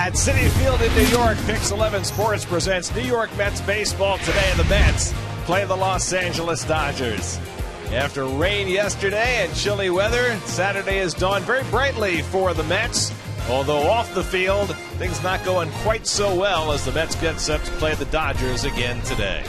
At Citi Field in New York, Pix 11 Sports presents New York Mets baseball today. The Mets play the Los Angeles Dodgers. After rain yesterday and chilly weather, Saturday has dawned very brightly for the Mets. Although off the field, things not going quite so well as the Mets get set to play the Dodgers again today.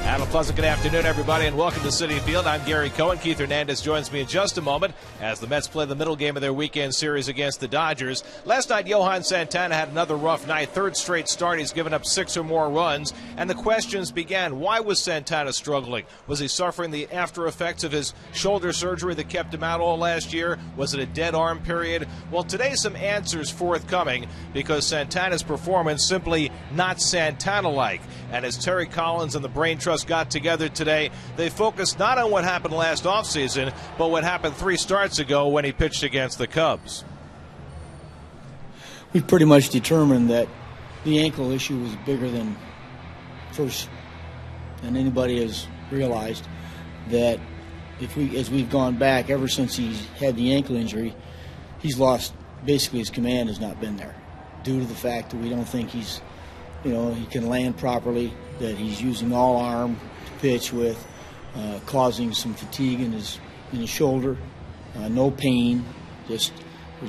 Have a pleasant good afternoon, everybody, and welcome to Citi Field. I'm Gary Cohen. Keith Hernandez joins me in just a moment as the Mets play the middle game of their weekend series against the Dodgers. Last night, Johan Santana had another rough night. Third straight start. He's given up 6 or more runs, and the questions began. Why was Santana struggling? Was he suffering the after effects of his shoulder surgery that kept him out all last year? Was it a dead arm period? Well, today some answers forthcoming because Santana's performance simply not Santana-like. And as Terry Collins and the Brain Trust got together today, they focused not on what happened last offseason, but what happened 3 starts ago when he pitched against the Cubs. We've pretty much determined that the ankle issue was bigger than anybody has realized. That as we've gone back ever since he's had the ankle injury, he's lost basically his command has not been there due to the fact that we don't think he can land properly, that he's using all arm to pitch with, causing some fatigue in his shoulder, no pain, there's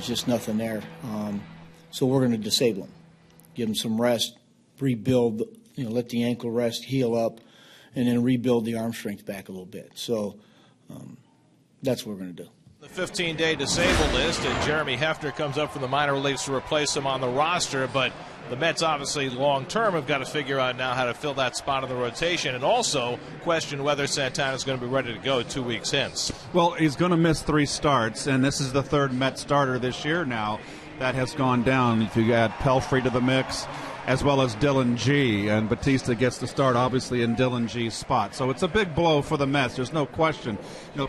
just nothing there. So we're going to disable him, give him some rest, rebuild, let the ankle rest, heal up, and then rebuild the arm strength back a little bit. So that's what we're going to do. The 15-day disabled list, and Jeremy Hefner comes up from the minor leagues to replace him on the roster, but the Mets obviously long-term have got to figure out now how to fill that spot in the rotation and also question whether Santana's going to be ready to go 2 weeks hence. Well, he's going to miss 3 starts, and this is the 3rd Met starter this year now that has gone down. If you add Pelfrey to the mix, as well as Dylan G, and Batista gets the start obviously in Dylan G's spot. So it's a big blow for the Mets. There's no question.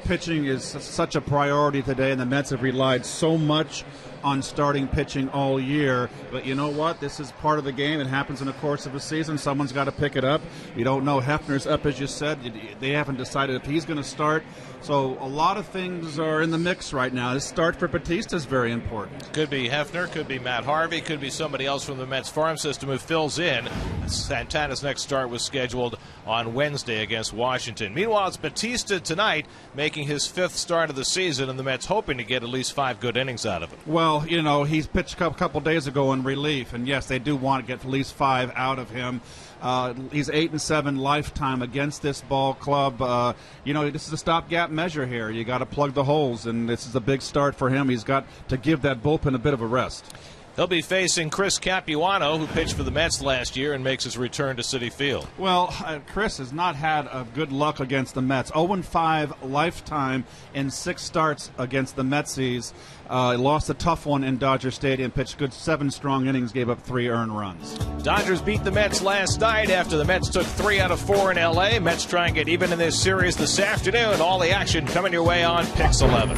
Pitching is such a priority today, and the Mets have relied so much on starting pitching all year. But you know what? This is part of the game. It happens in the course of a season. Someone's got to pick it up. You don't know. Hefner's up, as you said. They haven't decided if he's going to start. So a lot of things are in the mix right now. This start for Batista is very important. Could be Hefner, could be Matt Harvey, could be somebody else from the Mets farm system who fills in. Santana's next start was scheduled on Wednesday against Washington. Meanwhile, it's Batista tonight making his 5th start of the season, and the Mets hoping to get at least 5 good innings out of him. Well, he's pitched a couple days ago in relief, and yes, they do want to get at least 5 out of him. He's 8-7 lifetime against this ball club. This is a stopgap measure here. You got to plug the holes, and this is a big start for him. He's got to give that bullpen a bit of a rest. He'll be facing Chris Capuano, who pitched for the Mets last year and makes his return to Citi Field. Well, Chris has not had good luck against the Mets. 0-5 lifetime in 6 starts against the Metsies. Lost a tough one in Dodger Stadium, pitched good 7 strong innings, gave up 3 earned runs. Dodgers beat the Mets last night after the Mets took 3 out of 4 in L.A. Mets try and get even in this series this afternoon. All the action coming your way on Pix 11.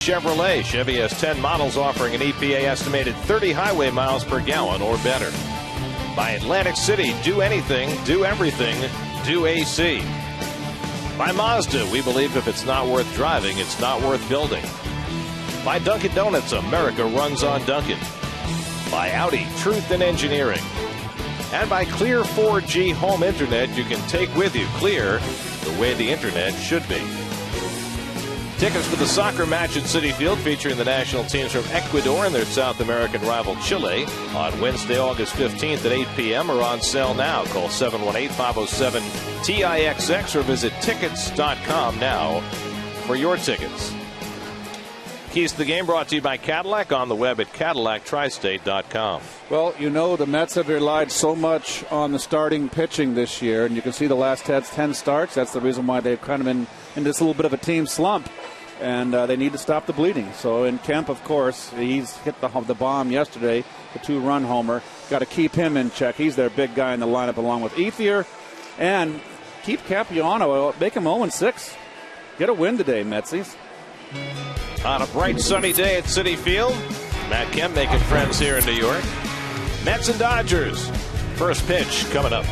Chevrolet. Chevy has 10 models offering an EPA estimated 30 highway miles per gallon or better. By Atlantic City, do anything, do everything, do AC. By Mazda, we believe if it's not worth driving, it's not worth building. By Dunkin' Donuts, America runs on Dunkin'. By Audi, truth in engineering. And by Clear 4G home internet you can take with you. Clear, the way the internet should be. Tickets to the soccer match at Citi Field featuring the national teams from Ecuador and their South American rival Chile on Wednesday, August 15th at 8 p.m. are on sale now. Call 718-507-TIXX or visit tickets.com now for your tickets. Keys to the game brought to you by Cadillac on the web at CadillacTristate.com. Well, you know the Mets have relied so much on the starting pitching this year, and you can see the last 10 starts. That's the reason why they've kind of been in this little bit of a team slump, and they need to stop the bleeding. So in Kemp, of course, he's hit the bomb yesterday, the 2-run homer. Got to keep him in check. He's their big guy in the lineup along with Ethier, and keep Capuano. Make him 0-6. Get a win today, Metsies. On a bright sunny day at Citi Field, Matt Kemp making friends here in New York. Mets and Dodgers. First pitch coming up.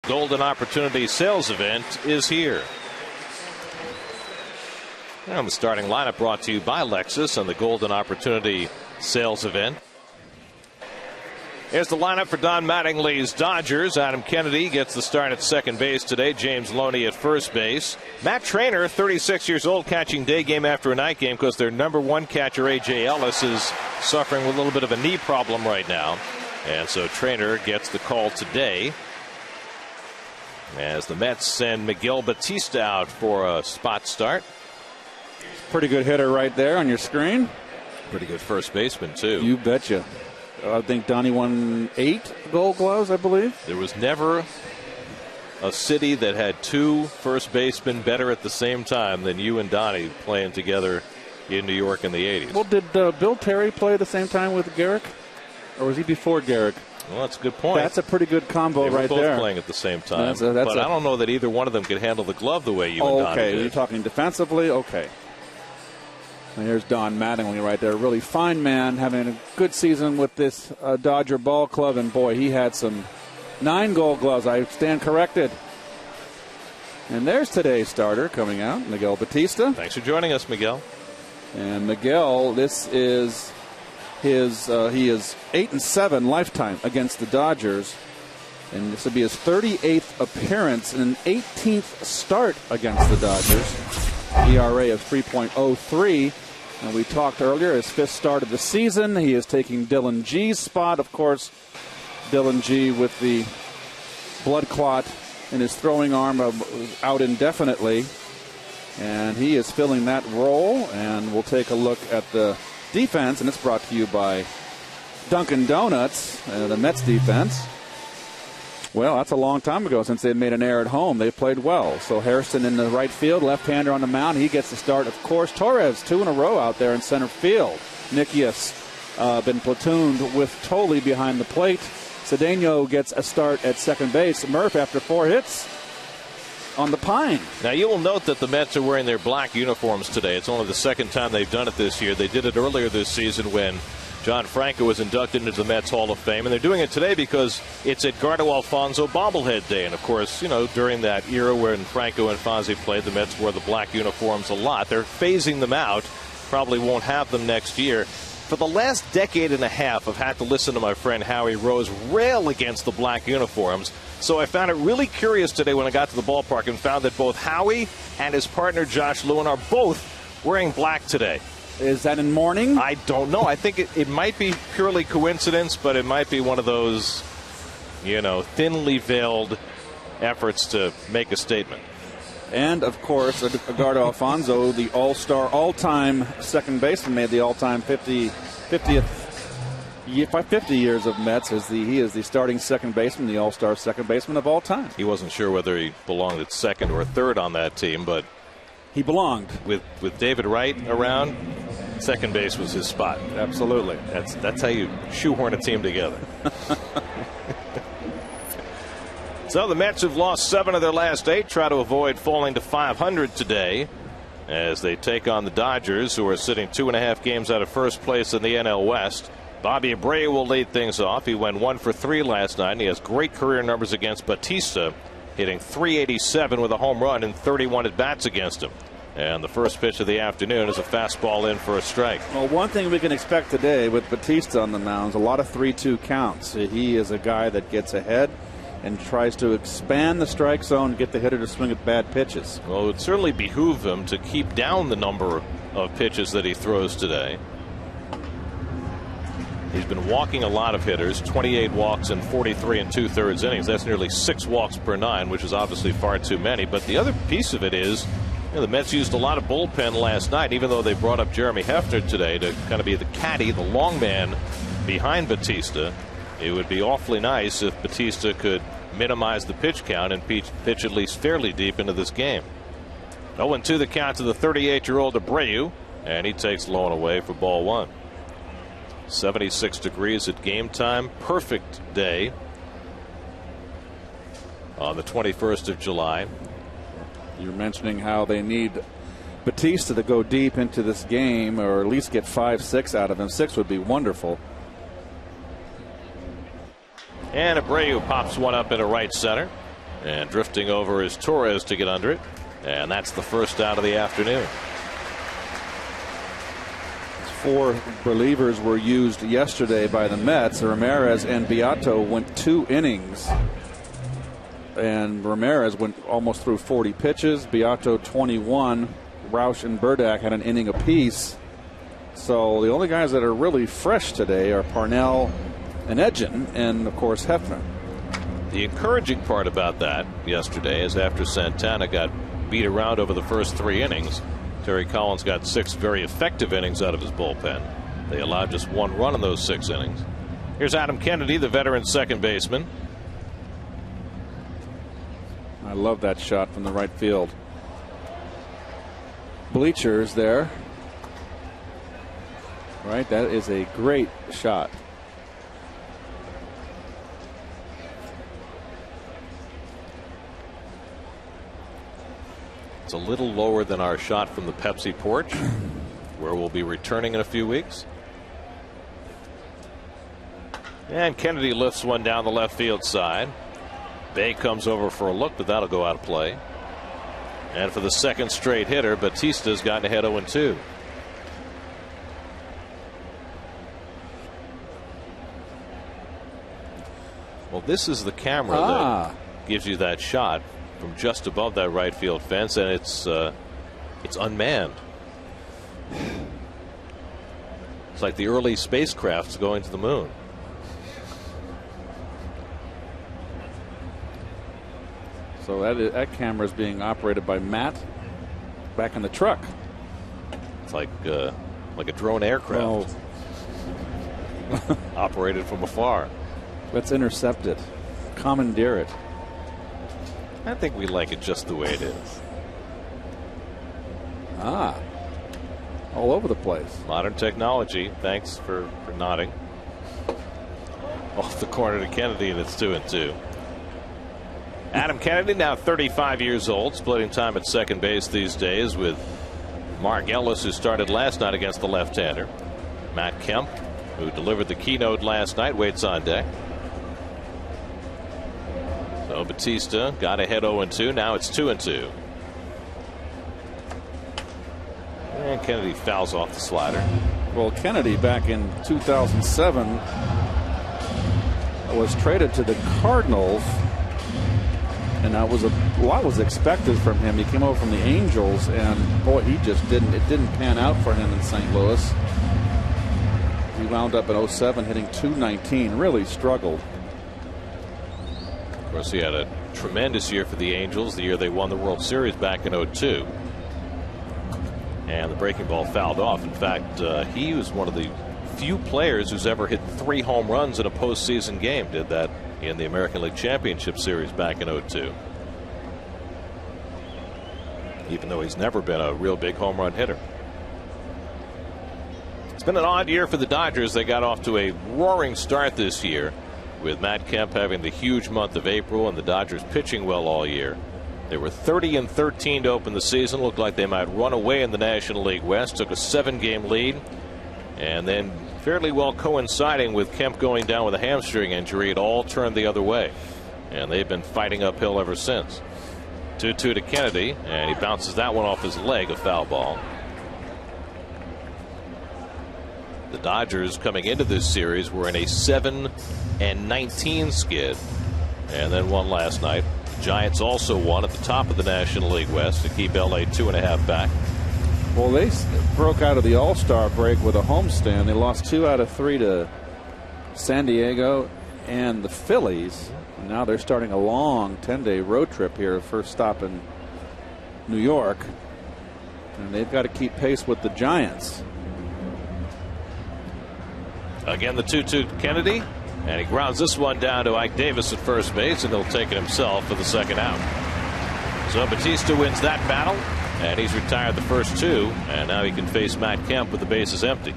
Golden Opportunity Sales Event is here. And the starting lineup brought to you by Lexus on the Golden Opportunity Sales Event. Here's the lineup for Don Mattingly's Dodgers. Adam Kennedy gets the start at second base today. James Loney at first base. Matt Trainer, 36 years old, catching day game after a night game because their number one catcher, A.J. Ellis, is suffering with a little bit of a knee problem right now. And so Trainer gets the call today, as the Mets send Miguel Batista out for a spot start. Pretty good hitter right there on your screen. Pretty good first baseman, too. You betcha. I think Donnie won 8 Gold Gloves, I believe. There was never a city that had 2 first basemen better at the same time than you and Donnie playing together in New York in the 80s. Well, did Bill Terry play at the same time with Garrick? Or was he before Garrick? Well, that's a good point. That's a pretty good combo right there. They were both playing at the same time. But I don't know that either one of them could handle the glove the way you and Donnie did. Okay, you're talking defensively? Okay. And here's Don Mattingly right there. Really fine man, having a good season with this Dodger ball club. And, boy, he had some 9 Gold Gloves. I stand corrected. And there's today's starter coming out, Miguel Batista. Thanks for joining us, Miguel. And Miguel, this is He is 8-7 lifetime against the Dodgers, and this will be his 38th appearance and an 18th start against the Dodgers. ERA of 3.03, and we talked earlier, his 5th start of the season. He is taking Dylan G's spot, of course. Dylan G with the blood clot in his throwing arm out indefinitely, and he is filling that role. And we'll take a look at the defense, and it's brought to you by Dunkin' Donuts, the Mets defense. Well, that's a long time ago since they made an error at home. They played well. So Hairston in the right field, left-hander on the mound. He gets the start, of course. Torres, 2 in a row out there in center field. Nikias been platooned with Tolley behind the plate. Cedeno gets a start at second base. Murph, after 4 hits, on the pine. Now, you will note that the Mets are wearing their black uniforms today. It's only the second time they've done it this year. They did it earlier this season when John Franco was inducted into the Mets Hall of Fame, and they're doing it today because it's Edgardo Alfonso bobblehead day. And, of course, you know, during that era when Franco and Fonzie played, the Mets wore the black uniforms a lot. They're phasing them out. Probably won't have them next year. For the last decade and a half, I've had to listen to my friend Howie Rose rail against the black uniforms. So I found it really curious today when I got to the ballpark and found that both Howie and his partner Josh Lewin are both wearing black today. Is that in mourning? I don't know. I think it might be purely coincidence, but it might be one of those, you know, thinly veiled efforts to make a statement. And, of course, Edgardo Alfonso, the all-star, all-time second baseman, made the all-time 50 years of Mets. He is the starting second baseman, the all-star second baseman of all time. He wasn't sure whether he belonged at second or third on that team, but he belonged. With David Wright around, second base was his spot. Absolutely. That's how you shoehorn a team together. So the Mets have lost 7 of their last 8, try to avoid falling to 500 today as they take on the Dodgers, who are sitting 2.5 games out of first place in the NL West. Bobby Abreu will lead things off. He went 1 for 3 last night, and he has great career numbers against Batista, hitting .387 with a home run and 31 at-bats against him. And the first pitch of the afternoon is a fastball in for a strike. Well, one thing we can expect today with Batista on the mound is a lot of 3-2 counts. He is a guy that gets ahead and tries to expand the strike zone, get the hitter to swing at bad pitches. Well, it would certainly behoove him to keep down the number of pitches that he throws today. He's been walking a lot of hitters, 28 walks in 43 2/3 innings. That's nearly 6 walks per 9, which is obviously far too many. But the other piece of it is, you know, the Mets used a lot of bullpen last night, even though they brought up Jeremy Hefner today to kind of be the caddy, the long man behind Batista. It would be awfully nice if Batista could minimize the pitch count and pitch at least fairly deep into this game. 0-2 the count to the 38-year-old Abreu, and he takes low and away for ball 1. 76 degrees at game time. Perfect day on the 21st of July. You're mentioning how they need Batista to go deep into this game, or at least get 5-6 out of him. 6 would be wonderful. And Abreu pops one up into right center, and drifting over is Torres to get under it, and that's the first out of the afternoon. 4 relievers were used yesterday by the Mets. Ramirez and Beato went 2 innings, and Ramirez went almost through 40 pitches. Beato 21. Roush and Burdack had an inning apiece. So the only guys that are really fresh today are Parnell and Edgin, and of course Hefner. The encouraging part about that yesterday is after Santana got beat around over the first 3 innings, Terry Collins got 6 very effective innings out of his bullpen. They allowed just 1 run in those 6 innings. Here's Adam Kennedy, the veteran second baseman. I love that shot from the right field. Bleachers there. Right, that is a great shot. It's a little lower than our shot from the Pepsi porch, where we'll be returning in a few weeks. And Kennedy lifts one down the left field side. Bay comes over for a look, but that'll go out of play. And for the second straight hitter, Batista's gotten ahead 0-2. this is the camera that gives you that shot from just above that right field fence, and it's unmanned. It's like the early spacecrafts going to the moon. So that camera is being operated by Matt back in the truck. It's like a drone aircraft. Operated from afar. Let's intercept it. Commandeer it. I think we like it just the way it is. All over the place. Modern technology. Thanks for nodding. Off the corner to Kennedy, and it's 2-2. Adam Kennedy, now 35 years old, splitting time at second base these days with Mark Ellis, who started last night against the left-hander. Matt Kemp, who delivered the keynote last night, waits on deck. So Batista got ahead 0-2. Now it's 2-2. And Kennedy fouls off the slider. Well, Kennedy back in 2007 was traded to the Cardinals, and that was a lot was expected from him. He came over from the Angels, and boy, it didn't pan out for him in St. Louis. He wound up in 07 hitting .219, really struggled. Of course, he had a tremendous year for the Angels, the year they won the World Series back in 02. And the breaking ball fouled off. In fact, he was one of the few players who's ever hit 3 home runs in a postseason game. Did that in the American League Championship Series back in 02. Even though he's never been a real big home run hitter. It's been an odd year for the Dodgers. They got off to a roaring start this year, with Matt Kemp having the huge month of April and the Dodgers pitching well all year. They were 30-13 to open the season. Looked like they might run away in the National League West. Took a 7-game lead. And then, fairly well coinciding with Kemp going down with a hamstring injury, it all turned the other way. And they've been fighting uphill ever since. 2-2 to Kennedy, and he bounces that one off his leg, a foul ball. The Dodgers coming into this series were in a 7-19 skid, and then won last night. Giants also won at the top of the National League West to keep LA 2.5 back. Well, they broke out of the All-Star break with a homestand. They lost 2 out of 3 to San Diego and the Phillies. And now they're starting a long 10-day road trip here. First stop in New York. And they've got to keep pace with the Giants. Again, the 2-2 Kennedy. And he grounds this one down to Ike Davis at first base, and he'll take it himself for the second out. So Batista wins that battle, and he's retired the first 2, and now he can face Matt Kemp with the bases empty.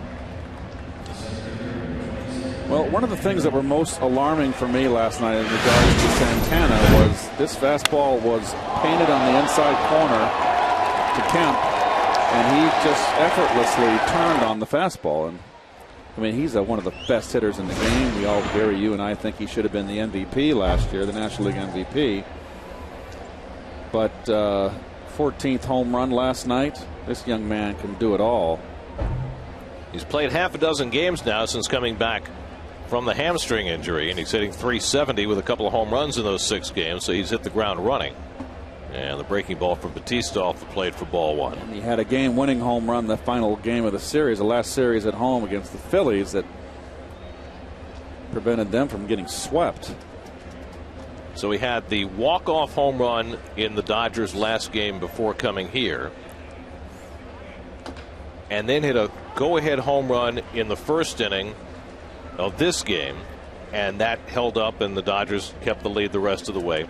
Well, one of the things that were most alarming for me last night in regards to Santana was this fastball was painted on the inside corner to Kemp, and he just effortlessly turned on the fastball. And I mean, he's one of the best hitters in the game. We all, Gary, you and I, think he should have been the MVP last year, the National League MVP. But 14th home run last night. This young man can do it all. He's played half a dozen games now since coming back from the hamstring injury, and he's hitting .370 with a couple of home runs in those 6 games, so he's hit the ground running. And the breaking ball from Batista off the plate for ball 1. And he had a game-winning home run the final game of the series, the last series at home against the Phillies, that prevented them from getting swept. So he had the walk-off home run in the Dodgers' last game before coming here, and then hit a go-ahead home run in the first inning of this game, and that held up, and the Dodgers kept the lead the rest of the way.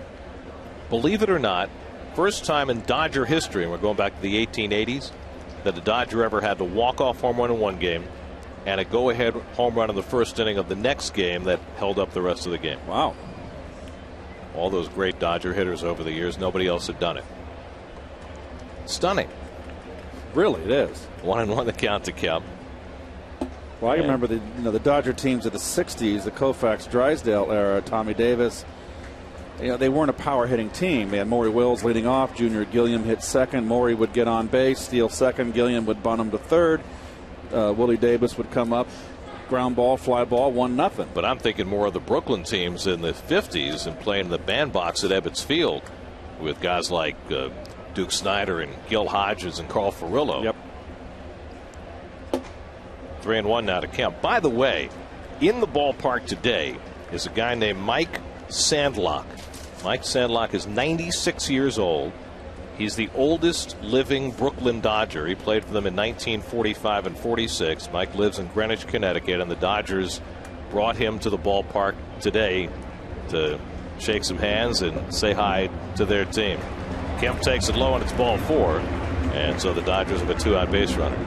Believe it or not, first time in Dodger history, and we're going back to the 1880s, that a Dodger ever had a walk-off home run in one game and a go-ahead home run in the first inning of the next game that held up the rest of the game. Wow. All those great Dodger hitters over the years, nobody else had done it. Stunning. Really, it is. 1-1 the count to Kemp. Well, I remember the Dodger teams of the 60s, the Koufax Drysdale era, Tommy Davis. They weren't a power hitting team. They had Maury Wills leading off. Junior Gilliam hit second. Maury would get on base, steal second. Gilliam would bunt him to third. Willie Davis would come up ground ball, fly ball, 1-0. But I'm thinking more of the Brooklyn teams in the 50s and playing the bandbox at Ebbets Field with guys like Duke Snyder and Gil Hodges and Carl Furillo. Yep. 3-1 now to Kemp. By the way, in the ballpark today is a guy named Mike Sandlock. Mike Sandlock is 96 years old. He's the oldest living Brooklyn Dodger. He played for them in 1945 and 46. Mike lives in Greenwich, Connecticut, and the Dodgers brought him to the ballpark today to shake some hands and say hi to their team. Kemp takes it low, and it's ball 4, and so the Dodgers have a 2-out base runner.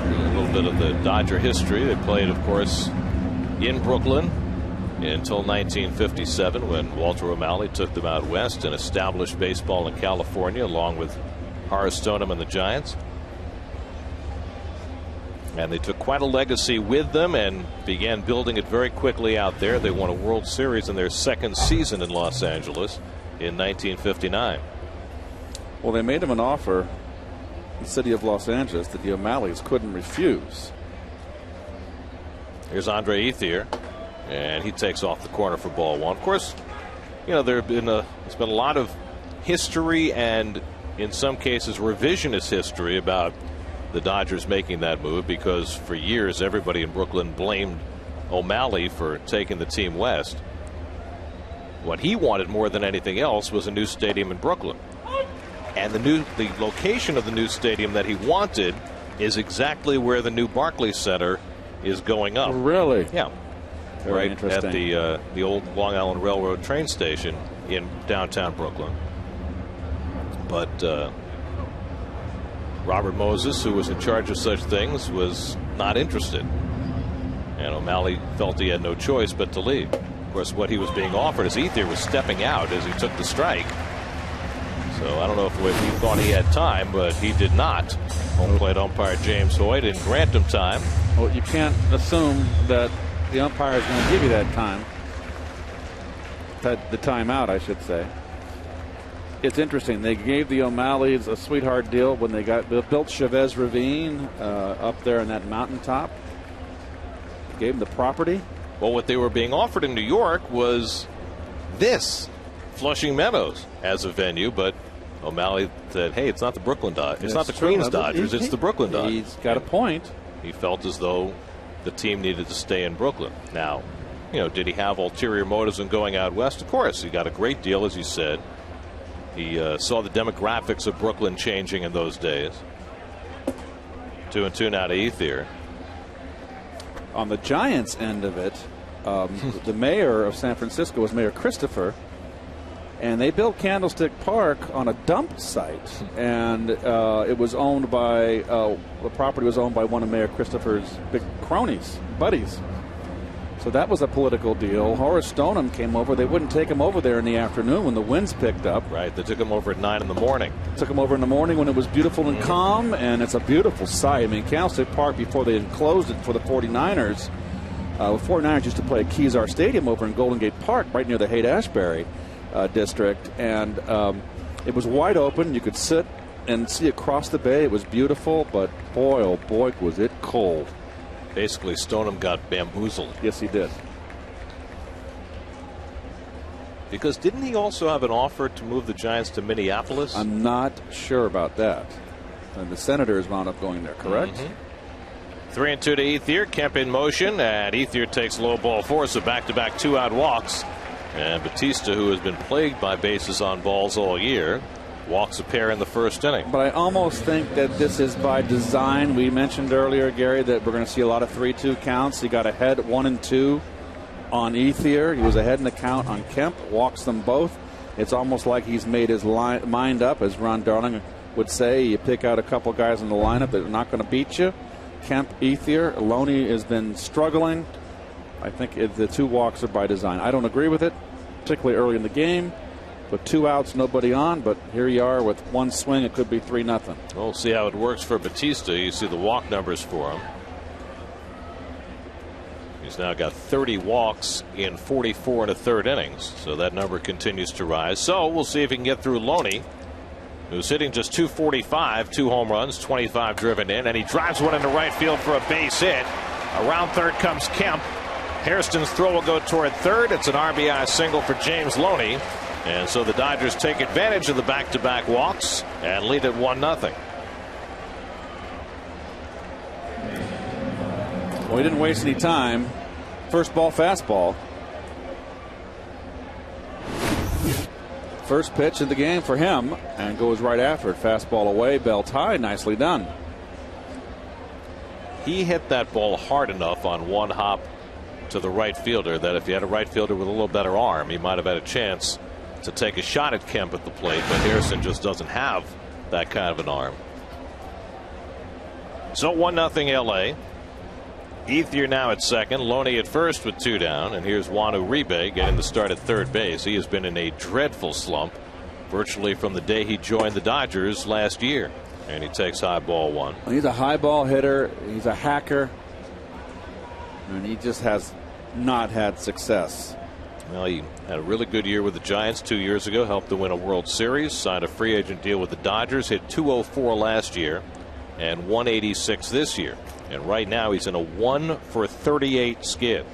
A little bit of the Dodger history. They played, of course, in Brooklyn until 1957, when Walter O'Malley took them out west and established baseball in California along with Horace Stoneham and the Giants. And they took quite a legacy with them and began building it very quickly out there. They won a World Series in their second season in Los Angeles in 1959. Well, they made him an offer, the city of Los Angeles, that the O'Malleys couldn't refuse. Here's Andre Ethier, and he takes off the corner for ball 1. Of course, you know, there's been a lot of history and in some cases revisionist history about the Dodgers making that move, because for years everybody in Brooklyn blamed O'Malley for taking the team west. What he wanted more than anything else was a new stadium in Brooklyn, and the location of the new stadium that he wanted is exactly where the new Barclays Center is going up. Really? Yeah. Very right interesting. At the old Long Island Railroad train station in downtown Brooklyn. But Robert Moses, who was in charge of such things, was not interested. And O'Malley felt he had no choice but to leave. Of course, what he was being offered as Ethier was stepping out as he took the strike. So I don't know if he thought he had time, but he did not. Home plate umpire James Hoy didn't grant him time. Well, you can't assume that the umpire is going to give you that time. The timeout, I should say. It's interesting. They gave the O'Malleys a sweetheart deal when they built Chavez Ravine up there in that mountaintop. Gave them the property. Well, what they were being offered in New York was this, Flushing Meadows, as a venue, but O'Malley said, hey, it's not the Brooklyn Dodgers. It's not the Queens Dodgers. It's the Brooklyn Dodgers. He's got a point. He felt as though the team needed to stay in Brooklyn. Now, you know, did he have ulterior motives in going out west? Of course. He got a great deal, as you said. He saw the demographics of Brooklyn changing in those days. 2-2 now to Ethier. On the Giants end of it, the mayor of San Francisco was Mayor Christopher, and they built Candlestick Park on a dump site, and it was owned by the property was owned by one of Mayor Christopher's big cronies, buddies. So that was a political deal. Horace Stoneham came over. They wouldn't take him over there in the afternoon when the winds picked up. Right. They took him over at 9 in the morning. Took him over in the morning when it was beautiful and calm, and it's a beautiful sight. I mean, Candlestick Park, before they had closed it for the 49ers, the 49ers used to play at Kezar Stadium over in Golden Gate Park, right near the Haight-Ashbury district, and it was wide open. You could sit and see across the bay. It was beautiful, but boy, oh boy, was it cold. Basically, Stoneham got bamboozled. Yes, he did. Because didn't he also have an offer to move the Giants to Minneapolis? I'm not sure about that. And the Senators wound up going there, correct? 3-2 to Ethier. Kemp in motion, and Ethier takes low ball 4, so back-to-back 2-out walks. And Batista, who has been plagued by bases on balls all year, walks a pair in the first inning. But I almost think that this is by design. We mentioned earlier, Gary, that we're going to see a lot of 3-2 counts. He got ahead 1 and 2 on Ethier. He was ahead in the count on Kemp. Walks them both. It's almost like he's made his mind up, as Ron Darling would say. You pick out a couple guys in the lineup that are not going to beat you. Kemp, Ethier. Loney has been struggling. I think the 2 walks are by design. I don't agree with it, particularly early in the game. With 2 outs, nobody on, but here you are with 1 swing. It could be 3-0. We'll see how it works for Batista. You see the walk numbers for him. He's now got 30 walks in 44 1/3 innings, so that number continues to rise. So we'll see if he can get through Loney who's hitting just .245, 2 home runs, 25 driven in, and he drives one into right field for a base hit. Around third comes Kemp. Hairston's throw will go toward third. It's an RBI single for James Loney. And so the Dodgers take advantage of the back-to-back walks and lead at 1-0. Well, he didn't waste any time. First ball fastball. First pitch of the game for him, and goes right after it. Fastball away, belt high, nicely done. He hit that ball hard enough on one hop to the right fielder that if you had a right fielder with a little better arm, he might have had a chance to take a shot at Kemp at the plate, but Hairston just doesn't have that kind of an arm. So 1-0 LA. Ethier now at second, Loney at first with 2 down, and here's Juan Uribe getting the start at third base. He has been in a dreadful slump virtually from the day he joined the Dodgers last year, and he takes high ball 1. He's a high ball hitter. He's a hacker, and he just has not had success. Well, he had a really good year with the Giants 2 years ago, helped to win a World Series, signed a free agent deal with the Dodgers, hit .204 last year and .186 this year. And right now he's in a 1 for 38 skid.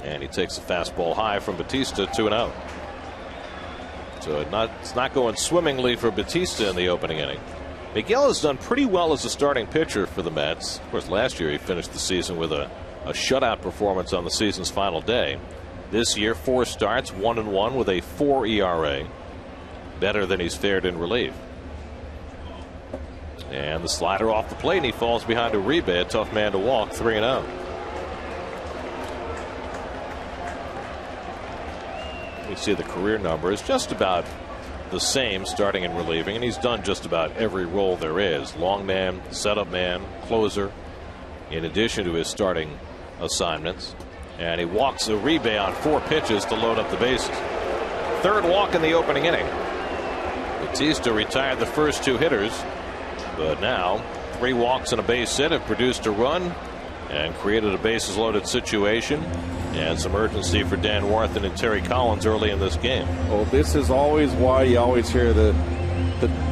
And he takes a fastball high from Batista, 2-0. So it's not going swimmingly for Batista in the opening inning. Miguel has done pretty well as a starting pitcher for the Mets. Of course, last year he finished the season with a shutout performance on the season's final day. This year, 4 starts, 1-1 with a 4 ERA. Better than he's fared in relief. And the slider off the plate, and he falls behind Uribe, a tough man to walk, 3-0. We see the career numbers just about the same starting and relieving, and he's done just about every role there is. Long man, setup man, closer, in addition to his starting assignments. And he walks Uribe on 4 pitches to load up the bases. Third walk in the opening inning. Batista retired the first 2 hitters, but now 3 walks and a base hit have produced a run and created a bases loaded situation and some urgency for Dan Warthen and Terry Collins early in this game. Well, this is always why you always hear the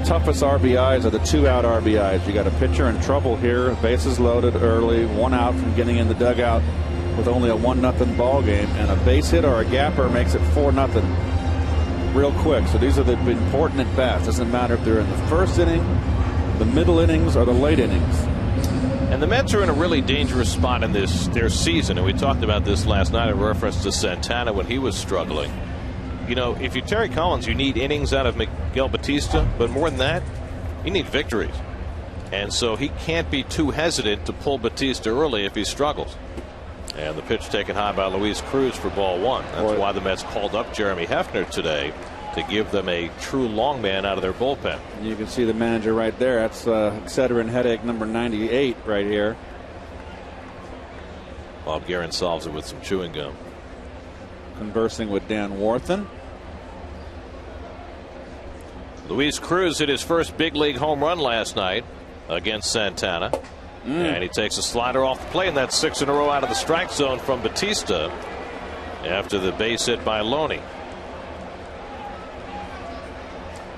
toughest RBIs are the 2-out RBIs. You got a pitcher in trouble here, bases loaded early, 1 out from getting in the dugout with only a 1-0 ball game, and a base hit or a gapper makes it 4-0 real quick. So these are the important at bats. Doesn't matter if they're in the first inning, the middle innings, or the late innings. And the Mets are in a really dangerous spot in their season, and we talked about this last night in reference to Santana when he was struggling. You know, if you're Terry Collins, you need innings out of Miguel Batista, but more than that, you need victories. And so he can't be too hesitant to pull Batista early if he struggles. And the pitch taken high by Luis Cruz for ball 1. That's why the Mets called up Jeremy Hefner today, to give them a true long man out of their bullpen. You can see the manager right there. That's Excedrin headache number 98 right here. Bob Guerin solves it with some chewing gum. Conversing with Dan Warthen. Luis Cruz hit his first big league home run last night against Santana. And he takes a slider off the plate, and that's 6 in a row out of the strike zone from Batista after the base hit by Loney.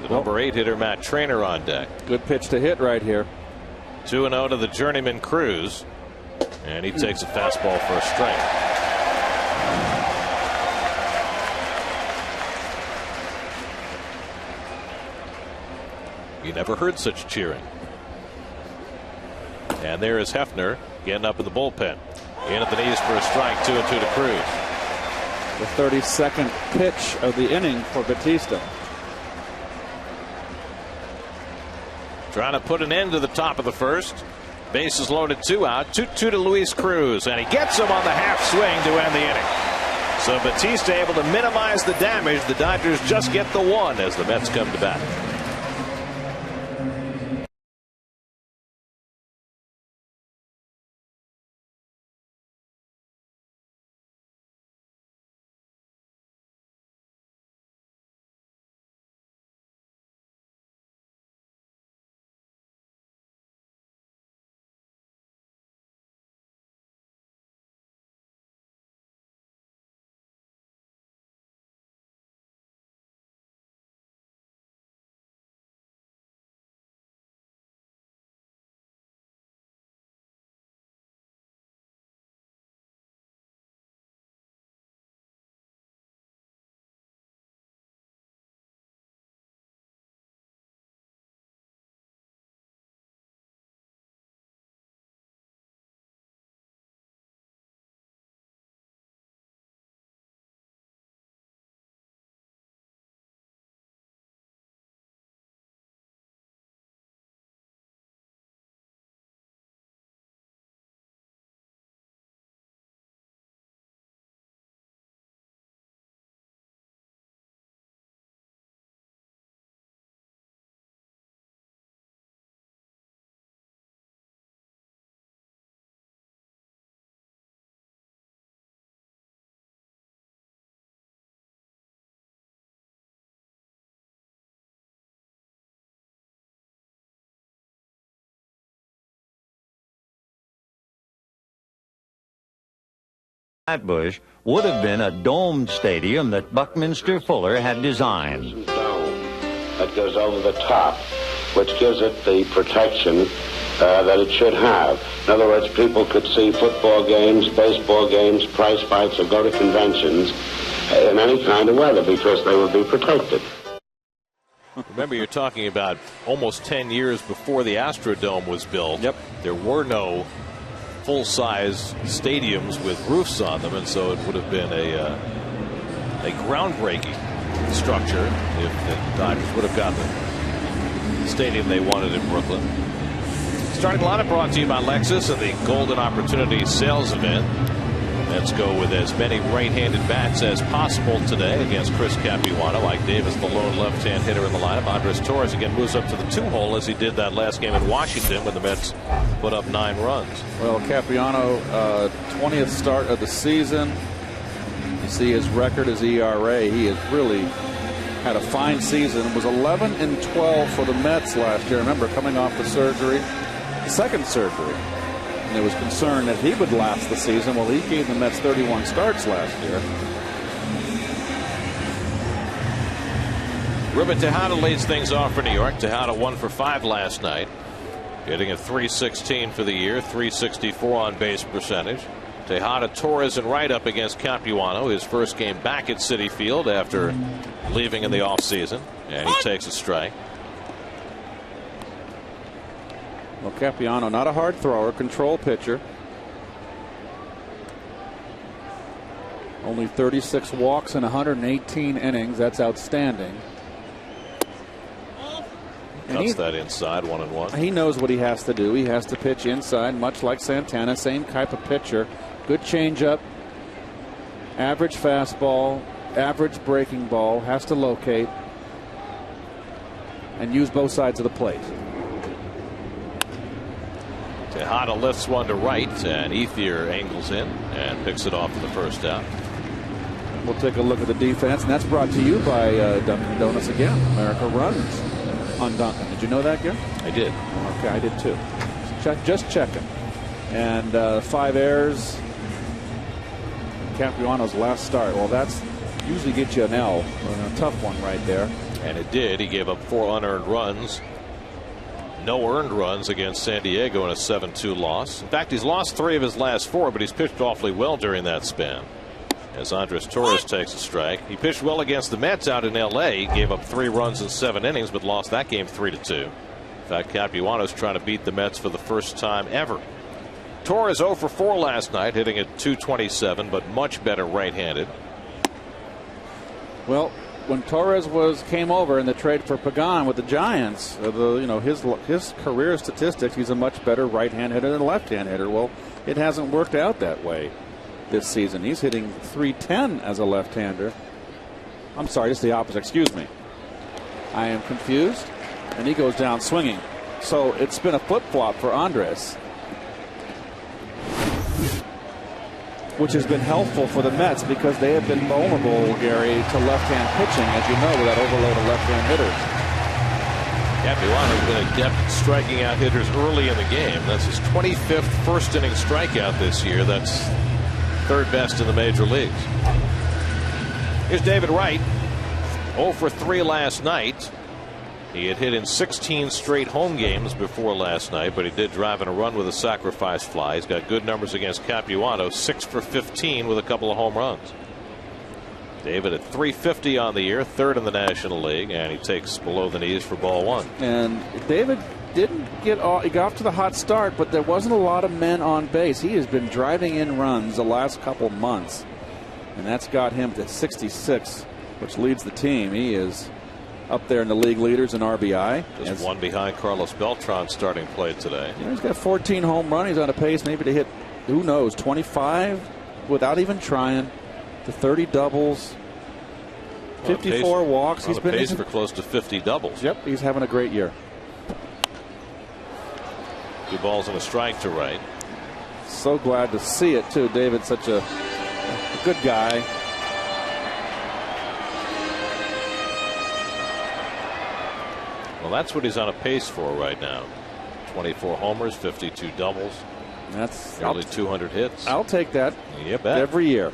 The number 8 hitter Matt Trainer on deck. Good pitch to hit right here. 2-0 to the journeyman Cruz, and he takes a fastball for a strike. You never heard such cheering. And there is Hefner getting up in the bullpen. In at the knees for a strike, 2-2 to Cruz. The 32nd pitch of the inning for Batista. Trying to put an end to the top of the first. Bases loaded, 2 out. 2-2 to Luis Cruz, and he gets him on the half swing to end the inning. So Batista able to minimize the damage. The Dodgers just get the 1 as the Mets come to bat. Flatbush would have been a domed stadium that Buckminster Fuller had designed. Dome that goes over the top, which gives it the protection that it should have. In other words, people could see football games, baseball games, prize fights, or go to conventions in any kind of weather because they would be protected. Remember, you're talking about almost 10 years before the Astrodome was built. Yep. There were no full-size stadiums with roofs on them, and so it would have been a groundbreaking structure if the Dodgers would have gotten the stadium they wanted in Brooklyn. Starting lineup brought to you by Lexus and the Golden Opportunity Sales Event. Let's go with as many right-handed bats as possible today against Chris Capuano. Mike Davis, the lone left-hand hitter in the lineup. Andres Torres again moves up to the 2-hole as he did that last game in Washington when the Mets put up 9 runs. Well, Capuano, 20th start of the season. You see his record, his ERA. He has really had a fine season. It was 11-12 for the Mets last year. Remember, coming off the surgery, second surgery. And there was concern that he would last the season. Well, he gave the Mets 31 starts last year. Ruben Tejada leads things off for New York. Tejada 1 for 5 last night, getting a .316 for the year, .364 on base percentage. Tejada, Torres, and right up against Capuano. His first game back at Citi Field after leaving in the offseason, and he takes a strike. Well, Capuano, not a hard thrower, control pitcher. Only 36 walks in 118 innings. That's outstanding. Cuts that inside, 1-1. He knows what he has to do. He has to pitch inside, much like Santana. Same type of pitcher. Good changeup, average fastball, average breaking ball. Has to locate and use both sides of the plate. Tejada lifts one to right, and Ethier angles in and picks it off for the first out. We'll take a look at the defense, and that's brought to you by Dunkin' Donuts again. America runs on Dunkin'. Did you know that, Gary? I did. Okay, I did too. Just checking. And 5 errors. Capuano's last start. Well, that's usually gets you an L, a tough one right there. And it did. He gave up 4 unearned runs. No earned runs against San Diego in a 7-2 loss. In fact, he's lost 3 of his last 4, but he's pitched awfully well during that span. As Andres Torres takes a strike. He pitched well against the Mets out in L.A. Gave up 3 runs in 7 innings, but lost that game 3-2. In fact, Capuano's trying to beat the Mets for the first time ever. Torres 0 for 4 last night, hitting at .227, but much better right-handed. Well, when Torres came over in the trade for Pregame with the Giants, his career statistics, he's a much better right-hand hitter than left-hand hitter. Well, it hasn't worked out that way this season. He's hitting .310 as a left-hander. I'm sorry, it's the opposite. Excuse me. I am confused. And he goes down swinging. So it's been a flip-flop for Andres, which has been helpful for the Mets because they have been vulnerable, Gary, to left-hand pitching, as you know, with that overload of left-hand hitters. Capuano's been adept at striking out hitters early in the game. That's his 25th first-inning strikeout this year. That's 3rd best in the major leagues. Here's David Wright, 0 for 3 last night. He had hit in 16 straight home games before last night, but he did drive in a run with a sacrifice fly. He's got good numbers against Capuano, 6 for 15 with a couple of home runs. David at .350 on the year, 3rd in the National League, and he takes below the knees for ball 1. And David didn't get off, he got off to the hot start, but there wasn't a lot of men on base. He has been driving in runs the last couple months, and that's got him to 66, which leads the team. He is up there in the league leaders in RBI. Just one behind Carlos Beltran starting play today. He's got 14 home runs. He's on a pace maybe to hit, who knows, 25 without even trying, to 30 doubles, 54 walks. He's been pace for close to 50 doubles. Yep, he's having a great year. 2 balls and a strike to Wright. So glad to see it too. David's such a good guy. Well, that's what he's on a pace for right now. 24 homers, 52 doubles. That's nearly 200 hits. I'll take that. Yeah, bet. Every year.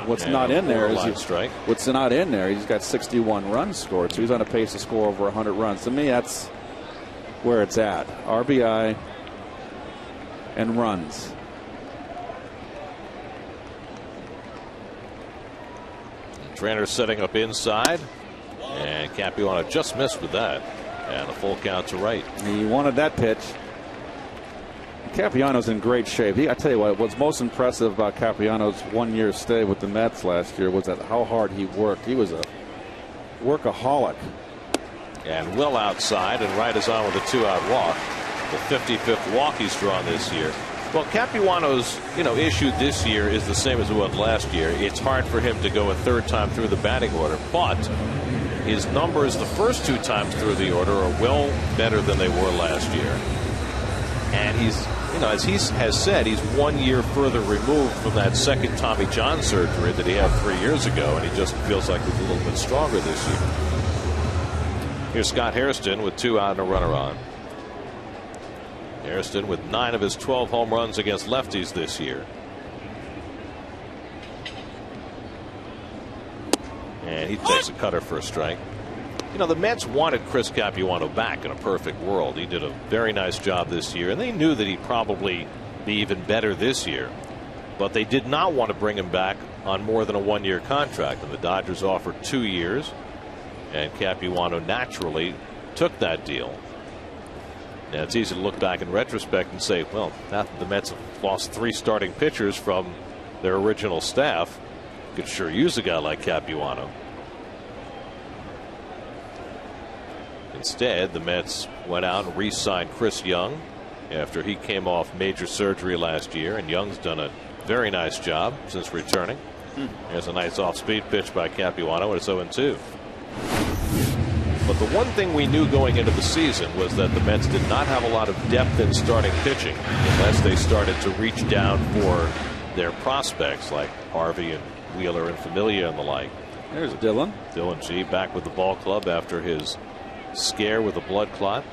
What's not in there is strike. What's not in there? He's got 61 runs scored, so he's on a pace to score over 100 runs. To me, that's where it's at. RBI and runs. Trainer setting up inside, and Capuano just missed with that, and a full count to right. He wanted that pitch. Capuano's in great shape. I tell you what's most impressive about Capuano's 1 year stay with the Mets last year was that how hard he worked. He was a workaholic. And Will outside, and Wright is on with a 2-out walk. The 55th walk he's drawn this year. Well, Capuano's issue this year is the same as it was last year. It's hard for him to go a third time through the batting order, but his numbers the first 2 times through the order are well better than they were last year. And he's, as he has said, he's 1 year further removed from that second Tommy John surgery that he had 3 years ago, and he just feels like he's a little bit stronger this year. Here's Scott Hairston with 2 out and a runner on. Hairston with 9 of his 12 home runs against lefties this year. And he takes a cutter for a strike. The Mets wanted Chris Capuano back in a perfect world. He did a very nice job this year, and they knew that he'd probably be even better this year. But they did not want to bring him back on more than a 1 year contract, and the Dodgers offered 2 years, and Capuano naturally took that deal. Now, it's easy to look back in retrospect and say, well, now that the Mets have lost 3 starting pitchers from their original staff, could sure use a guy like Capuano. Instead, the Mets went out and re-signed Chris Young after he came off major surgery last year, and Young's done a very nice job since returning. There's a nice off-speed pitch by Capuano, and it's 0-2. But the one thing we knew going into the season was that the Mets did not have a lot of depth in starting pitching unless they started to reach down for their prospects like Harvey and Wheeler and Familia and the like. There's Dylan. Dylan G back with the ball club after his scare with a blood clot.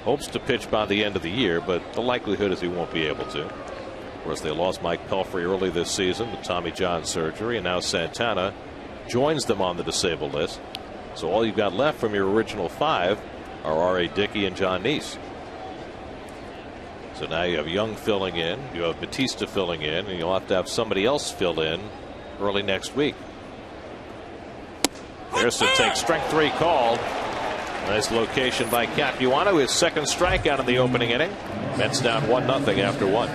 Hopes to pitch by the end of the year, but the likelihood is he won't be able to. Of course, they lost Mike Pelfrey early this season with Tommy John surgery, and now Santana joins them on the disabled list. So all you've got left from your original 5 are R.A. Dickey and John Neese. So now you have Young filling in, you have Batista filling in, and you'll have somebody else fill in early next week. Hairston takes strike 3 called. Nice location by Capuano, his second strikeout in the opening inning. Mets down 1-0 after 1.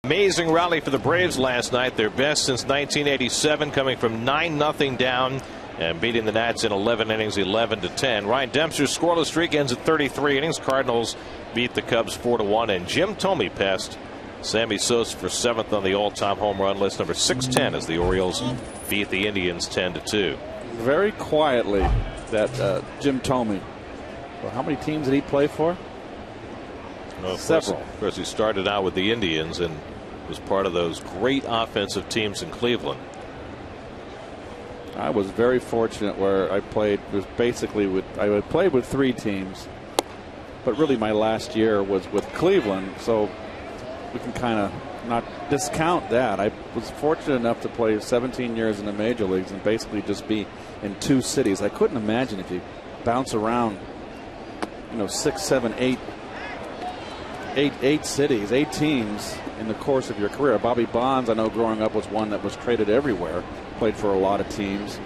Amazing rally for the Braves last night, their best since 1987, coming from 9-0 down and beating the Nats in 11 innings, 11-10. Ryan Dempster's scoreless streak ends at 33 innings. Cardinals beat the Cubs 4-1, and Jim Thome passed Sammy Sosa for 7th on the all-time home run list, number 610, as the Orioles beat the Indians 10-2. Very quietly, that Jim Thome. Well, how many teams did he play for? Well, Several. Of course, he started out with the Indians and was part of those great offensive teams in Cleveland. I was very fortunate where I played with I played with 3 teams, but really my last year was with Cleveland, so we can kind of not discount that. I was fortunate enough to play 17 years in the major leagues and basically just be in 2 cities. I couldn't imagine if you bounce around, 6, 7, 8 cities, 8 teams in the course of your career. Bobby Bonds, I know growing up, was one that was traded everywhere, played for a lot of teams.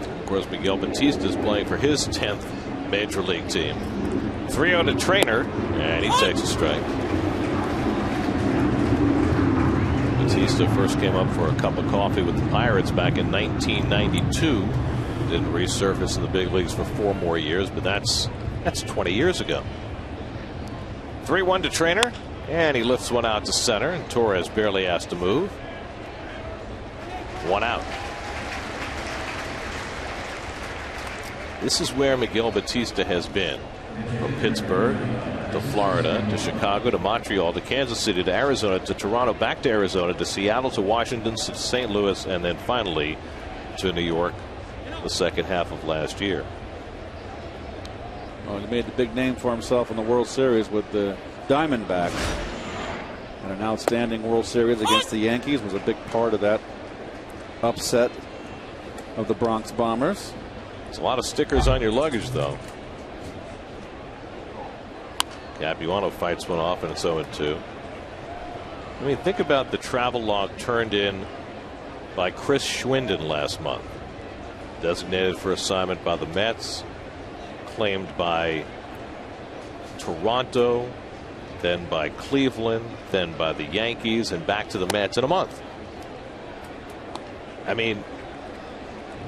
Of course, Miguel Batista is playing for his 10th major league team. 3-0 to Trainer, and he takes a strike. Batista first came up for a cup of coffee with the Pirates back in 1992. Didn't resurface in the big leagues for 4 more years, but that's 20 years ago. 3-1 to Trainer, and he lifts one out to center, and Torres barely has to move. 1 out. This is where Miguel Batista has been, from Pittsburgh to Florida to Chicago to Montreal to Kansas City to Arizona to Toronto, back to Arizona to Seattle to Washington to St. Louis, and then finally to New York the second half of last year. Well, he made the big name for himself in the World Series with the Diamondbacks. And an outstanding World Series against the Yankees was a big part of that upset of the Bronx Bombers. There's a lot of stickers on your luggage, though. Capuano fights one off, and it's 0-2. I mean, think about the travel log turned in by Chris Schwinden last month. Designated for assignment by the Mets, claimed by Toronto, then by Cleveland, then by the Yankees, and back to the Mets in a month. I mean,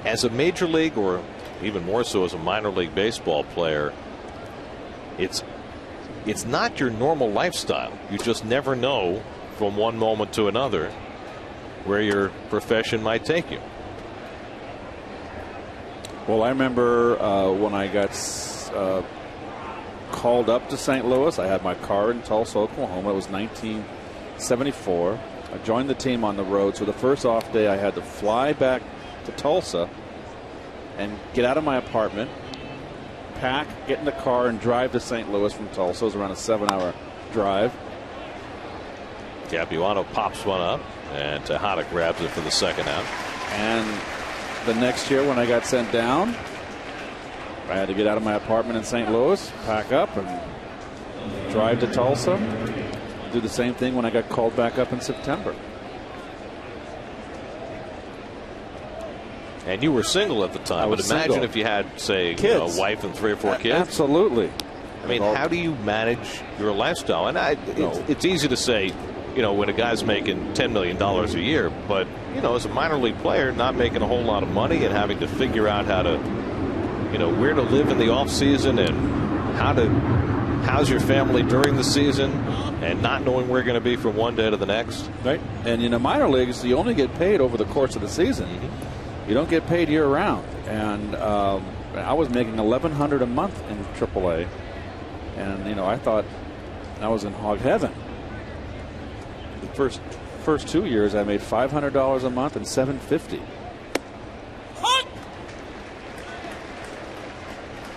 as a major league, or even more so as a minor league baseball player, it's not your normal lifestyle. You just never know from one moment to another where your profession might take you. Well, I remember when I got called up to St. Louis. I had my car in Tulsa, Oklahoma. It was 1974. I joined the team on the road. So the first off day, I had to fly back to Tulsa and get out of my apartment, pack, get in the car, and drive to St. Louis from Tulsa. It was around a 7-hour drive. Capuano pops one up, and Tejada grabs it for the second out. And the next year when I got sent down, I had to get out of my apartment in St. Louis, pack up, and drive to Tulsa. Do the same thing when I got called back up in September. And you were single at the time, but imagine single. if you had, say, a wife and 3 or 4 kids. Absolutely. I mean, how do you manage your lifestyle? And it's easy to say, when a guy's making $10 million a year, but, as a minor league player, not making a whole lot of money and having to figure out how to, where to live in the off season and how to house your family during the season and not knowing where you're going to be from one day to the next. Right. And in the minor leagues, you only get paid over the course of the season. You don't get paid year round. And I was making $1,100 a month in AAA. And, I thought I was in hog heaven. The first 2 years, I made $500 a month and $750.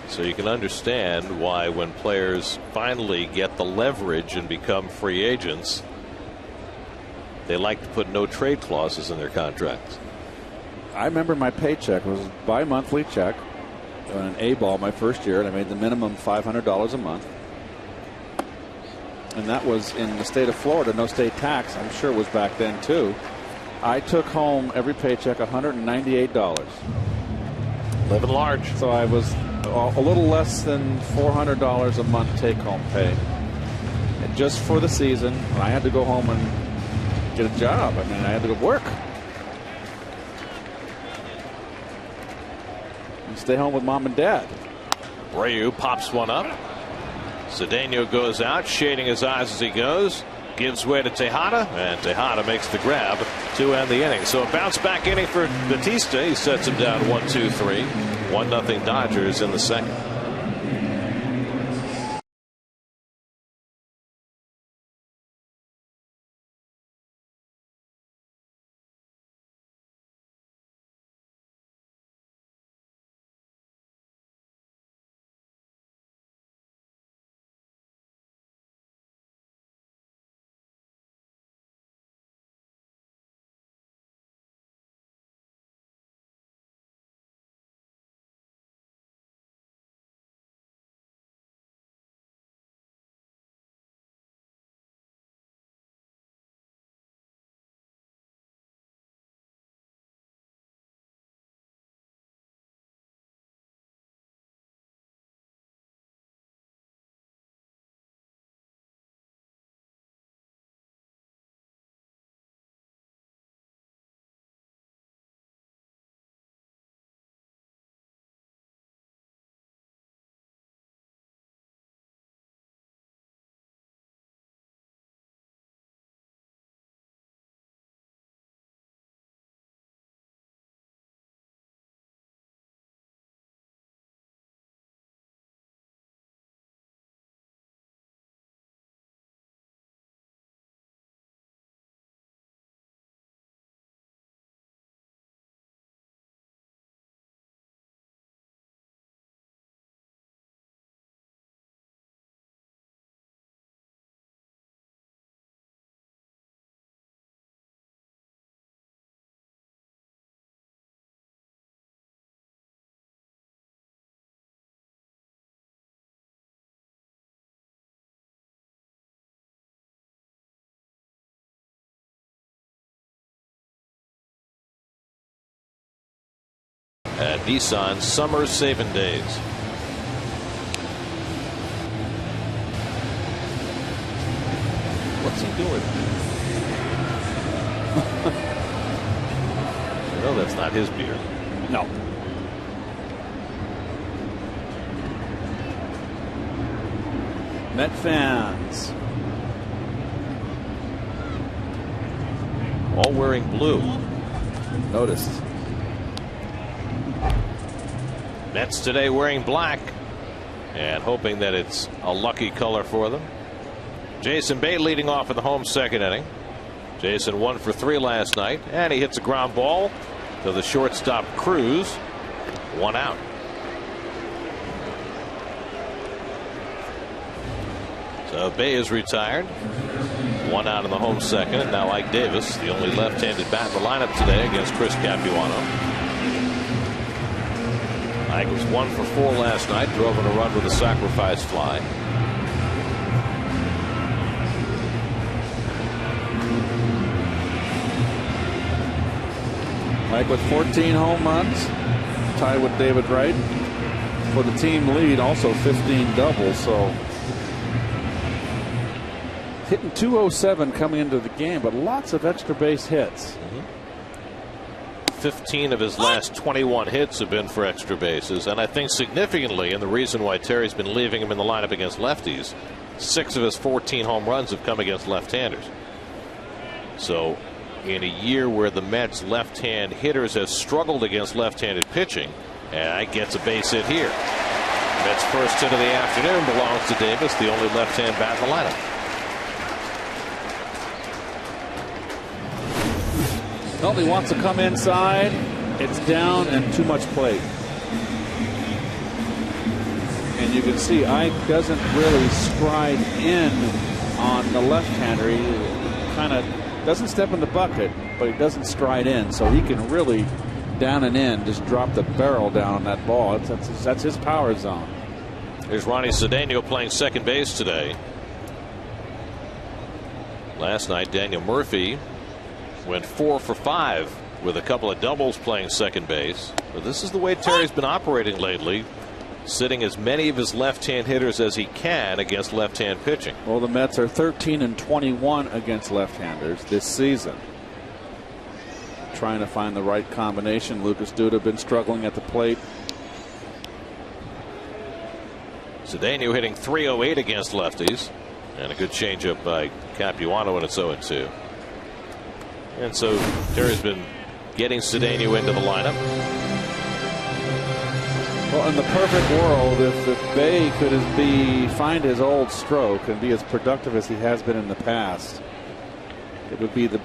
So you can understand why when players finally get the leverage and become free agents, they like to put no trade clauses in their contracts. I remember my paycheck was a bi-monthly check on an A-ball my first year, and I made the minimum $500 a month. And that was in the state of Florida, no state tax. I'm sure it was back then too. I took home every paycheck $198. Living large. So I was a little less than $400 a month take-home pay. And just for the season, I had to go home and get a job. I mean, I had to go work. And stay home with mom and dad. Ryu pops one up. Cedeno goes out, shading his eyes as he goes. Gives way to Tejada, and Tejada makes the grab to end the inning. So a bounce back inning for Batista. He sets him down 1-2-3. 1-0 Dodgers in the second. At Nissan Summer Saving Days. What's he doing? No, that's not his beer. No. Met fans. All wearing blue. Noticed. Mets today wearing black and hoping that it's a lucky color for them. Jason Bay leading off in the home second inning. Jason 1 for 3 last night, and he hits a ground ball to the shortstop Cruz. 1 out. So Bay is retired. 1 out in the home second, and now Ike Davis, the only left-handed bat in the lineup today against Chris Capuano. Ike was 1 for 4 last night, drove in a run with a sacrifice fly. Ike with 14 home runs, tied with David Wright for the team lead, also 15 doubles. So hitting .207 coming into the game, but lots of extra base hits. 15 of his last 21 hits have been for extra bases, and I think significantly, and the reason why Terry's been leaving him in the lineup against lefties, 6 of his 14 home runs have come against left-handers. So in a year where the Mets left-hand hitters have struggled against left-handed pitching, and Ike gets a base hit here. Mets first hit of the afternoon belongs to Davis, the only left-hand bat in the lineup. He wants to come inside. It's down and too much plate. And you can see Ike doesn't really stride in on the left-hander. He kind of doesn't step in the bucket, but he doesn't stride in. So he can really, down and in, just drop the barrel down on that ball. That's his power zone. Here's Ronnie Cedeno playing second base today. Last night, Daniel Murphy went 4 for 5 with a couple of doubles playing second base. But this is the way Terry's been operating lately. sitting as many of his left-hand hitters as he can against left-hand pitching. Well, the Mets are 13-21 against left-handers this season. Trying to find the right combination. Lucas Duda been struggling at the plate. Cedeno hitting .308 against lefties, and a good changeup by Capuano, and it's 0-2. And so Terry's been getting Cedeno into the lineup. Well, in the perfect world, if Bay could find his old stroke and be as productive as he has been in the past, it would be the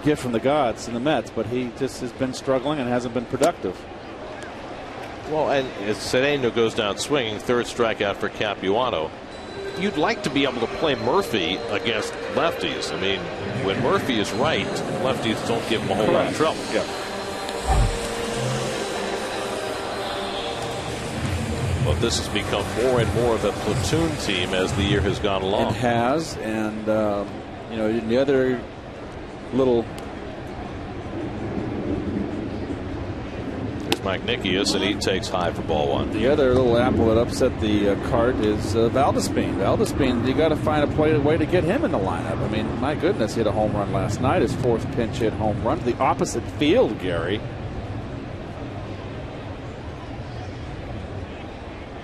gift from the gods in the Mets. But he just has been struggling and hasn't been productive. Well, and as Cedeno goes down swinging, third strikeout for Capuano. You'd like to be able to play Murphy against lefties. I mean, when Murphy is right, lefties don't give him a whole lot of trouble. Yeah. But this has become more and more of a platoon team as the year has gone along. It has, and you know, the other little. There's Mike Nickius, and he takes high for ball one. The other little apple that upset the cart is Valdespin. Valdespin, you got to find a way to get him in the lineup. I mean, my goodness, he hit a home run last night. His fourth pinch hit home run to the opposite field, Gary.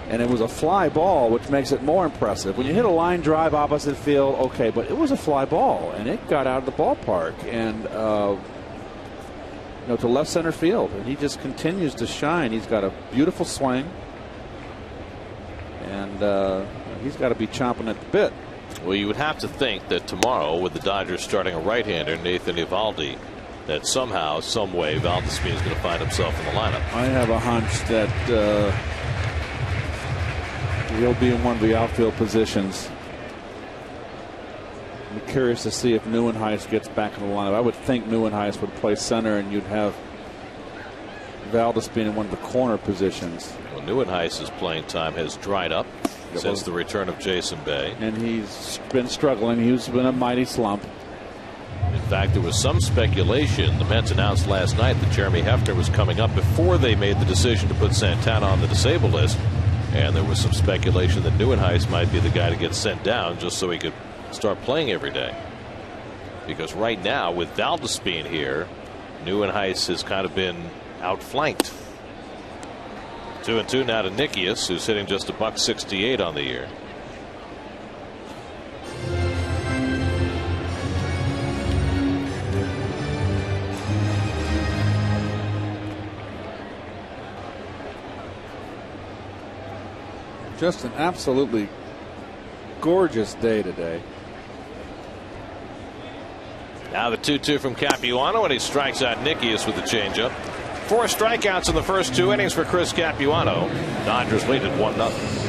And it was a fly ball, which makes it more impressive. When you hit a line drive opposite field, okay, but it was a fly ball, and it got out of the ballpark and to left center field, and he just continues to shine. He's got a beautiful swing, and he's got to be chomping at the bit. Well, you would have to think that tomorrow, with the Dodgers starting a right-hander, Nathan Eovaldi, that somehow, some way, Valdespin is going to find himself in the lineup. I have a hunch that he'll be in one of the outfield positions. I'm curious to see if Neuenhuis gets back in the lineup. I would think Neuenhuis would play center, and you'd have Valdespin in one of the corner positions. Well, Neuenhuis's playing time has dried up since the return of Jason Bay. And he's been struggling. He's been a mighty slump. In fact, there was some speculation. The Mets announced last night that Jeremy Hefner was coming up before they made the decision to put Santana on the disabled list. And there was some speculation that Neuenhuis might be the guy to get sent down just so he could start playing every day. Because right now, with Valdespin here, Neuenhuis has kind of been outflanked. 2-2 now to Nickius, who's hitting just $168 on the year. Just an absolutely gorgeous day today. Now the 2-2 from Capuano, and he strikes out Nickius with the changeup. 4 strikeouts in the first 2 innings for Chris Capuano. Dodgers lead at 1-0.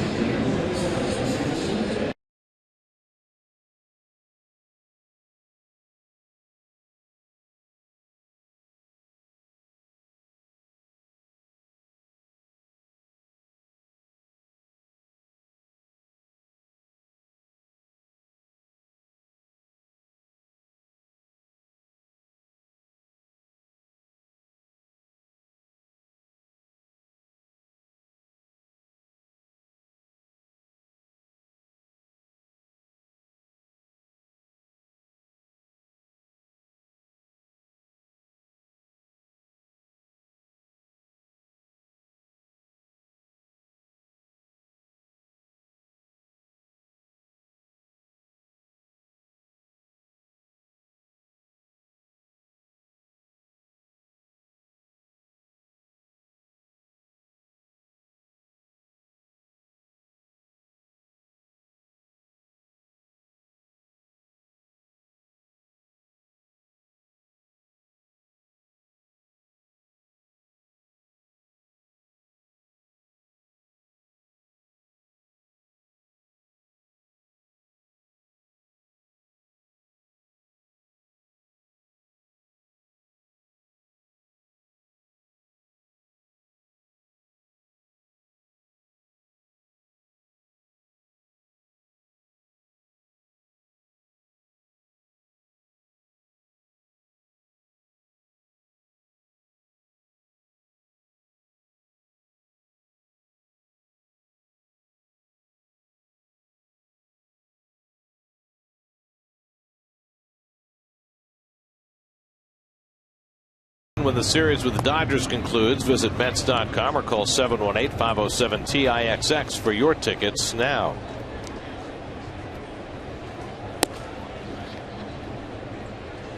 When the series with the Dodgers concludes, visit Mets.com or call 718-507-TIXX for your tickets now.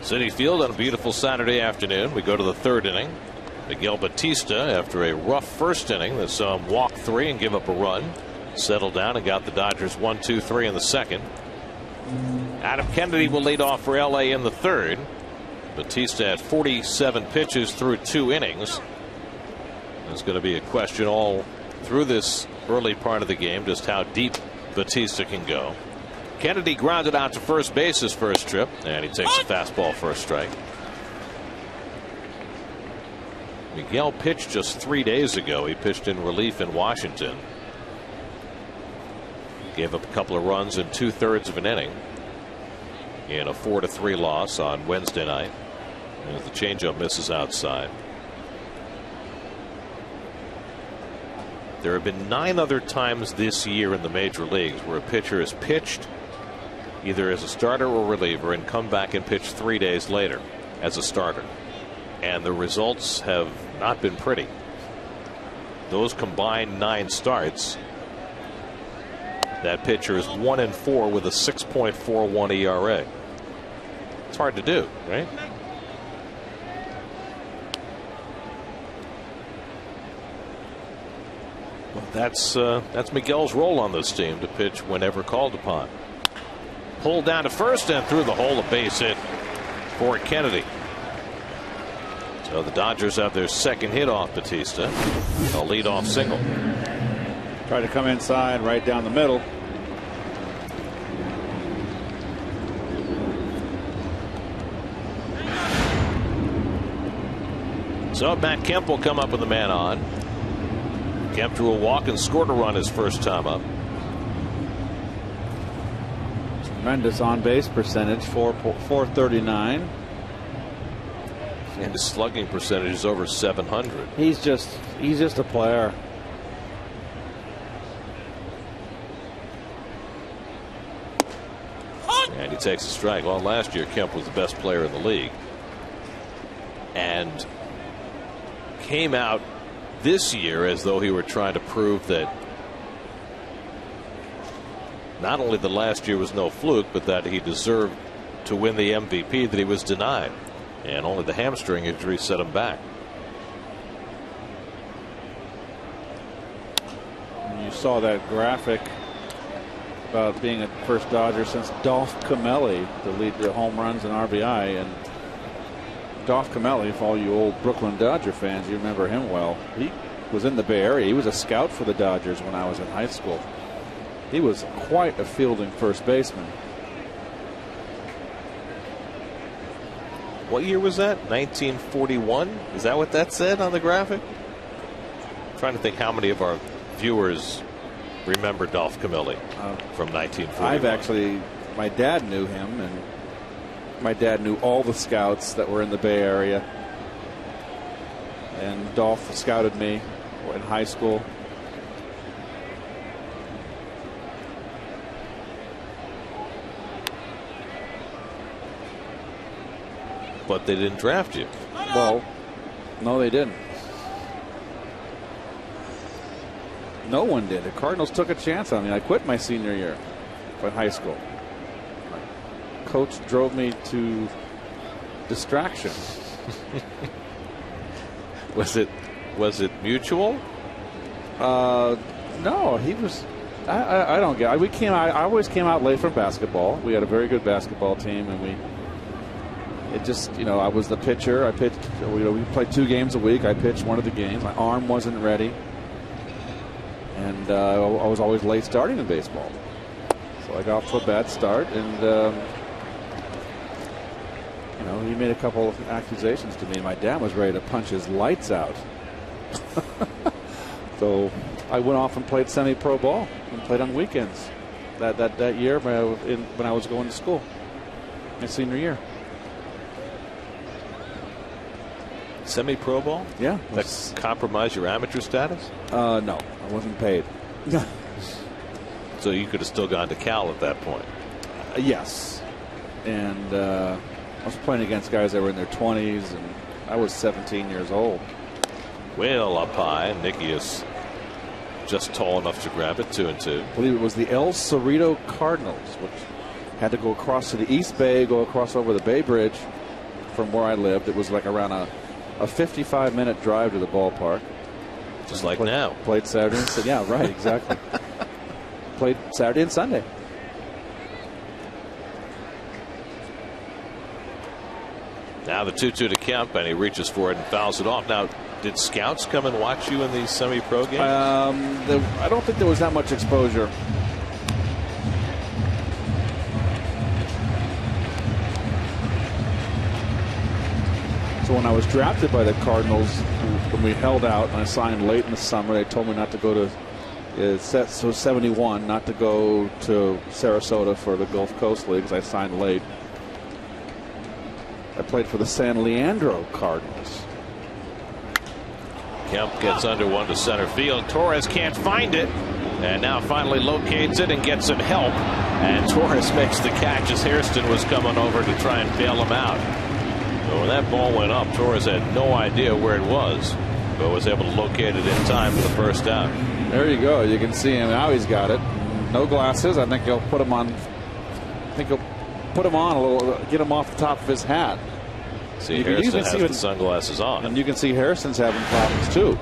Citi Field on a beautiful Saturday afternoon. We go to the third inning. Miguel Batista, after a rough first inning that saw him walk 3 and give up a run, settled down and got the Dodgers 1-2-3 in the second. Adam Kennedy will lead off for LA in the third. Batista had 47 pitches through 2 innings. There's going to be a question all through this early part of the game just how deep Batista can go. Kennedy grounded out to first base his first trip, and he takes a fastball for a strike. Miguel pitched just 3 days ago. He pitched in relief in Washington. Gave up a couple of runs in 2/3 of an inning in a 4-3 loss on Wednesday night. As the changeup misses outside. There have been 9 other times this year in the major leagues where a pitcher has pitched either as a starter or reliever and come back and pitch 3 days later as a starter. And the results have not been pretty. Those combined 9 starts, that pitcher is 1-4 with a 6.41 ERA. It's hard to do, right? Well, that's Miguel's role on this team, to pitch whenever called upon. Pulled down to first and through the hole, a base hit for Kennedy. So the Dodgers have their second hit off Batista. A leadoff single. Tried to come inside right down the middle. So Matt Kemp will come up with the man on. Kemp drew a walk and scored a run his first time up. Tremendous on base percentage, 439. And his slugging percentage is over 700. He's just a player. And he takes a strike. Well, last year Kemp was the best player in the league, and came out this year as though he were trying to prove that not only the last year was no fluke, but that he deserved to win the MVP that he was denied, and only the hamstring injury set him back. You saw that graphic about being a first Dodger since Dolph Camelli to lead the home runs and RBI. And Dolph Camelli, for all you old Brooklyn Dodger fans, you remember him well. He was in the Bay Area. He was a scout for the Dodgers when I was in high school. He was quite a fielding first baseman. What year was that? 1941? Is that what that said on the graphic? I'm trying to think how many of our viewers remember Dolph Camelli from 1941. My dad knew him, and my dad knew all the scouts that were in the Bay Area. And Dolph scouted me in high school. But they didn't draft you. Well, no, they didn't. No one did. The Cardinals took a chance on me. I quit my senior year in high school. My coach drove me to distraction. Was it mutual? No, he was. I don't get. I always came out late from basketball. We had a very good basketball team, and it just, I was the pitcher. I pitched. We played 2 games a week. I pitched one of the games. My arm wasn't ready. And I was always late starting in baseball. So I got off to a bad start, and he made a couple of accusations to me. My dad was ready to punch his lights out. So I went off and played semi-pro ball and played on weekends that year when I was going to school, my senior year. Semi-pro ball? Yeah. That compromised your amateur status? No, I wasn't paid. So you could have still gone to Cal at that point? Yes. And I was playing against guys that were in their 20s, and I was 17 years old. Well up high. Nicky is just tall enough to grab it. 2-2. I believe it was the El Cerrito Cardinals, which had to go across to the East Bay, go across over the Bay Bridge from where I lived. It was like around a 55-minute drive to the ballpark. Just like now. Played Saturday and Sunday. Yeah, right, exactly. Played Saturday and Sunday. Now the 2-2 to Kemp, and he reaches for it and fouls it off. Now, did scouts come and watch you in these semi-pro games? I don't think there was that much exposure. So when I was drafted by the Cardinals, when we held out and I signed late in the summer, they told me not to go to 71, not to go to Sarasota for the Gulf Coast Leagues. I signed late. I played for the San Leandro Cardinals. Kemp gets under one to center field. Torres can't find it, and now finally locates it and gets some help. And Torres makes the catch as Hairston was coming over to try and bail him out. So when that ball went up, Torres had no idea where it was, but was able to locate it in time for the first out. There you go. You can see him now. He's got it. No glasses. I think he'll put him on. I think he'll put him on a little, get him off the top of his hat. See, Hairston has the sunglasses on. And you can see Hairston's having problems too.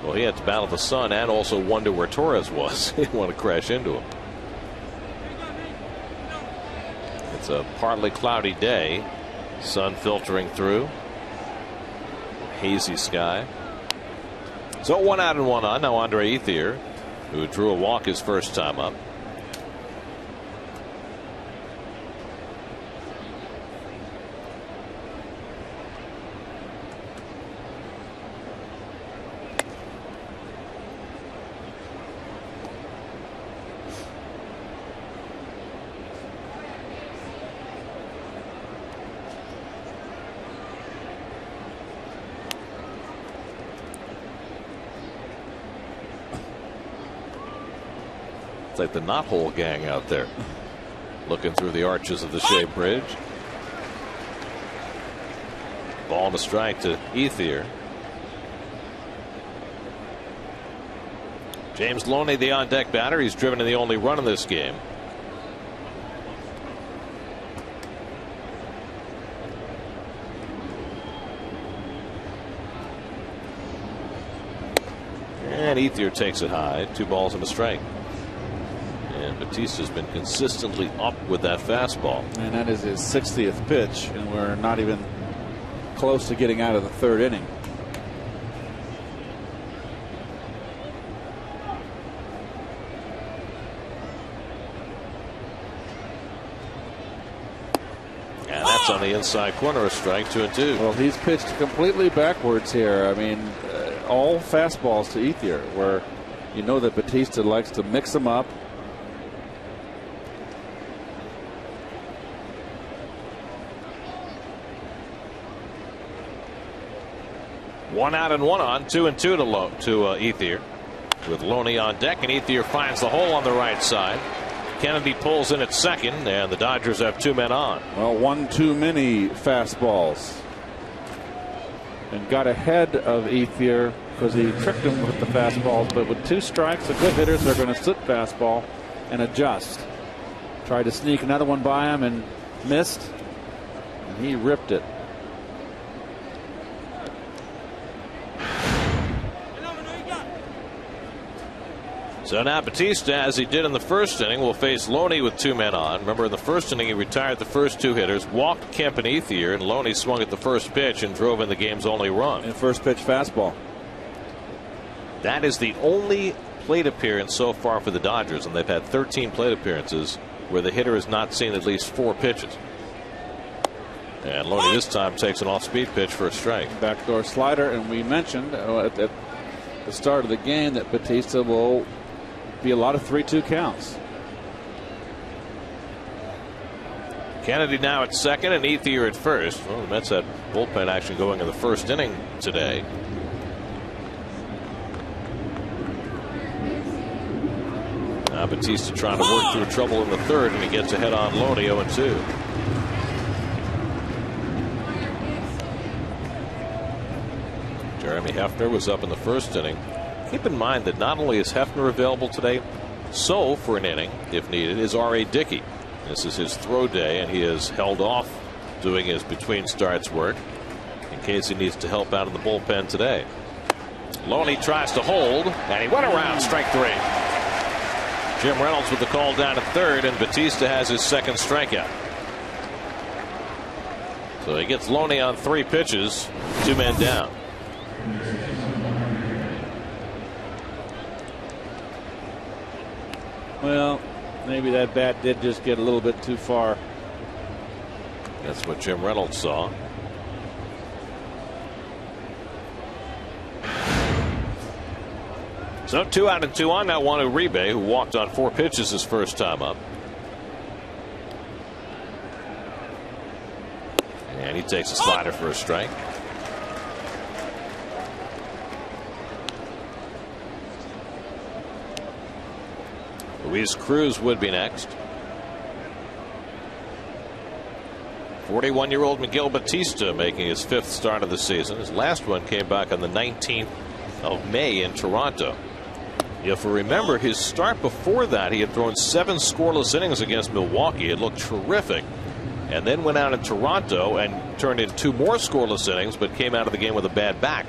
Well, he had to battle the sun and also wonder where Torres was. He didn't want to crash into him. It's a partly cloudy day. Sun filtering through. Hazy sky. So 1 out and 1 on. Now Andre Ethier, who drew a walk his first time up. Like the knothole gang out there looking through the arches of the Shea Bridge. Ball and a strike to Ethier. James Loney, the on deck batter. He's driven in the only run in this game. And Ethier takes it high. 2 balls and a strike. And Batista's been consistently up with that fastball. And that is his 60th pitch, and we're not even close to getting out of the 3rd inning. And that's on the inside corner, a strike. 2-2. Well, he's pitched completely backwards here. I mean, all fastballs to Ethier, where you know that Batista likes to mix them up. One out and 1 on. 2-2 to Ethier, with Loney on deck, and Ethier finds the hole on the right side. Kennedy pulls in at second, and the Dodgers have 2 men on. Well, one too many fastballs, and got ahead of Ethier because he tricked him with the fastballs. But with 2 strikes, the good hitters are going to sit fastball and adjust. Tried to sneak another one by him and missed, and he ripped it. So now Batista, as he did in the first inning, will face Loney with 2 men on. Remember, in the first inning, he retired the first 2 hitters, walked Kemp and Ethier, and Loney swung at the first pitch and drove in the game's only run. And first pitch fastball. That is the only plate appearance so far for the Dodgers, and they've had 13 plate appearances where the hitter has not seen at least 4 pitches. And Loney this time takes an off-speed pitch for a strike. Backdoor slider, and we mentioned at the start of the game that Batista will be a lot of 3-2 counts. Kennedy now at second and Ethier at first. Well, the Mets had bullpen action going in the first inning today. Now Batista trying to work through trouble in the 3rd, and he gets ahead on Loney 0-2. Jeremy Hefner was up in the first inning. Keep in mind that not only is Hefner available today, so for an inning, if needed, is R.A. Dickey. This is his throw day, and he is held off doing his between starts work in case he needs to help out in the bullpen today. Loney tries to hold, and he went around, strike 3. Jim Reynolds with the call down at third, and Batista has his second strikeout. So he gets Loney on 3 pitches, 2 men down. Well, maybe that bat did just get a little bit too far. That's what Jim Reynolds saw. So 2 out and 2 on. Now Juan Uribe, who walked on 4 pitches his first time up. And he takes a slider for a strike. Luis Cruz would be next. 41-year-old Miguel Batista making his 5th start of the season. His last one came back on the 19th of May in Toronto. If we remember his start before that, he had thrown 7 scoreless innings against Milwaukee. It looked terrific. And then went out in Toronto and turned in 2 more scoreless innings, but came out of the game with a bad back.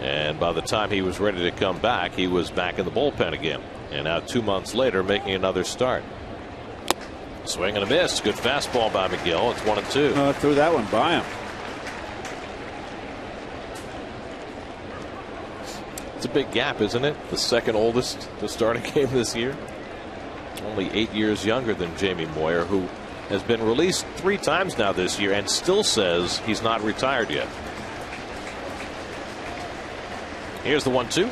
And by the time he was ready to come back, he was back in the bullpen again. And now 2 months later, making another start. Swing and a miss. Good fastball by Miguel. It's 1-2. Threw that one by him. It's a big gap, isn't it? The second oldest to start a game this year. Only 8 years younger than Jamie Moyer, who has been released 3 times now this year and still says he's not retired yet. Here's the 1-2.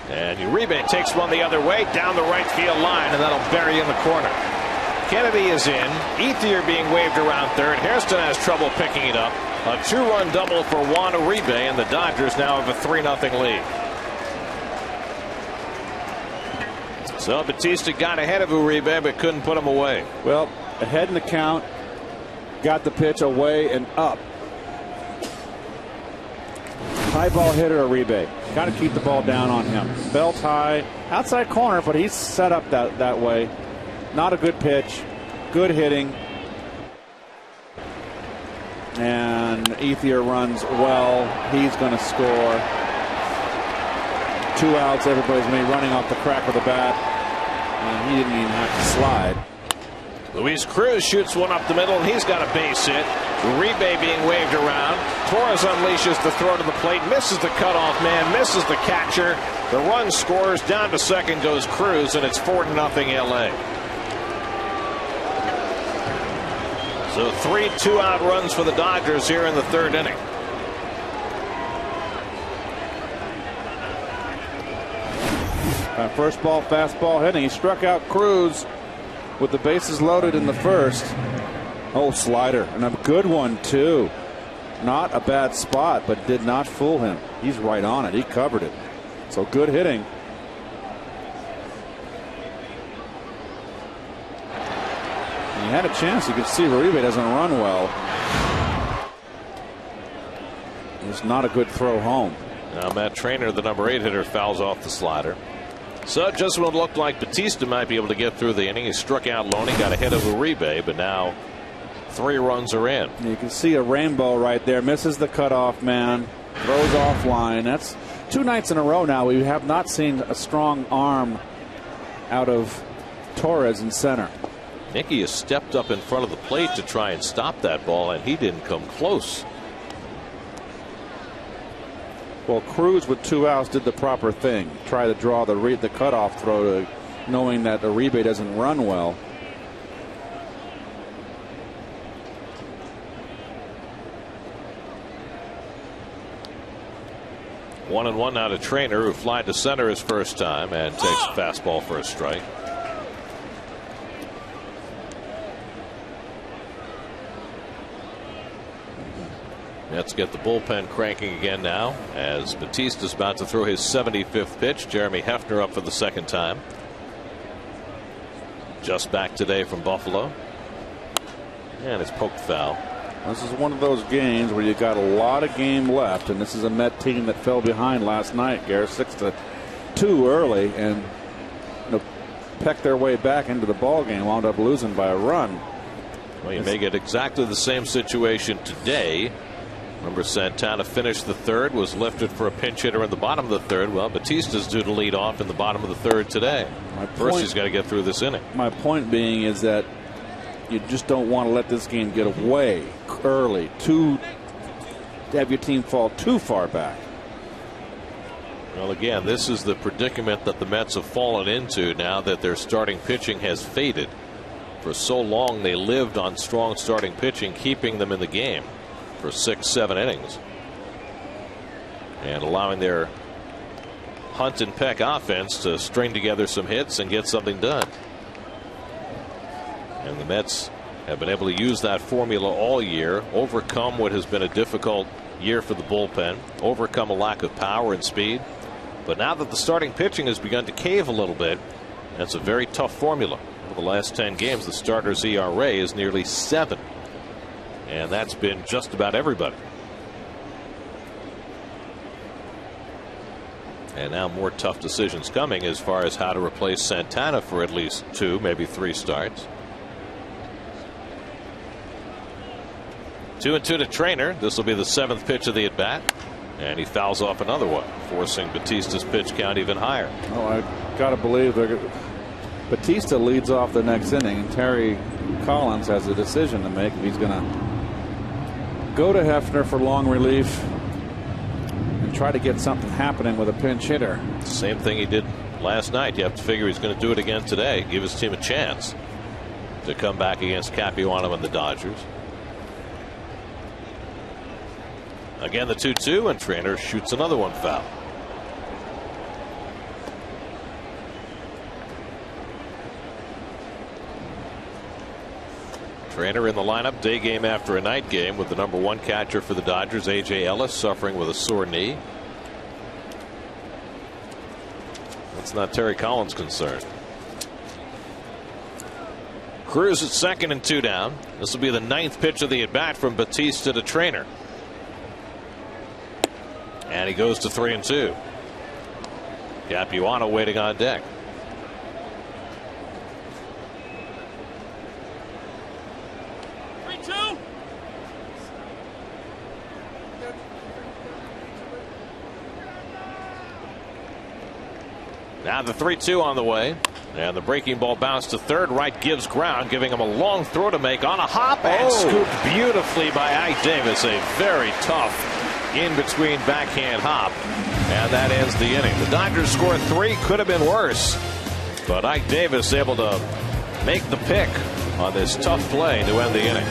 And Uribe takes one the other way down the right field line, and that'll bury in the corner. Kennedy is in. Ethier being waved around third. Hairston has trouble picking it up. A 2-run double for Juan Uribe, and the Dodgers now have a 3-0 lead. So Batista got ahead of Uribe, but couldn't put him away. Well, ahead in the count, got the pitch away and up. High ball hitter Uribe. Got to keep the ball down on him. Belt high, outside corner, but he's set up that way. Not a good pitch. Good hitting. And Ethier runs well. He's going to score. 2 outs. Everybody's going to be running off the crack of the bat. And he didn't even have to slide. Luis Cruz shoots one up the middle, and he's got a base hit. Uribe being waved around. Torres unleashes the throw to the plate, misses the cutoff man, misses the catcher. The run scores. Down to second goes Cruz, and it's 4-0 LA. So 3 2-out runs for the Dodgers here in the 3rd inning. First ball, fastball hitting. He struck out Cruz with the bases loaded in the first. Oh, slider, and a good one too. Not a bad spot, but did not fool him. He's right on it. He covered it. So good hitting. He had a chance. You could see Uribe doesn't run well. It's not a good throw home. Now Matt Trainer, the number 8 hitter, fouls off the slider. So just when it looked like Batista might be able to get through the inning, he struck out Loney, got ahead of Uribe, but now 3 runs are in. You can see a rainbow right there. Misses the cutoff man. Throws offline. That's 2 nights in a row now. We have not seen a strong arm out of Torres in center. Nicky has stepped up in front of the plate to try and stop that ball, and he didn't come close. Well, Cruz with 2 outs did the proper thing. Try to draw the cutoff throw, to knowing that Uribe doesn't run well. One and one now to Trainer, who flied to center his first time and takes a fastball for a strike. Let's get the bullpen cranking again now, as Batista's about to throw his 75th pitch. Jeremy Hefner up for the 2nd time. Just back today from Buffalo. And it's poked foul. This is one of those games where you got a lot of game left, and this is a Met team that fell behind last night, Garrett, 6-2 early, and pecked their way back into the ball game, wound up losing by a run. Well, you may get exactly the same situation today. Remember, Santana finished the third, was lifted for a pinch hitter in the bottom of the third. Well, Batista's due to lead off in the bottom of the third today. First, he's got to get through this inning. My point being is that you just don't want to let this game get away early, to have your team fall too far back. Well, again, this is the predicament that the Mets have fallen into now that their starting pitching has faded. For so long, they lived on strong starting pitching, keeping them in the game for 6-7 innings, and allowing their hunt and peck offense to string together some hits and get something done. And the Mets have been able to use that formula all year, overcome what has been a difficult year for the bullpen, overcome a lack of power and speed. But now that the starting pitching has begun to cave a little bit, that's a very tough formula. Over the last 10 games, the starter's ERA is nearly 7. And that's been just about everybody. And now more tough decisions coming as far as how to replace Santana for at least 2, maybe 3 starts. 2-2 to Trainer. This will be the 7th pitch of the at bat. And he fouls off another one, forcing Batista's pitch count even higher. Oh, I got to believe Batista leads off the next inning, and Terry Collins has a decision to make if he's going to go to Hefner for long relief and try to get something happening with a pinch hitter. Same thing he did last night. You have to figure he's going to do it again today, give his team a chance to come back against Capuano and the Dodgers. Again, the 2-2, and Trainer shoots another one foul. Trainer in the lineup, day game after a night game, with the #1 catcher for the Dodgers, A.J. Ellis, suffering with a sore knee. That's not Terry Collins' concern. Cruz at second and 2 down. This will be the 9th pitch of the at bat from Batista to Trainer. And he goes to 3-2. Capuano waiting on deck. Now the 3-2 on the way, and the breaking ball bounced to third. Right gives ground, giving him a long throw to make on a hop, and scooped beautifully by Ike Davis. A very tough in between backhand hop, and that ends the inning. The Dodgers scored 3, could have been worse, but Ike Davis able to make the pick on this tough play to end the inning.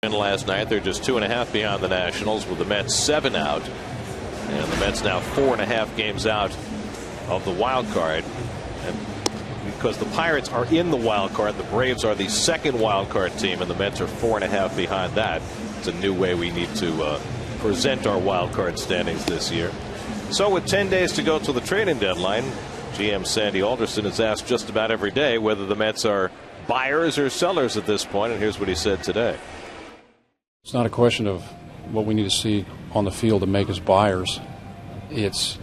Last night, they're just 2.5 behind the Nationals with the Mets 7 out, and the Mets now 4.5 games out of the wild card. And because the Pirates are in the wild card, the Braves are the second wild card team, and the Mets are 4.5 behind that. It's a new way we need to present our wild card standings this year. So with 10 days to go to the trading deadline, GM Sandy Alderson is asked just about every day whether the Mets are buyers or sellers at this point, and here's what he said today. It's not a question of what we need to see on the field to make us buyers. It's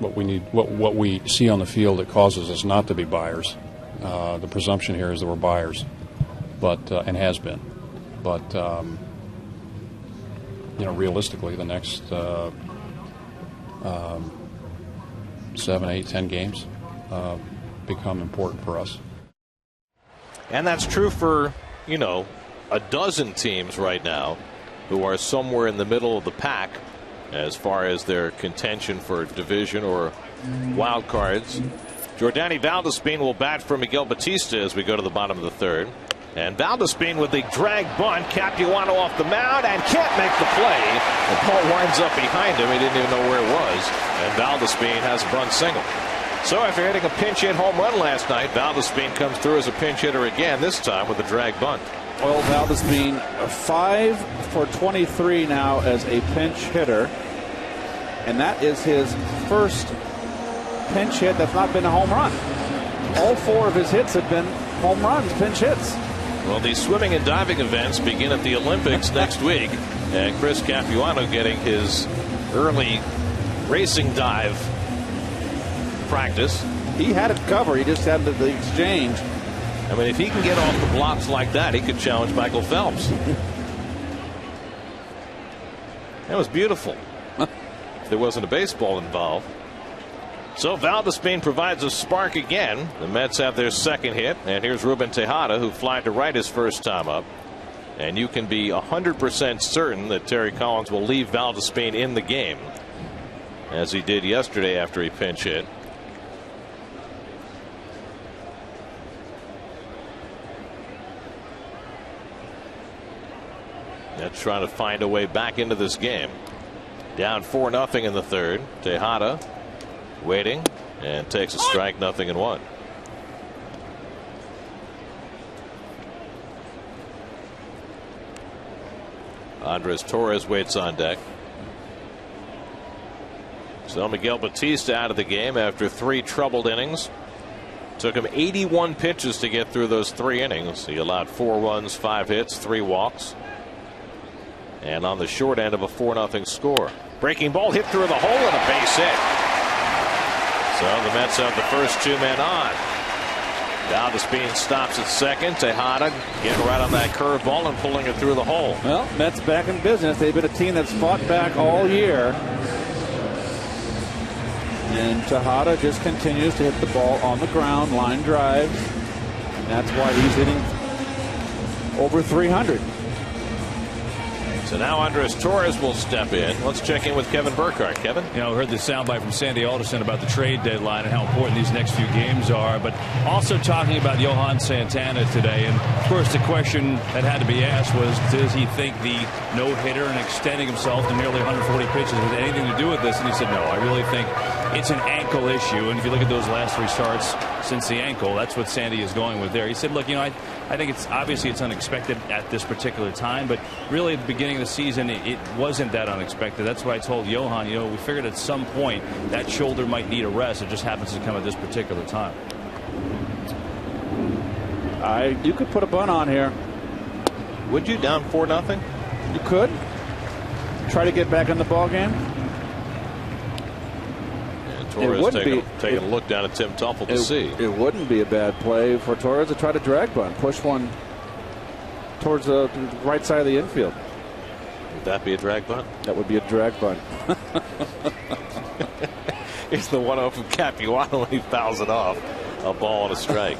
what we see on the field that causes us not to be buyers. The presumption here is that we're buyers, but and has been. But realistically, the next 7, 8, 10 games become important for us. And that's true for a dozen teams right now who are somewhere in the middle of the pack as far as their contention for division or wild cards. Jordany Valdespin will bat for Miguel Batista as we go to the bottom of the third. And Valdespin with the drag bunt. Capuano off the mound and can't make the play. The ball winds up behind him. He didn't even know where it was. And Valdespin has a bunt single. So after hitting a pinch hit home run last night, Valdespin comes through as a pinch hitter again, this time with a drag bunt. Well, Valdespin 5 for 23 now as a pinch hitter, and that is his first pinch hit that's not been a home run. All 4 of his hits have been home runs, pinch hits. Well, the swimming and diving events begin at the Olympics next week, and Chris Capuano getting his early racing dive practice. He had it covered. He just had the exchange. I mean, if he can get off the blocks like that, he could challenge Michael Phelps. That was beautiful. If there wasn't a baseball involved. So Valdespin provides a spark again. The Mets have their second hit, and here's Ruben Tejada, who flied to right his first time up. And you can be 100% certain that Terry Collins will leave Valdespin in the game, as he did yesterday after he pinch hit. That's trying to find a way back into this game. Down 4-0 in the third. Tejada waiting and takes a strike, 0-1. Andres Torres waits on deck. So Miguel Batista out of the game after 3 troubled innings. Took him 81 pitches to get through those 3 innings. He allowed 4 runs, 5 hits, 3 walks. And on the short end of a 4-0 score. Breaking ball hit through the hole and a base hit. So the Mets have the first 2 men on. Valdespin stops at second. Tejada getting right on that curveball and pulling it through the hole. Well, Mets back in business. They've been a team that's fought back all year. And Tejada just continues to hit the ball on the ground, line drives. And that's why he's hitting over 300. So now Andres Torres will step in. Let's check in with Kevin Burkhardt. Kevin? We heard the soundbite from Sandy Alderson about the trade deadline and how important these next few games are, but also talking about Johan Santana today. And of course, the question that had to be asked was, does he think the no-hitter and extending himself to nearly 140 pitches has anything to do with this? And he said, no, I really think it's an ankle issue. And if you look at those last 3 starts since the ankle, that's what Sandy is going with there. He said, look, I think it's obviously it's unexpected at this particular time, but really at the beginning of the season it wasn't that unexpected. That's why I told Johan, we figured at some point that shoulder might need a rest. It just happens to come at this particular time. You could put a bunt on here. Would you? Down 4-0? You could try to get back in the ball game. Torres taking a look down at Tim Tuffle to see. It wouldn't be a bad play for Torres to try to drag bunt, push one towards the right side of the infield. Would that be a drag bunt? That would be a drag bunt. It's the 1-0 from Capuano when he fouls it off. A ball and a strike.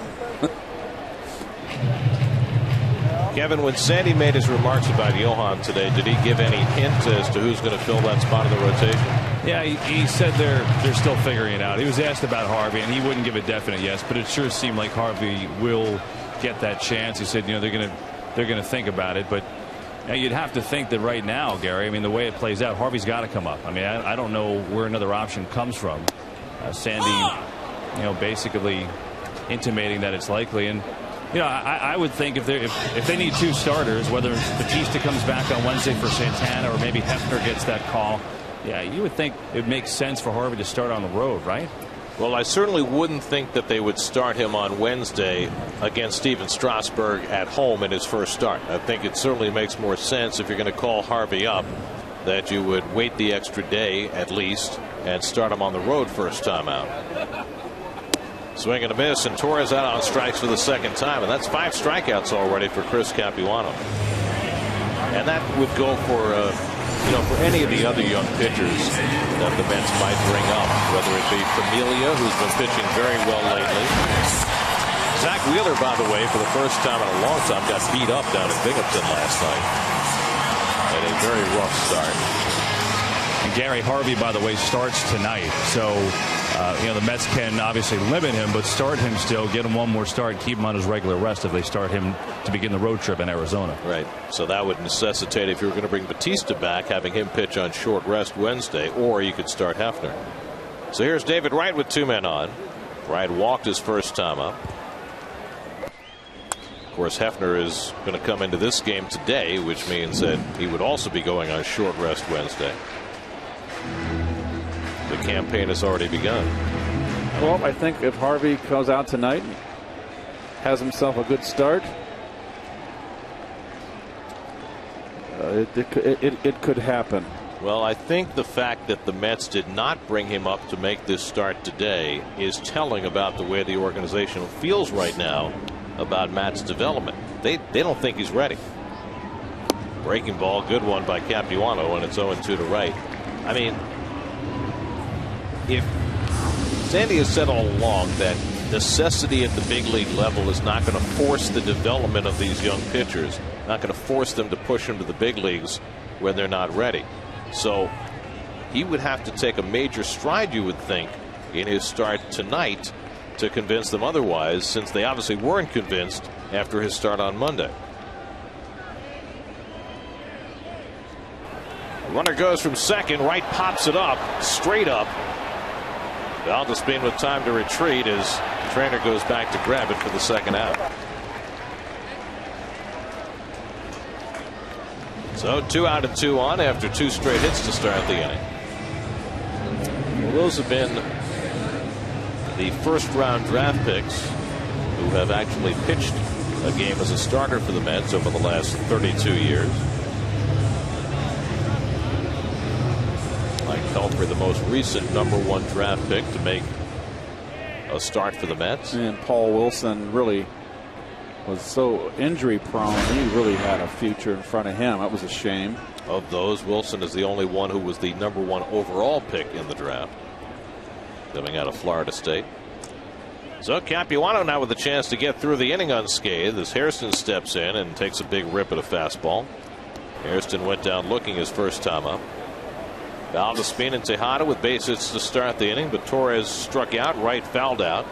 Kevin, when Sandy made his remarks about Johan today, did he give any hint as to who's going to fill that spot in the rotation? Yeah, he said they're still figuring it out. He was asked about Harvey, and he wouldn't give a definite yes, but it sure seemed like Harvey will get that chance. He said, they're going to they're going to think about it. But you'd have to think that right now, Gary, I mean, the way it plays out, Harvey's got to come up. I mean, I don't know where another option comes from. Sandy, basically intimating that it's likely. And I would think if they need 2 starters, whether Batista comes back on Wednesday for Santana or maybe Hefner gets that call, yeah, you would think it makes sense for Harvey to start on the road, right? Well, I certainly wouldn't think that they would start him on Wednesday against Steven Strasburg at home in his first start. I think it certainly makes more sense if you're going to call Harvey up that you would wait the extra day at least and start him on the road first time out. Swing and a miss, and Torres out on strikes for the second time, and that's 5 strikeouts already for Chris Capuano. And that would go for for any of the other young pitchers that the Mets might bring up, whether it be Familia, who's been pitching very well lately. Zach Wheeler, by the way, for the first time in a long time, got beat up down in Binghamton last night. And a very rough start. And Gary, Harvey, by the way, starts tonight. So, the Mets can obviously limit him, but start him still, get him one more start, keep him on his regular rest if they start him to begin the road trip in Arizona. Right. So that would necessitate, if you were going to bring Batista back, having him pitch on short rest Wednesday, or you could start Hefner. So here's David Wright with 2 men on. Wright walked his first time up. Of course, Hefner is going to come into this game today, which means that he would also be going on short rest Wednesday. The campaign has already begun. Well, I think if Harvey goes out tonight, has himself a good start, it could happen. Well, I think the fact that the Mets did not bring him up to make this start today is telling about the way the organization feels right now about Matt's development. They don't think he's ready. Breaking ball, good one by Capuano, and it's 0-2 to Wright. I mean, if Sandy has said all along that necessity at the big league level is not going to force the development of these young pitchers, not going to force them to push them to the big leagues when they're not ready. So he would have to take a major stride, you would think, in his start tonight to convince them otherwise, since they obviously weren't convinced after his start on Monday. Runner goes from second. Wright pops it up, straight up. Valdespin with time to retreat as Trainer goes back to grab it for the second out. So 2 out and 2 on after 2 straight hits to start the inning. Well, those have been the first round draft picks who have actually pitched a game as a starter for the Mets over the last 32 years. Mike Pelfrey, the most recent #1 draft pick to make a start for the Mets. And Paul Wilson really was so injury prone. He really had a future in front of him. That was a shame. Of those, Wilson is the only one who was the #1 overall pick in the draft, coming out of Florida State. So Capuano now with a chance to get through the inning unscathed as Hairston steps in and takes a big rip at a fastball. Hairston went down looking his first time up. Valdespin and Tejada with base hits to start the inning, but Torres struck out. Wright fouled out.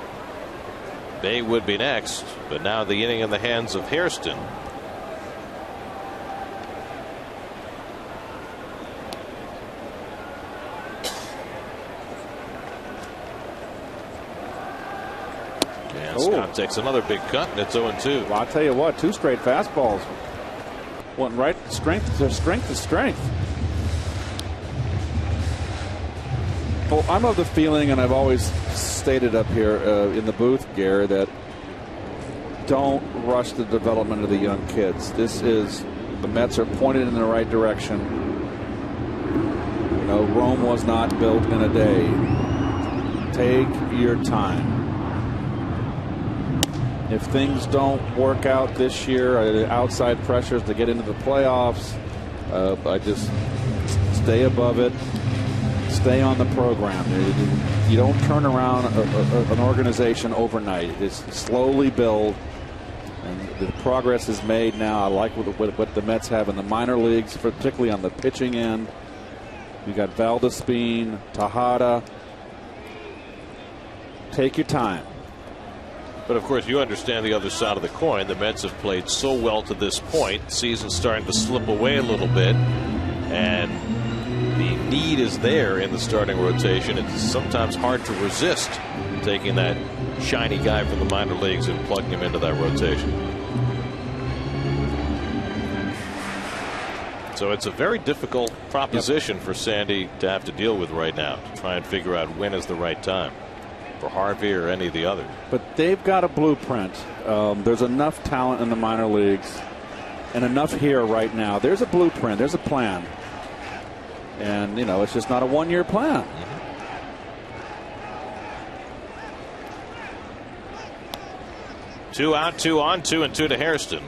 Bay would be next, but now the inning in the hands of Hairston. And Scott takes another big cut, and it's 0-2. Well, I'll tell you what, 2 straight fastballs went right strength to strength to strength. Well, I'm of the feeling, and I've always stated up here in the booth, Gary, that don't rush the development of the young kids. The Mets are pointed in the right direction. Rome was not built in a day. Take your time. If things don't work out this year, outside pressures to get into the playoffs, I just stay above it. Stay on the program. You don't turn around an organization overnight. It's slowly build, and the progress is made now. I like what the Mets have in the minor leagues, particularly on the pitching end. You got Valdespin, Tejada. Take your time. But of course, you understand the other side of the coin. The Mets have played so well to this point. The season's starting to slip away a little bit, and the need is there in the starting rotation. It's sometimes hard to resist taking that shiny guy from the minor leagues and plugging him into that rotation. So it's a very difficult proposition for Sandy to have to deal with right now, to try and figure out when is the right time for Harvey or any of the others. But they've got a blueprint. There's enough talent in the minor leagues and enough here right now. There's a blueprint. There's a plan. And, you know, it's just not a one-year plan. Mm-hmm. 2 out, 2 on, 2 and 2 to Hairston.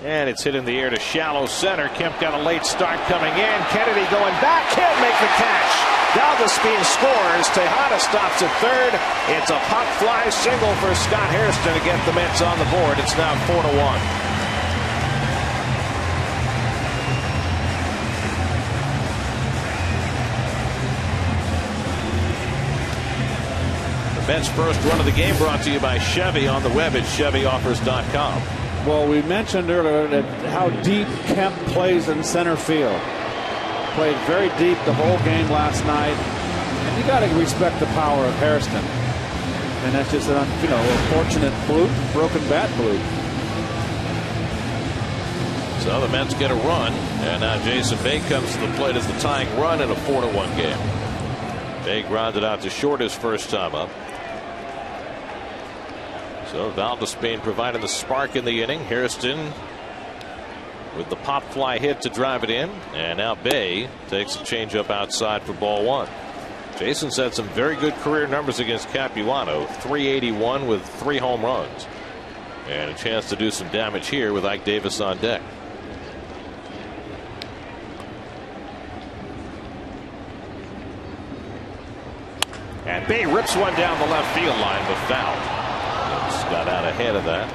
And it's hit in the air to shallow center. Kemp got a late start coming in. Kennedy going back. Can't make the catch. Valdespin scores. Tejada stops at third. It's a pop fly single for Scott Hairston to get the Mets on the board. It's now 4-1. The Mets' first run of the game brought to you by Chevy on the web at ChevyOffers.com. Well, we mentioned earlier that how deep Kemp plays in center field. Played very deep the whole game last night. And you got to respect the power of Hairston. And that's just an unfortunate fluke, broken bat fluke. So the Mets get a run, and now Jason Bay comes to the plate as the tying run in a 4-1 game. Bay grounded out to short his first time up. So Valdespin providing the spark in the inning. Hairston with the pop fly hit to drive it in, and now Bay takes a changeup outside for ball 1. Jason's had some very good career numbers against Capuano. 381 with 3 home runs, and a chance to do some damage here with Ike Davis on deck. And Bay rips one down the left field line, but foul. Got out ahead of that.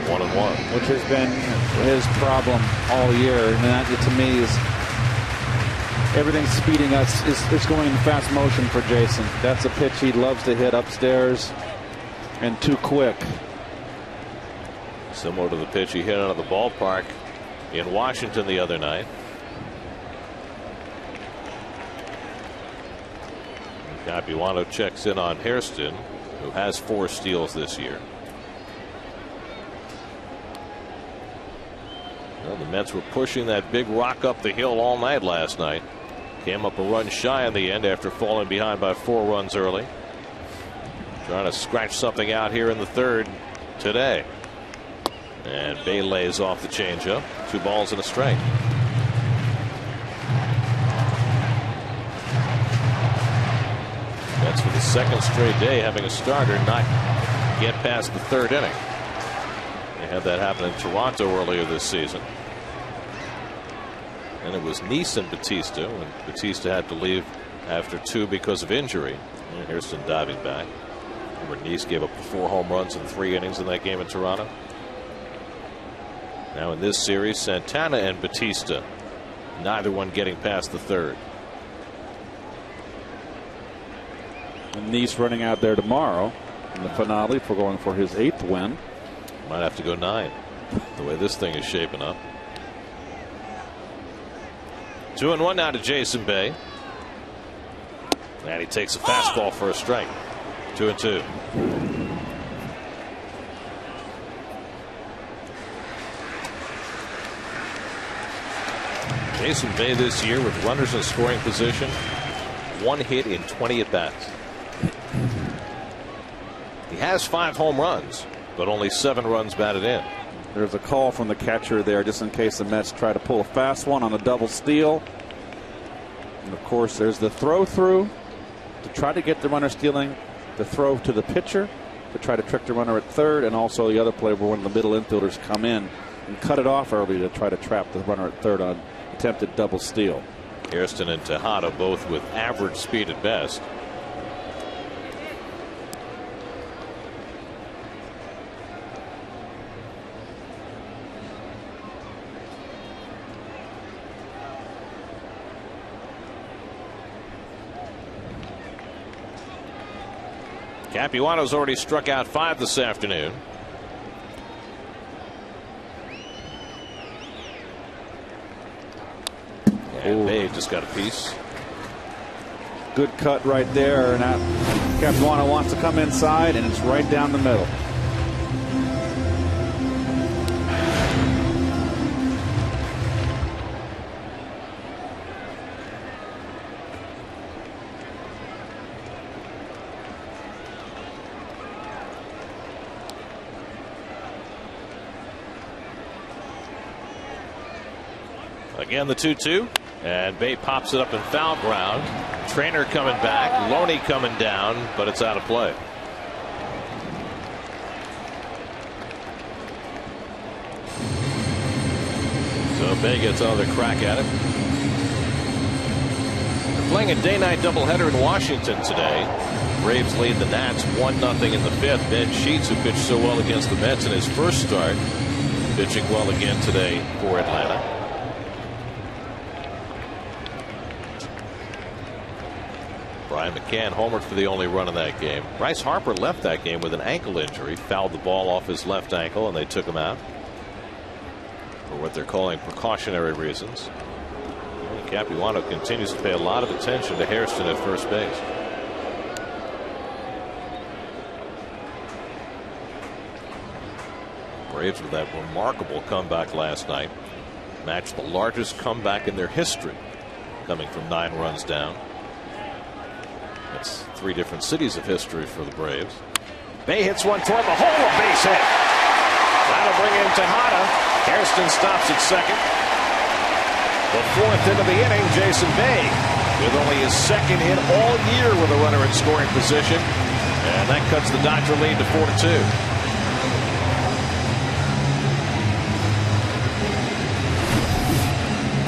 1-1. Which has been his problem all year. And that, to me, is everything's speeding up. It's going in fast motion for Jason. That's a pitch he loves to hit upstairs and too quick. Similar to the pitch he hit out of the ballpark in Washington the other night. Capuano checks in on Hairston, who has 4 steals this year. Well, the Mets were pushing that big rock up the hill all night last night. Came up a run shy in the end after falling behind by 4 runs early. Trying to scratch something out here in the third today. And Bay lays off the changeup. 2 balls and a strike. Mets for the second straight day having a starter not get past the 3rd inning. They had that happen in Toronto earlier this season. And it was Neese and Batista when Batista had to leave after 2 because of injury. And Hairston diving back. Remember, Neese gave up 4 home runs in 3 innings in that game in Toronto. Now in this series, Santana and Batista, neither one getting past the 3rd. And Neese running out there tomorrow in the finale for going for his 8th win. Might have to go 9 the way this thing is shaping up. 2-1 now to Jason Bay. And he takes a fastball for a strike. 2-2. Jason Bay this year with runners in scoring position. 1 hit in 20 at bats. He has 5 home runs, but only 7 runs batted in. There's a call from the catcher there just in case the Mets try to pull a fast one on a double steal. And of course, there's the throw through to try to get the runner stealing, the throw to the pitcher to try to trick the runner at 3rd, and also the other play where one of the middle infielders come in and cut it off early to try to trap the runner at 3rd on attempted double steal. Hairston and Tejada both with average speed at best. Capuano's already struck out 5 this afternoon. And Bay just got a piece. Good cut right there. Now Capuano wants to come inside, and it's right down the middle. Again, the 2-2. And Bay pops it up in foul ground. Trainer coming back. Loney coming down, but it's out of play. So Bay gets another crack at it. They're playing a day-night doubleheader in Washington today. Braves lead the Nats 1-0 in the 5th. Ben Sheets, who pitched so well against the Mets in his first start, pitching well again today for Atlanta. Brian McCann homered for the only run in that game. Bryce Harper left that game with an ankle injury, fouled the ball off his left ankle, and they took him out for what they're calling precautionary reasons. Capuano continues to pay a lot of attention to Hairston at first base. Braves with that remarkable comeback last night. Matched the largest comeback in their history, coming from 9 runs down. That's 3 different cities of history for the Braves. Bay hits one toward the hole, a base hit. That'll bring in Tejada. Hairston stops at second. The 4th into the inning, Jason Bay, with only his 2nd hit all year with a runner in scoring position. And that cuts the Dodger lead to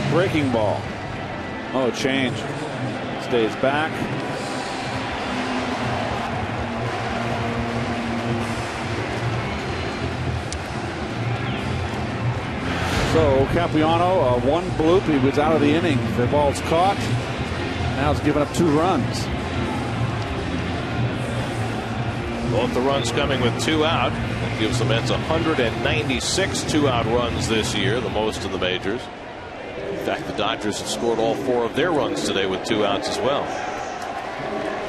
4-2. Breaking ball. Oh, change. Stays back. So Capuano, one bloop, he was out of the inning. The ball's caught. Now it's given up 2 runs. Both the runs coming with 2 out. That gives the Mets 196 2-out runs this year, the most in the majors. In fact, the Dodgers have scored all 4 of their runs today with 2 outs as well.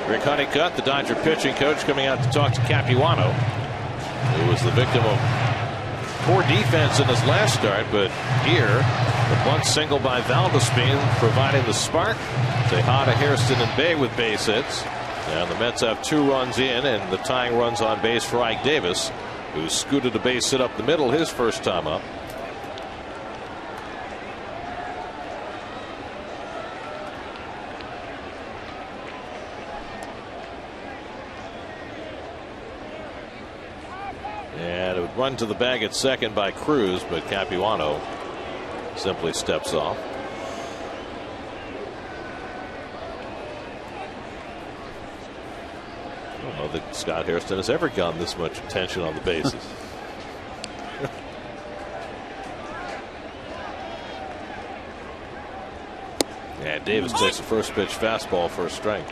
Rick Honeycutt, the Dodger pitching coach, coming out to talk to Capuano, who was the victim of poor defense in his last start, but here the bunt single by Valdespin providing the spark. Tejada, Hairston, and Bay with base hits. And the Mets have 2 runs in, and the tying runs on base for Ike Davis, who scooted a base hit up the middle his first time up. And it would run to the bag at second by Cruz, but Capuano simply steps off. I don't know that Scott Hairston has ever gotten this much attention on the bases. And Davis takes the first pitch fastball for a strike.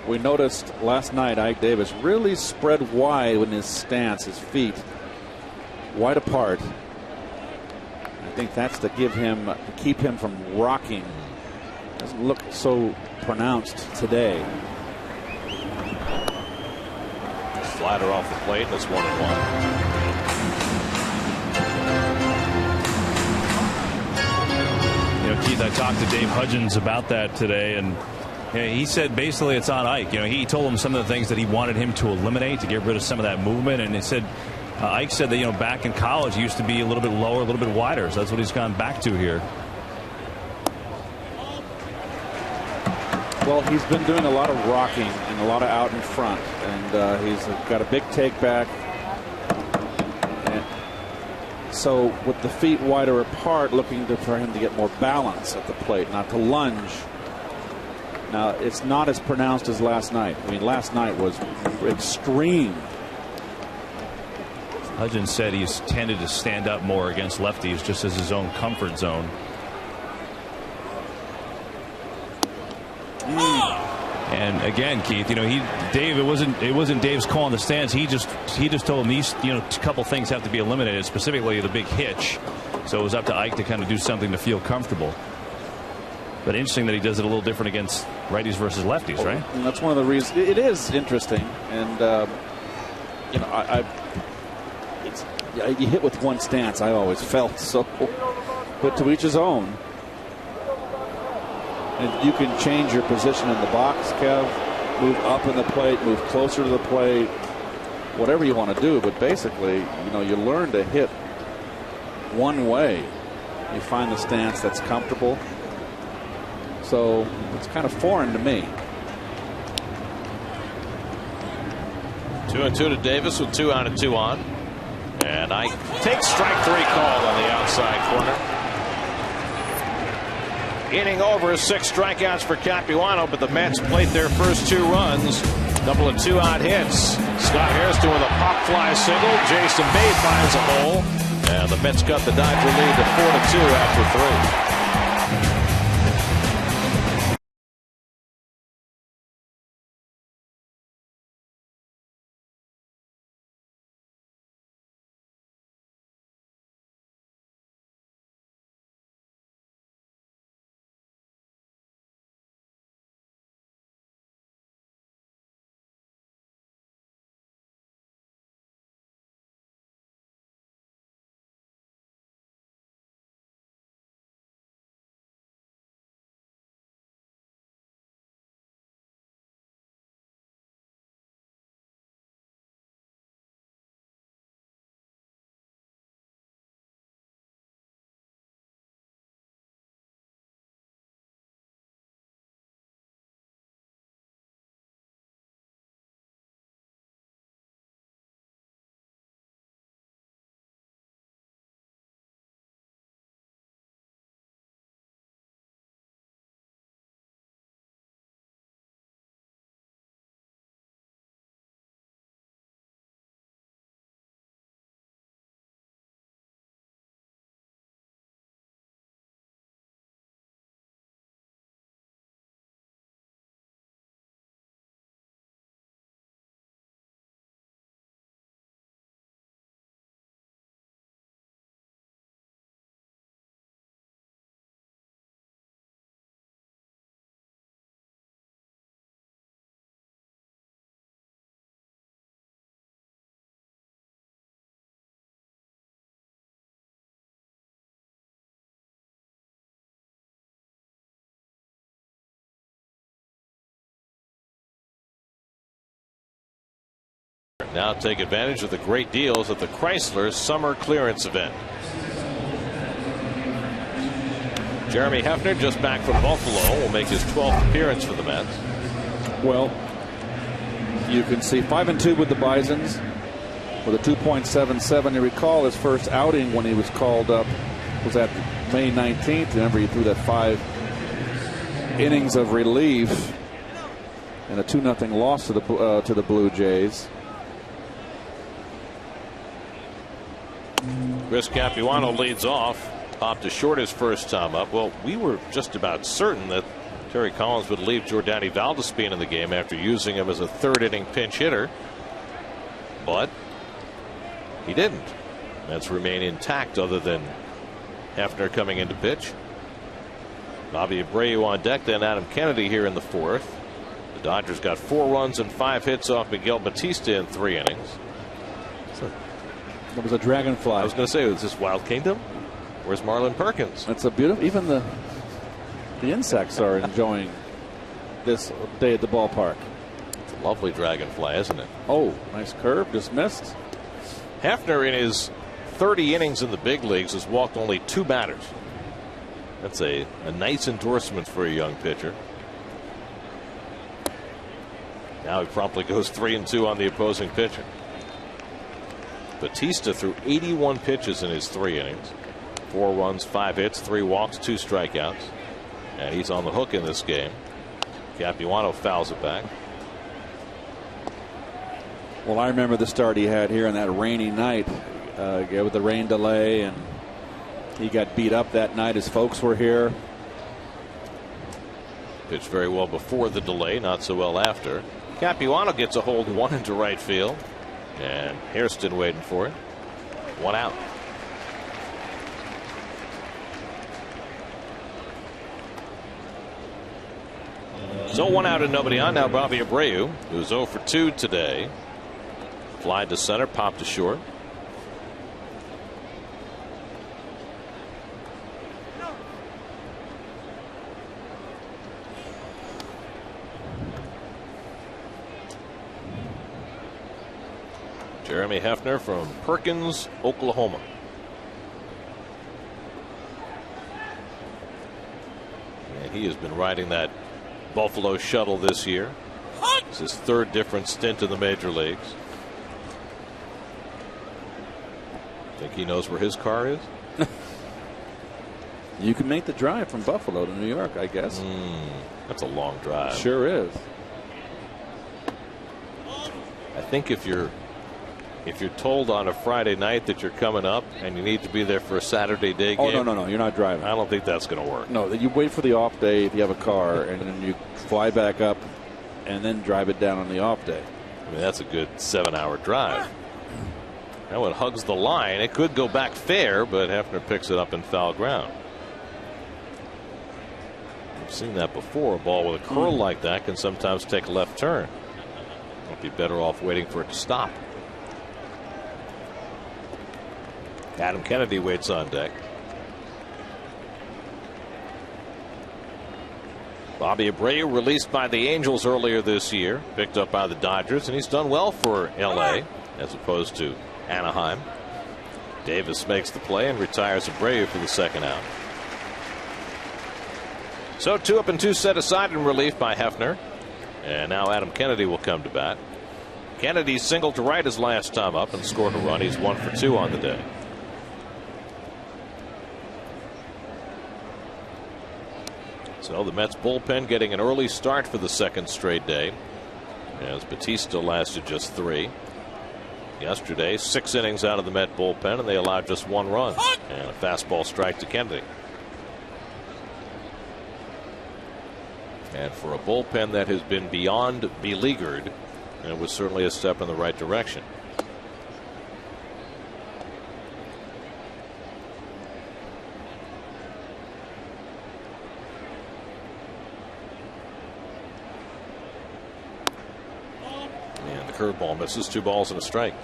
We noticed last night Ike Davis really spread wide in his stance, his feet wide apart. I think that's to keep him from rocking. Doesn't look so pronounced today. Slider off the plate, that's 1-1. Keith, I talked to Dave Hudgens about that today, and he said basically it's on Ike. He told him some of the things that he wanted him to eliminate to get rid of some of that movement, and he said Ike said that back in college he used to be a little bit lower, a little bit wider, so that's what he's gone back to here. Well, he's been doing a lot of rocking and a lot of out in front, and he's got a big take back. And so with the feet wider apart, looking for him to get more balance at the plate, not to lunge. Now, it's not as pronounced as last night. I mean, last night was extreme. Hudgens said he's tended to stand up more against lefties just as his own comfort zone. And again, Keith, Dave, it wasn't Dave's call in the stands. He just told him these, a couple things have to be eliminated, specifically the big hitch. So it was up to Ike to kind of do something to feel comfortable. But interesting that he does it a little different against righties versus lefties, right? And that's one of the reasons. It is interesting, and you hit with one stance. I always felt so, but to each his own. And you can change your position in the box, Kev. Move up in the plate, move closer to the plate, whatever you want to do. But basically, you learn to hit one way. You find the stance that's comfortable. So it's kind of foreign to me. 2-2 to Davis with 2 out and 2 on. And I take strike 3 call on the outside corner. Inning over, 6 strikeouts for Capuano, but the Mets plate their first 2 runs. Couple of 2-out hits. Scott Hairston with a pop fly single. Jason Bay finds a hole. And the Mets cut the Dodger lead to 4-2 after 3. Now take advantage of the great deals at the Chrysler Summer Clearance Event. Jeremy Hefner, just back from Buffalo, will make his 12th appearance for the Mets. Well, you can see 5-2 with the Bisons with a 2.77. You recall his first outing when he was called up was at May 19th. Remember, he threw that 5 innings of relief and a 2-0 loss to the Blue Jays. Chris Capuano leads off. Popped to short his first time up. Well, we were just about certain that Terry Collins would leave Jordani Valdespin in the game after using him as a 3rd inning pinch hitter. But he didn't. Mets remain intact other than Hefner coming into pitch. Bobby Abreu on deck, then Adam Kennedy here in the 4th. The Dodgers got 4 runs and 5 hits off Miguel Batista in 3 innings. It was a dragonfly. I was going to say, is this Wild Kingdom? Where's Marlon Perkins? That's a beautiful. Even the insects are enjoying this day at the ballpark. It's a lovely dragonfly, isn't it? Oh, nice curve, just missed. Hefner, in his 30 innings in the big leagues, has walked only 2 batters. That's a nice endorsement for a young pitcher. Now he promptly goes 3-2 on the opposing pitcher. Batista threw 81 pitches in his 3 innings. 4 runs, 5 hits, 3 walks, 2 strikeouts. And he's on the hook in this game. Capuano fouls it back. Well, I remember the start he had here on that rainy night with the rain delay, and he got beat up that night. His folks were here. Pitched very well before the delay, not so well after. Capuano gets a hold, one into right field. And Hairston waiting for it. One out. So one out and nobody on. Now Bobby Abreu, who's 0 for 2 today. Fly to center, popped to short. Jeremy Hefner from Perkins, Oklahoma. And he has been riding that Buffalo shuttle this year. It's his third different stint in the major leagues. Think he knows where his car is? You can make the drive from Buffalo to New York, I guess. That's a long drive. Sure is. I think if you're told on a Friday night that you're coming up and you need to be there for a Saturday day game. Oh, no, you're not driving. I don't think that's going to work. No, you wait for the off day if you have a car, and then you fly back up and then drive it down on the off day. I mean, that's a good 7-hour drive. Now it hugs the line. It could go back fair, but Hefner picks it up in foul ground. We've seen that before. A ball with a curl like that can sometimes take a left turn. Might be better off waiting for it to stop. Adam Kennedy waits on deck. Bobby Abreu released by the Angels earlier this year, picked up by the Dodgers, and he's done well for LA as opposed to Anaheim. Davis makes the play and retires Abreu for the second out. So 2 up and 2 set aside in relief by Hefner. And now Adam Kennedy will come to bat. Kennedy singled to right his last time up and scored a run. He's 1 for 2 on the day. So the Mets bullpen getting an early start for the second straight day, as Batista lasted just 3. Yesterday, 6 innings out of the Met bullpen, and they allowed just 1 run and a fastball strike to Kennedy. And for a bullpen that has been beyond beleaguered, it was certainly a step in the right direction. Curveball misses. 2 balls and a strike.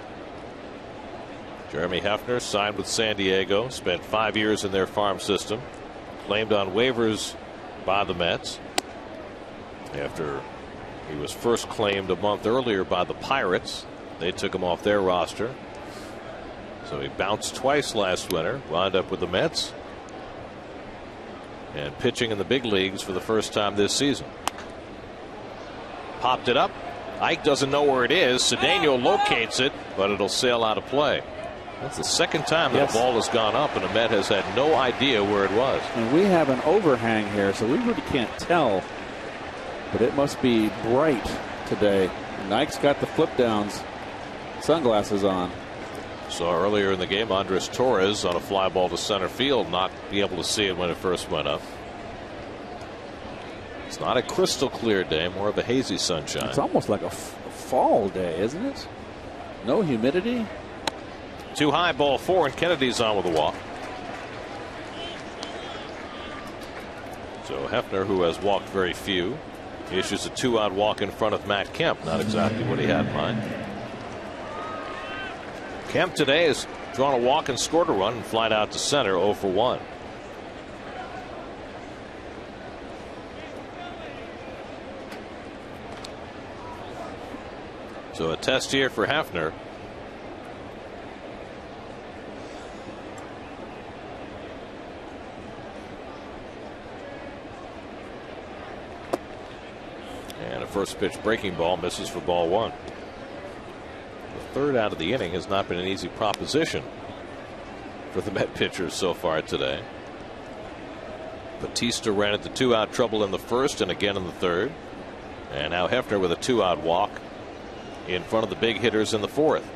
Jeremy Hefner signed with San Diego, spent 5 years in their farm system, claimed on waivers by the Mets after he was first claimed a month earlier by the Pirates. They took him off their roster. So he bounced twice last winter, wound up with the Mets, and pitching in the big leagues for the first time this season. Popped it up. Ike doesn't know where it is. Cedeno locates it, but it'll sail out of play. That's the second time that the ball has gone up, and the Met has had no idea where it was. And we have an overhang here, so we really can't tell. But it must be bright today. And Ike's got the flip downs sunglasses on. Saw earlier in the game Andres Torres on a fly ball to center field, not be able to see it when it first went up. It's not a crystal clear day, more of a hazy sunshine. It's almost like a fall day, isn't it? No humidity. Too high, ball 4, and Kennedy's on with a walk. So Hefner, who has walked very few, issues a 2-out walk in front of Matt Kemp. Not exactly what he had in mind. Kemp today has drawn a walk and scored a run and flied out to center 0 for 1. So a test here for Hefner. And a first pitch breaking ball misses for ball 1. The third out of the inning has not been an easy proposition for the Met pitchers so far today. Batista ran into 2-out trouble in the first and again in the third. And now Hefner with a 2-out walk in front of the big hitters in the fourth.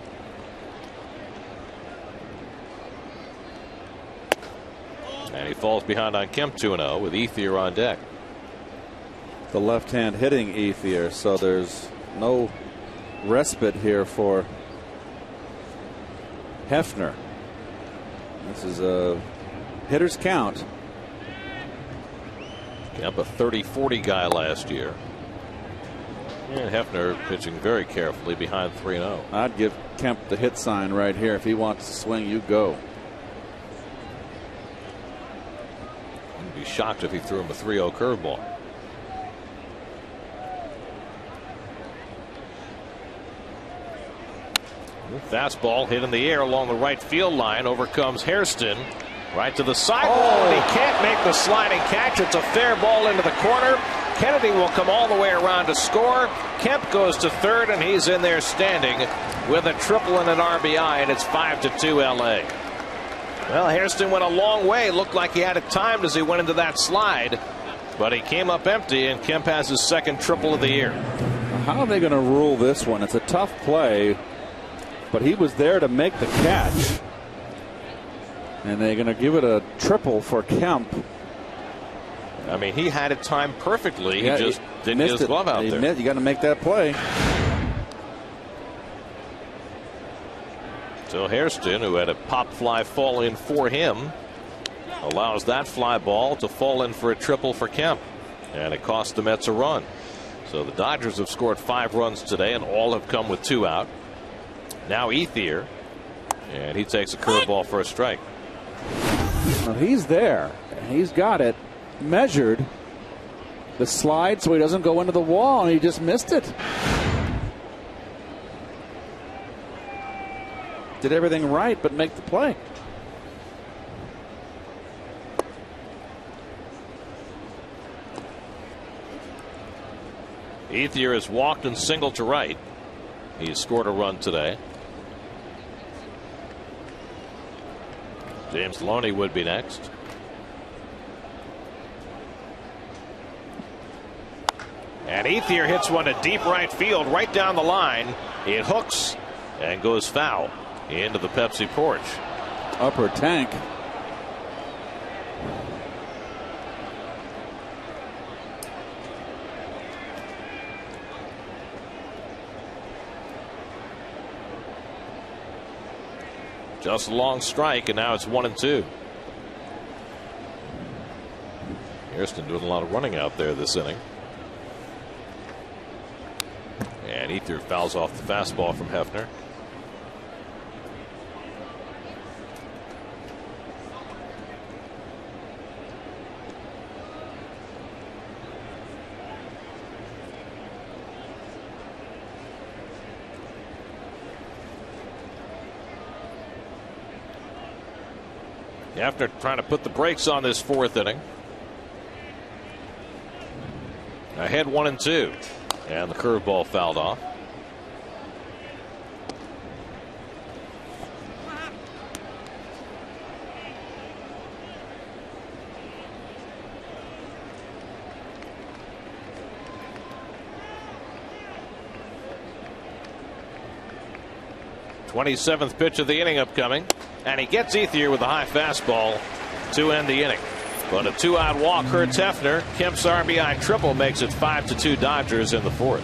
And he falls behind on Kemp 2-0 with Ethier on deck. the left-hand hitting Ethier, so there's no respite here for Hefner. This is a hitter's count. Kemp, a 30-40 guy last year. And Hefner pitching very carefully behind 3-0. I'd give Kemp the hit sign right here. If he wants to swing, you go. I'd be shocked if he threw him a 3-0 curveball. Fastball hit in the air along the right field line. Over comes Hairston. Right to the sidewall, and he can't make the sliding catch. It's a fair ball into the corner. Kennedy will come all the way around to score. Kemp goes to third, and he's in there standing with a triple and an RBI, and it's 5-2 LA. Well, Hairston went a long way. Looked like he had it timed as he went into that slide, but he came up empty, and Kemp has his second triple of the year. How are they going to rule this one? It's a tough play, but he was there to make the catch. And they're going to give it a triple for Kemp. I mean, he had it timed perfectly. Yeah, he just didn't get his glove out there. You got to make that play. So Hairston, who had a pop fly fall in for him, allows that fly ball to fall in for a triple for Kemp. And it cost the Mets a run. So the Dodgers have scored 5 runs today, and all have come with 2 out. Now Ethier, and he takes a curveball for a strike. Well, he's there. He's got it measured. The slide so he doesn't go into the wall, and he just missed it. Did everything right but make the play. Ethier has walked and singled to right. He's scored a run today. James Loney would be next. And Ethier hits one to deep right field, right down the line. It hooks and goes foul into the Pepsi porch. Upper tank. Just a long strike, and now it's 1-2. Hairston doing a lot of running out there this inning. And Ethier fouls off the fastball from Hefner. After trying to put the brakes on this 4th inning. Ahead 1-2. And the curveball fouled off. '27th pitch of the inning upcoming. And he gets Ethier with a high fastball to end the inning. But a 2-out walk hurts Hefner. Kemp's RBI triple makes it 5-2 Dodgers in the 4th.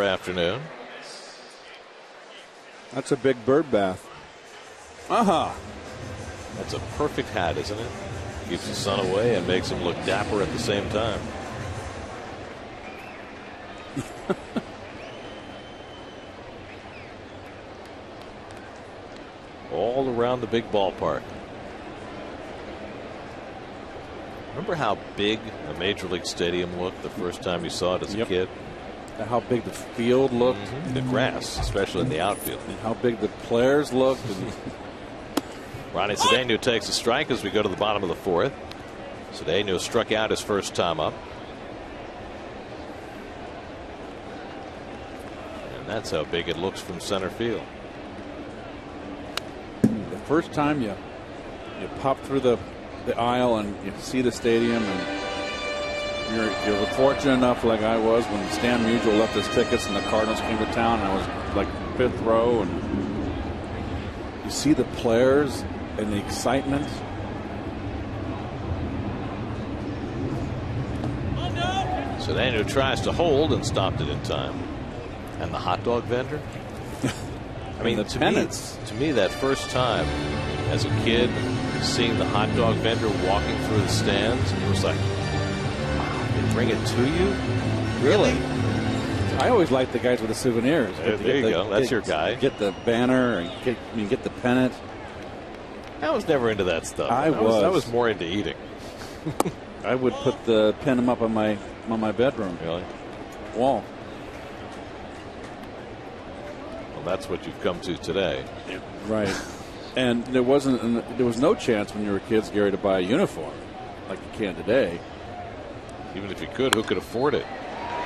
Afternoon. That's a big bird bath. That's a perfect hat, isn't it? Keeps the sun away and makes him look dapper at the same time. All around the big ballpark. Remember how big a Major League Stadium looked the first time you saw it as a kid? How big the field looked. The grass, especially in the outfield. And how big the players looked. And Ronnie Cedeno takes a strike as we go to the bottom of the fourth. Cedeno struck out his first time up. And that's how big it looks from center field. The first time you pop through the aisle and you see the stadium, and you're fortunate enough, like I was, when Stan Musial left his tickets and the Cardinals came to town, and I was like fifth row, and you see the players and the excitement. Cedeno tries to hold and stopped it in time. And the hot dog vendor? I mean, to me, that first time as a kid, seeing the hot dog vendor walking through the stands, it was like, wow, they bring it to you? Really? I always liked the guys with the souvenirs. There you go. That's your guy. Get the banner and get the pennant. I was never into that stuff. I was more into eating. I would pin them up on my bedroom wall. Well, that's what you've come to today. Right. And there was no chance when you were kids, Gary, to buy a uniform like you can today. Even if you could, who could afford it?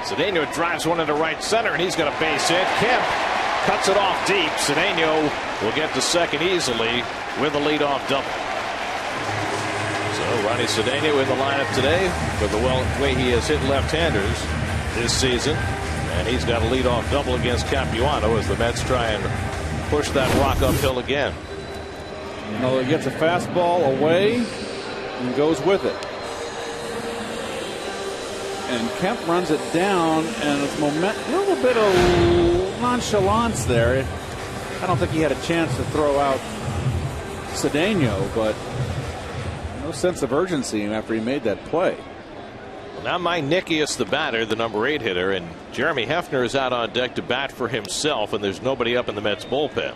Cedeno drives one into right center, and he's got a base hit. Kemp cuts it off deep. Cedeno will get to second easily with a leadoff double. So Ronnie Cedeno in the lineup today for the way he has hit left-handers this season. And he's got a leadoff double against Capuano as the Mets try and push that rock uphill again. He gets a fastball away and goes with it. And Kemp runs it down, and it's a little bit of nonchalance there. I don't think he had a chance to throw out Cedeno, but no sense of urgency after he made that play. Well, now Mike Nickius, the batter, the number 8 hitter, and Jeremy Hefner is out on deck to bat for himself, and there's nobody up in the Mets bullpen.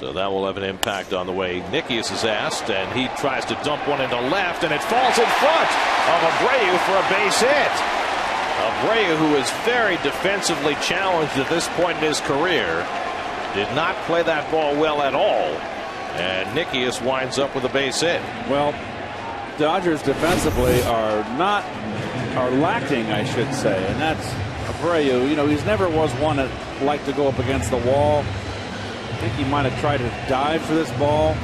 So that will have an impact on the way Nickius is asked, and he tries to dump one into left, and it falls in front of Abreu for a base hit. Abreu, who is very defensively challenged at this point in his career, did not play that ball well at all, and Nickius winds up with a base hit. Well, Dodgers defensively are lacking, I should say, and that's Abreu. He's never was one that liked to go up against the wall. I think he might have tried to dive for this ball.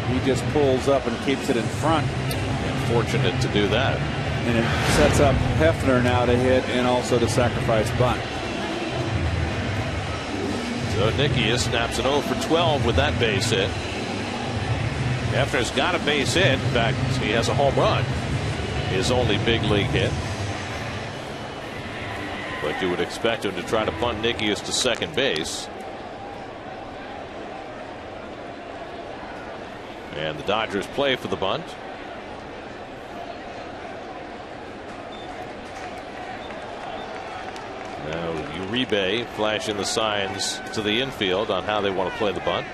He just pulls up and keeps it in front. And fortunate to do that. And it sets up Hefner now to hit and also to sacrifice bunt. So Nickius snaps an 0 for 12 with that base hit. Hefner's got a base hit. In fact, he has a home run. His only big league hit. But you would expect him to try to punt Nickius to second base. And the Dodgers play for the bunt. Now Uribe flashing the signs to the infield on how they want to play the bunt.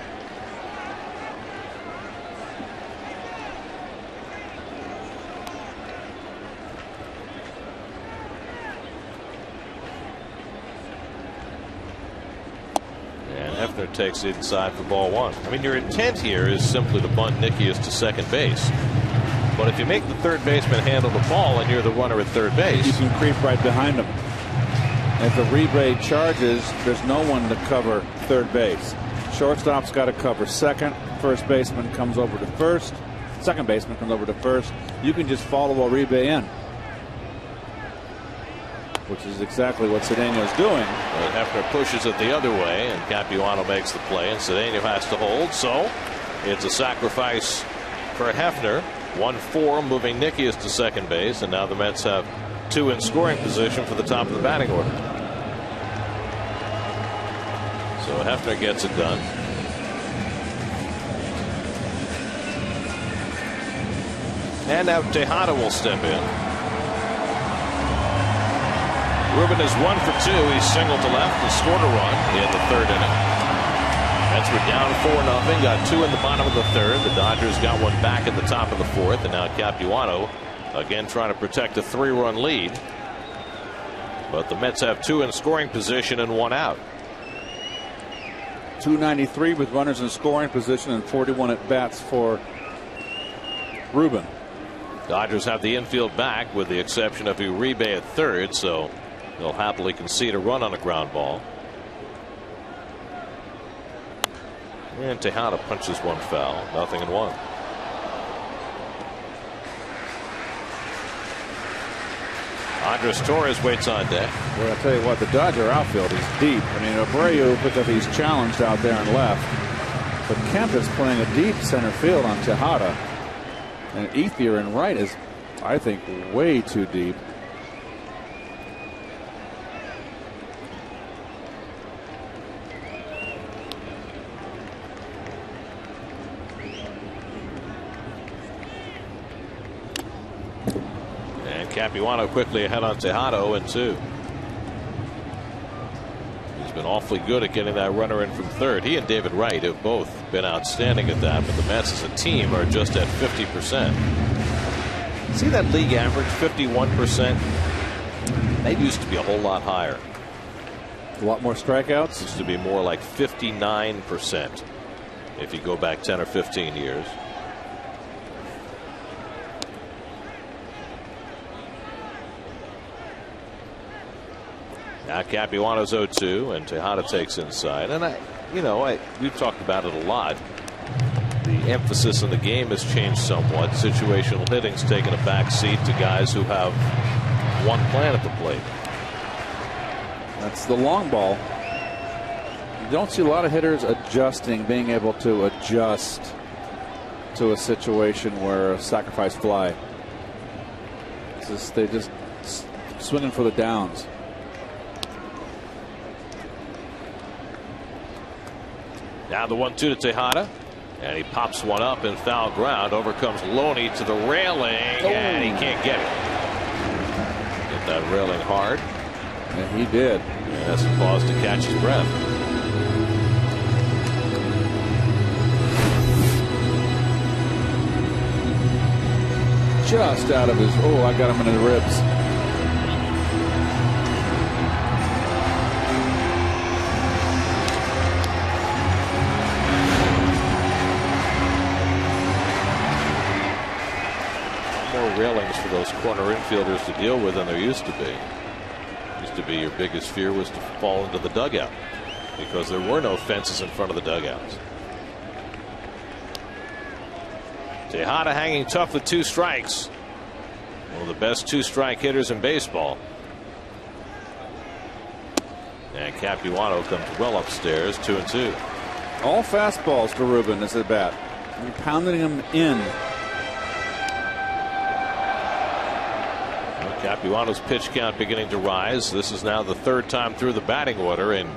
Hefner takes it inside for ball 1. I mean, your intent here is simply to bunt Nickius to second base. But if you make the third baseman handle the ball and you're the runner at third base, you can creep right behind him. If the Uribe charges, there's no one to cover third base. Shortstop's got to cover second. First baseman comes over to first. Second baseman comes over to first. You can just follow Uribe in, which is exactly what Cedeno's doing. But Hefner pushes it the other way, and Capuano makes the play, and Cedeno has to hold. So it's a sacrifice for Hefner. 1-4, moving Nickius to second base, and now the Mets have 2 in scoring position for the top of the batting order. So Hefner gets it done. And now Tejada will step in. Ruben is 1 for 2. He's singled to left and scored a run in the 3rd inning. Mets were down 4-0. Got 2 in the bottom of the 3rd. The Dodgers got one back at the top of the 4th. And now Capuano again trying to protect a 3-run lead. But the Mets have 2 in scoring position and 1 out. 293 with runners in scoring position and 41 at bats for Ruben. Dodgers have the infield back with the exception of Uribe at 3rd, so they'll happily concede a run on a ground ball. And Tejada punches one foul. 0-1. Andres Torres waits on deck. Well, I'll tell you what, the Dodger outfield is deep. I mean, Abreu, because he's challenged out there and left. But Kemp is playing a deep center field on Tejada. And Ethier in right is, I think, way too deep. Capuano quickly ahead on Tejada, 0-2. He's been awfully good at getting that runner in from 3rd. He and David Wright have both been outstanding at that, but the Mets as a team are just at 50%. See that league average, 51%? That used to be a whole lot higher. A lot more strikeouts? Used to be more like 59% if you go back 10 or 15 years. Now Capuano's 0-2 and Tejada takes inside. And we've talked about it a lot. The emphasis in the game has changed somewhat. Situational hitting's taken a back seat to guys who have one plan at the plate. That's the long ball. You don't see a lot of hitters adjusting, being able to adjust to a situation where a sacrifice fly. They just swinging for the downs. Now the 1-2 to Tejada. And he pops one up in foul ground. Over comes Loney to the railing. And he can't get it. Get that railing hard. And he did. And that's a pause to catch his breath. Just out of his. Oh, I got him in the ribs. Railings for those corner infielders to deal with than there used to be. Used to be your biggest fear was to fall into the dugout because there were no fences in front of the dugouts. Tejada hanging tough with 2 strikes. One of the best 2-strike hitters in baseball. And Capuano comes well upstairs, 2-2. All fastballs to Ruben as a bat. You're pounding him in. Capuano's pitch count beginning to rise. This is now the 3rd time through the batting order, and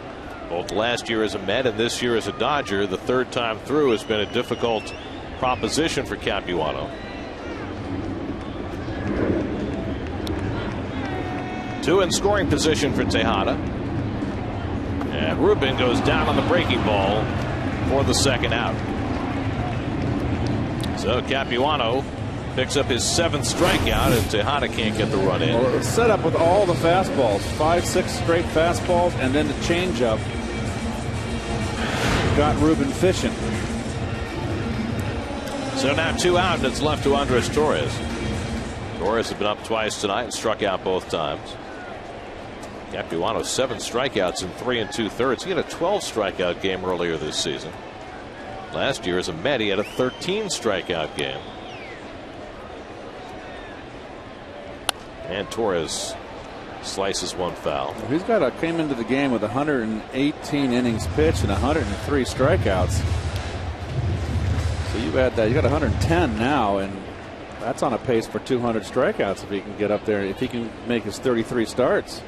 both last year as a Met and this year as a Dodger, the 3rd time through has been a difficult proposition for Capuano. 2 in scoring position for Tejada. And Ruben goes down on the breaking ball for the 2nd out. So Capuano picks up his 7th strikeout, and Tejada can't get the run in. Well, it was set up with all the fastballs, 5-6 straight fastballs, and then the changeup got Ruben fishing. So now 2 out, and it's left to Andres Torres. Torres has been up twice tonight and struck out both times. Capuano 7 strikeouts in 3 2/3. He had a 12 strikeout game earlier this season. Last year as a Met, he had a 13 strikeout game. And Torres slices one foul. He's came into the game with 118 innings pitched and 103 strikeouts. So you add that, you got 110 now in That's on a pace for 200 strikeouts if he can get up there, if he can make his 33 starts.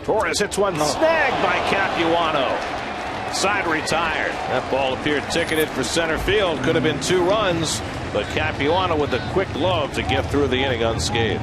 Torres hits one, snagged by Capuano. Side retired. That ball appeared ticketed for center field. Could have been 2 runs, but Capuano with a quick glove to get through the inning unscathed.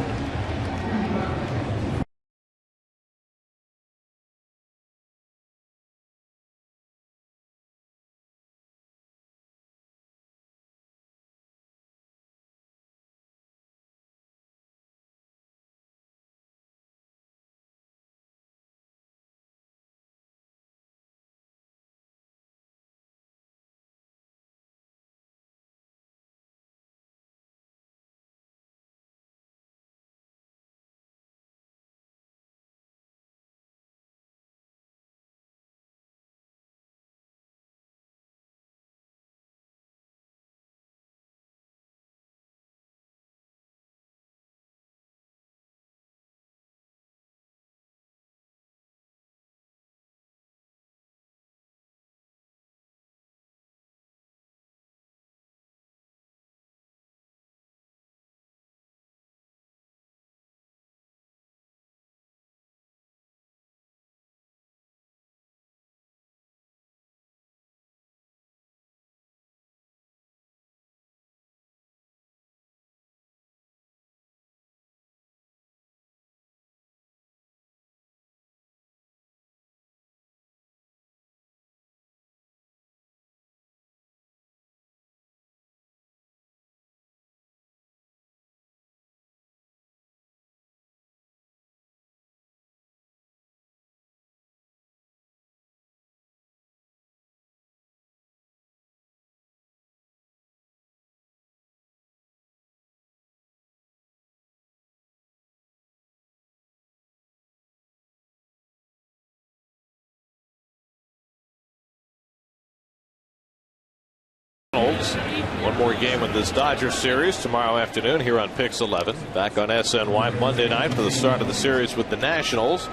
One more game in this Dodgers series tomorrow afternoon here on Pix 11. Back on SNY Monday night for the start of the series with the Nationals.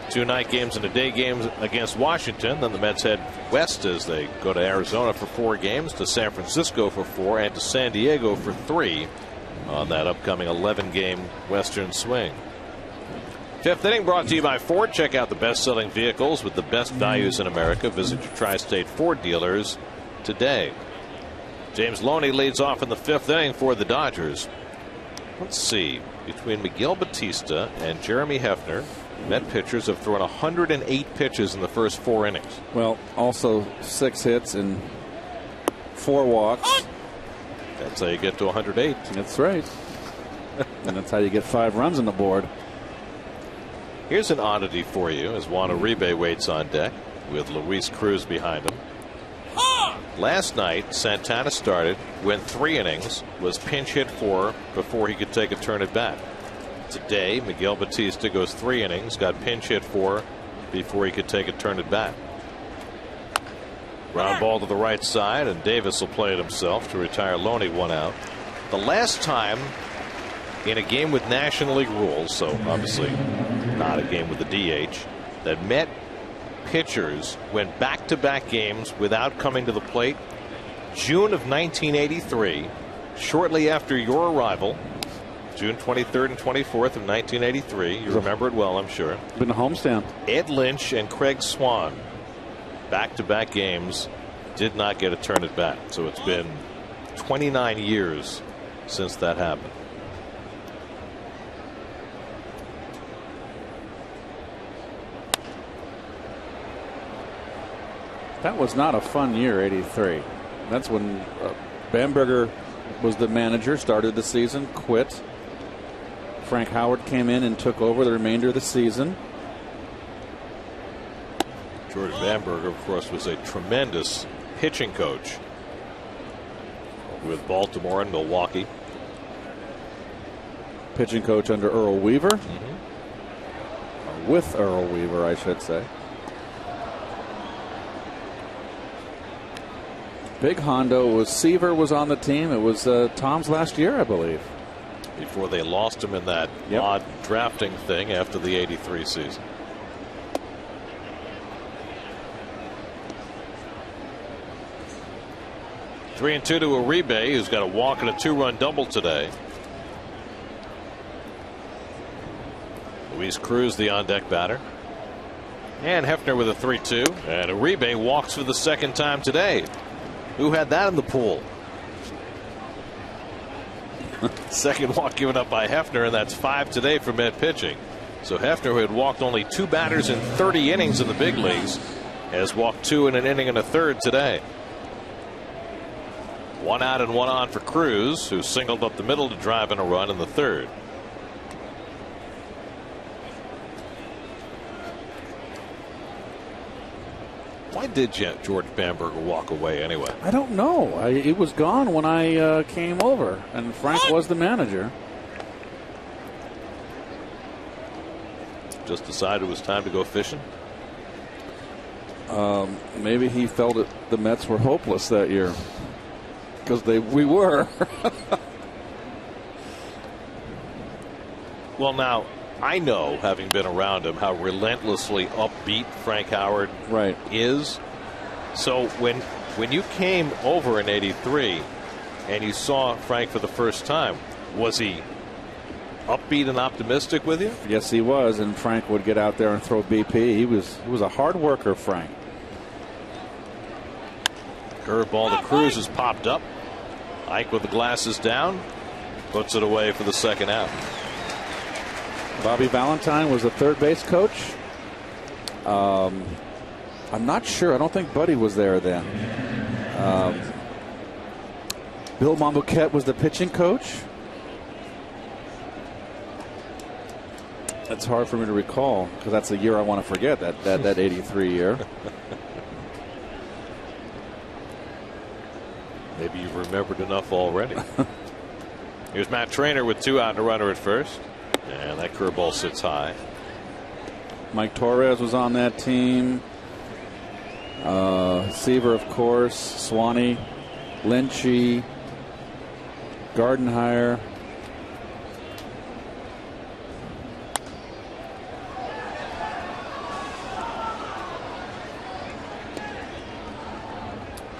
2 night games and a day game against Washington. Then the Mets head west as they go to Arizona for 4 games, to San Francisco for 4, and to San Diego for 3 on that upcoming 11-game Western swing. 5th inning brought to you by Ford. Check out the best-selling vehicles with the best values in America. Visit your Tri-State Ford dealers today. James Loney leads off in the 5th inning for the Dodgers. Let's see. Between Miguel Batista and Jeremy Hefner, Met pitchers have thrown 108 pitches in the first 4 innings. Well, also 6 hits and 4 walks. That's how you get to 108. That's right. And that's how you get 5 runs on the board. Here's an oddity for you as Juan Uribe waits on deck with Luis Cruz behind him. Last night, Santana started, went 3 innings, was pinch hit 4 before he could take a turn at bat. Today, Miguel Batista goes 3 innings, got pinch hit 4 before he could take a turn at bat. Ground ball to the right side, and Davis will play it himself to retire Loney 1 out. The last time in a game with National League rules, so obviously not a game with the DH, that Met pitchers went back-to-back games without coming to the plate. June of 1983, shortly after your arrival, June 23rd and 24th of 1983. You remember it well, I'm sure. Been a homestand. Ed Lynch and Craig Swan, back-to-back games, did not get a turn at bat. So it's been 29 years since that happened. That was not a fun year, 83. That's when Bamberger was the manager, started the season, quit. Frank Howard came in and took over the remainder of the season. George Bamberger, of course, was a tremendous pitching coach with Baltimore and Milwaukee. Pitching coach under Earl Weaver. With Earl Weaver, I should say. Big Hondo was Seaver was on the team. It was Tom's last year, I believe. Before they lost him in that odd drafting thing after the '83 season. 3-2 to Uribe, who's got a walk and a 2-run double today. Luis Cruz, the on-deck batter. And Hefner with a 3-2. And Uribe walks for the second time today. Who had that in the pool? Second walk given up by Hefner, and that's 5 today for Met pitching. So Hefner, who had walked only 2 batters in 30 innings in the big leagues, has walked 2 in an inning and a third today. 1 out and 1 on for Cruz, who singled up the middle to drive in a run in the third. Why did George Bamberger walk away anyway? I don't know. He was gone when I came over, and Frank was the manager. Just decided it was time to go fishing? Maybe he felt the Mets were hopeless that year. Because we were. Well, now, I know, having been around him, how relentlessly upbeat Frank Howard is. So when you came over in '83 and you saw Frank for the first time, was he upbeat and optimistic with you? Yes, he was. And Frank would get out there and throw BP. He was a hard worker, Frank. Curveball to Cruz has popped up. Ike with the glasses down puts it away for the second out. Bobby Valentine was the third base coach. I'm not sure. I don't think Buddy was there then. Bill Monbouquet was the pitching coach. That's hard for me to recall because that's the year I want to forget, that '83 year. Maybe you've remembered enough already. Here's Matt Trainer with 2 out and a runner at first. And that curveball sits high. Mike Torres was on that team. Seaver, of course. Swanee, Lynchy, Gardenhire.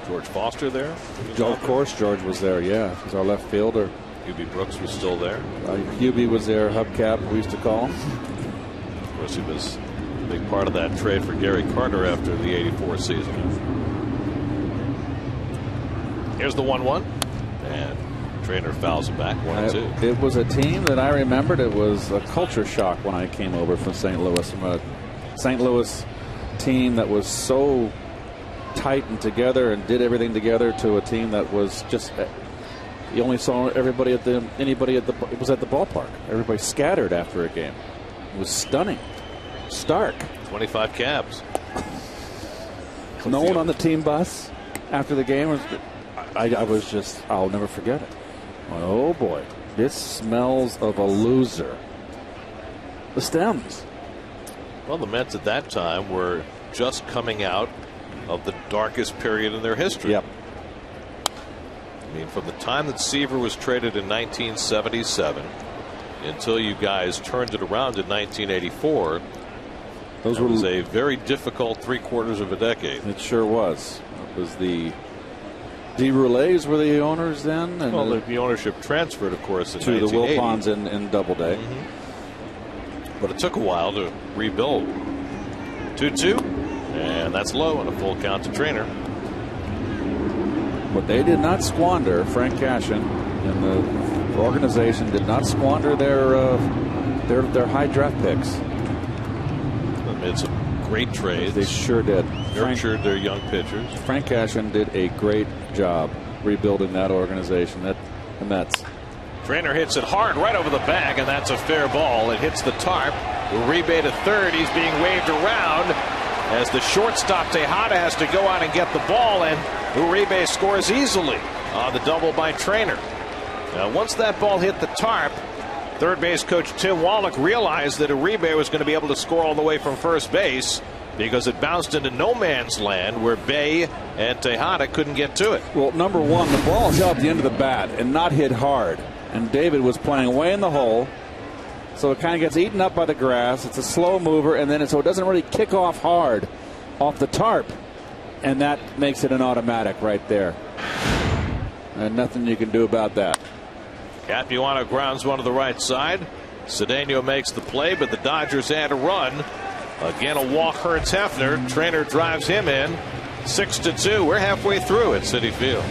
George Foster there? Of course, George was there, yeah. He was our left fielder. Hubie Brooks was still there. Hubie was there, hubcap, we used to call him. Of course, he was a big part of that trade for Gary Carter after the '84 season. Here's the 1-1. And Trainer fouls him back 1-2. It was a team that I remembered. It was a culture shock when I came over from St. Louis. From a St. Louis team that was so tight and together and did everything together to a team that was just, you only saw it was at the ballpark. Everybody scattered after a game. It was stunning. Stark. 25 cabs. No one on the team bus after the game. I was just, I'll never forget it. Oh boy, this smells of a loser. The Stems. Well, the Mets at that time were just coming out of the darkest period in their history. Yep. I mean, from the time that Seaver was traded in 1977 until you guys turned it around in 1984, that was a very difficult 3/4 of a decade. It sure was. It was the DeRoulets were the owners then, and well, the ownership transferred, of course, in to the 1980. Wilpons in Doubleday. But it took a while to rebuild. 2-2, and that's low, and a full count to Trainer. But they did not squander, Frank Cashin and the organization did not squander their high draft picks. They made some great trades. They sure did. Nurtured their young pitchers. Frank Cashin did a great job rebuilding that organization. The Mets. Trainer hits it hard right over the bag, and that's a fair ball. It hits the tarp. Uribe to third. He's being waved around as the shortstop Tejada has to go out and get the ball, and Uribe scores easily on the double by Trainer. Now, once that ball hit the tarp, third base coach Tim Wallach realized that Uribe was going to be able to score all the way from first base because it bounced into no man's land where Bay and Tejada couldn't get to it. Well, number one, the ball hit the end of the bat and not hit hard. And David was playing way in the hole. So it kind of gets eaten up by the grass. It's a slow mover, and then so it doesn't really kick off hard off the tarp. And that makes it an automatic right there. And nothing you can do about that. Capuano grounds one to the right side. Cedeno makes the play, but the Dodgers add a run. Again, a walk hurts Hefner. Trainer drives him in. 6-2. We're halfway through at Citi Field.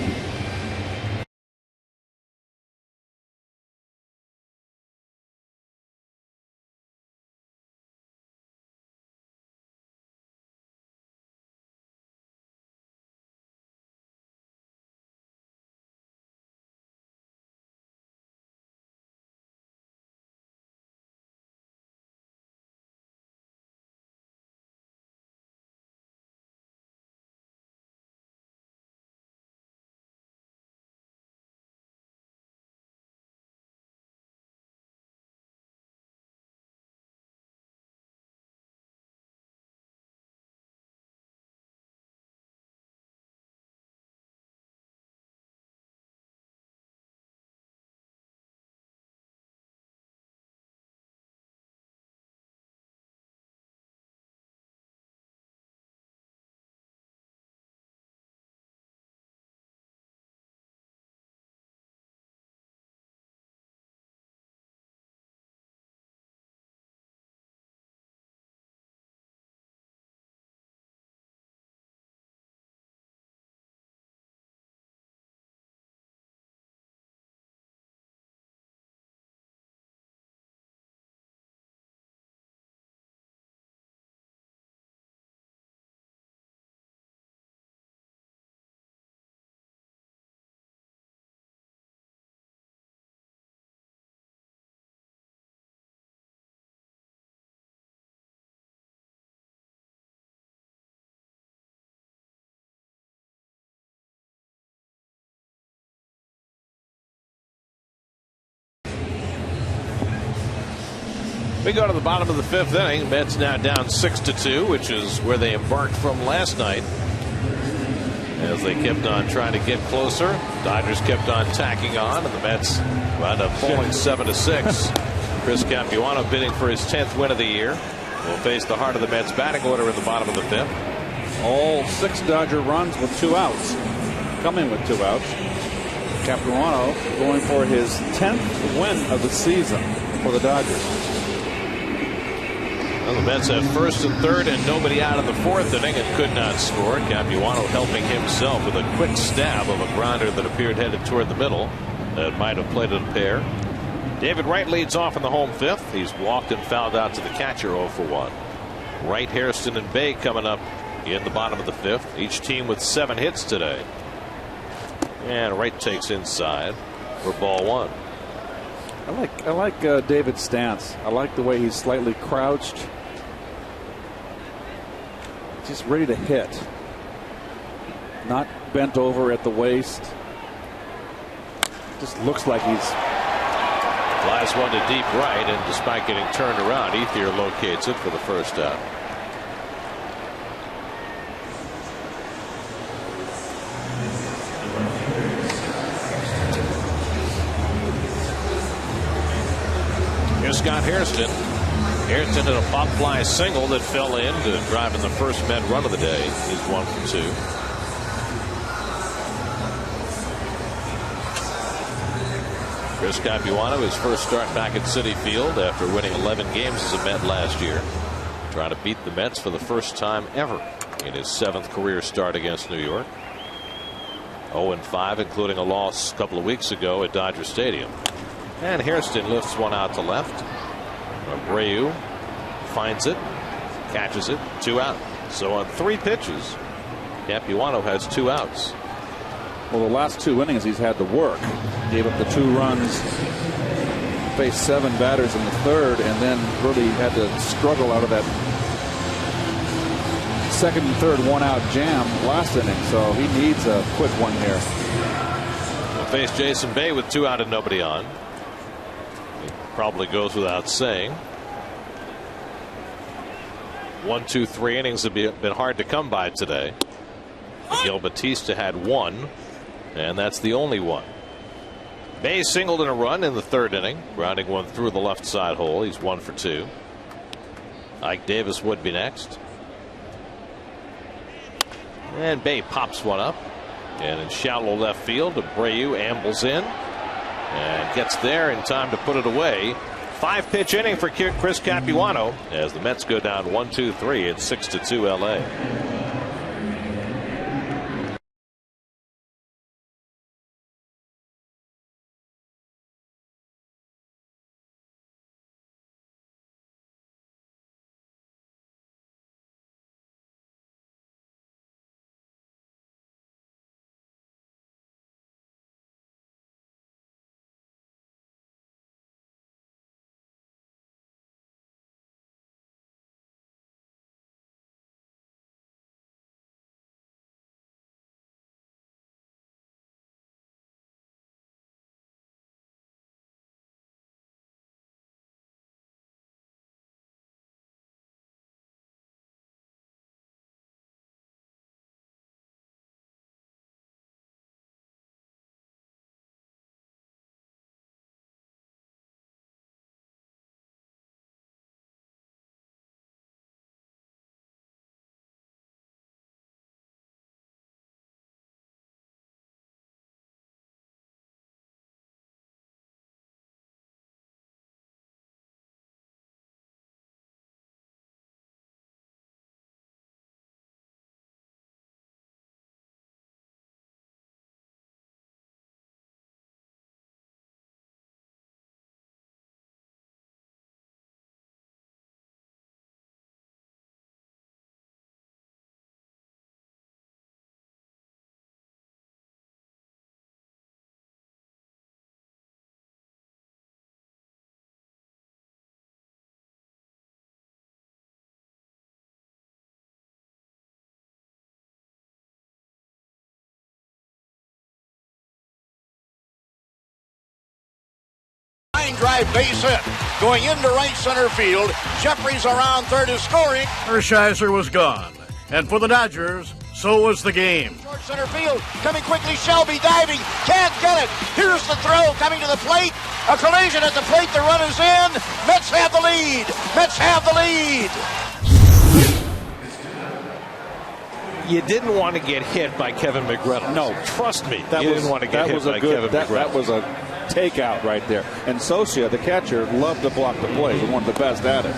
We go to the bottom of the 5th inning. Mets now down 6-2, which is where they embarked from last night. As they kept on trying to get closer, Dodgers kept on tacking on, and the Mets wound up falling 7-6. Chris Capuano bidding for his 10th win of the year. Will face the heart of the Mets batting order in the bottom of the 5th. All 6 Dodger runs with 2 outs. Coming with 2 outs. Capuano going for his 10th win of the season for the Dodgers. Well, the Mets had 1st and 3rd and nobody out in the 4th inning and could not score. Capuano helping himself with a quick stab of a grounder that appeared headed toward the middle. That might have played it a pair. David Wright leads off in the home 5th. He's walked and fouled out to the catcher 0 for 1. Wright, Hairston, and Bay coming up in the bottom of the 5th. Each team with 7 hits today. And Wright takes inside for ball 1. I like David's stance. I like the way he's slightly crouched. Just ready to hit. Not bent over at the waist. Just looks like he's. Flies one to deep right, and despite getting turned around, Ethier locates it for the first out. Here's Scott Hairston. Hairston hit a pop fly single that fell in to drive in the first Met run of the day. He's 1 for 2. Chris Capuano, his first start back at Citi Field after winning 11 games as a Met last year. Trying to beat the Mets for the first time ever in his 7th career start against New York. 0-5, including a loss a couple of weeks ago at Dodger Stadium. And Hairston lifts one out to left. Abreu finds it, catches it, 2 out. So on 3 pitches, Capuano has 2 outs. Well, the last 2 innings he's had to work. Gave up the 2 runs, faced 7 batters in the 3rd, and then really had to struggle out of that 2nd and 3rd 1-out jam last inning. So he needs a quick one here. We'll face Jason Bay with 2 out and nobody on. Probably goes without saying. 1, 2, 3 innings have been hard to come by today. Miguel Batista had 1, and that's the only one. Bay singled in a run in the 3rd inning, grounding one through the left side hole. He's 1 for 2. Ike Davis would be next. And Bay pops one up. And in shallow left field, Abreu ambles in and gets there in time to put it away. 5-pitch inning for Chris Capuano as the Mets go down 1-2-3. It's 6-2 LA. Drive base hit. Going into right center field. Jeffries around third is scoring. Hershiser was gone. And for the Dodgers, so was the game. Short center field. Coming quickly. Shelby diving. Can't get it. Here's the throw coming to the plate. A collision at the plate. The run is in. Mets have the lead. Mets have the lead. You didn't want to get hit by Kevin McGreynolds. No. Trust me. You didn't want to get hit by Kevin McGreynolds. That was a takeout right there. And Socia, the catcher, loved to block the play. He was one of the best at it.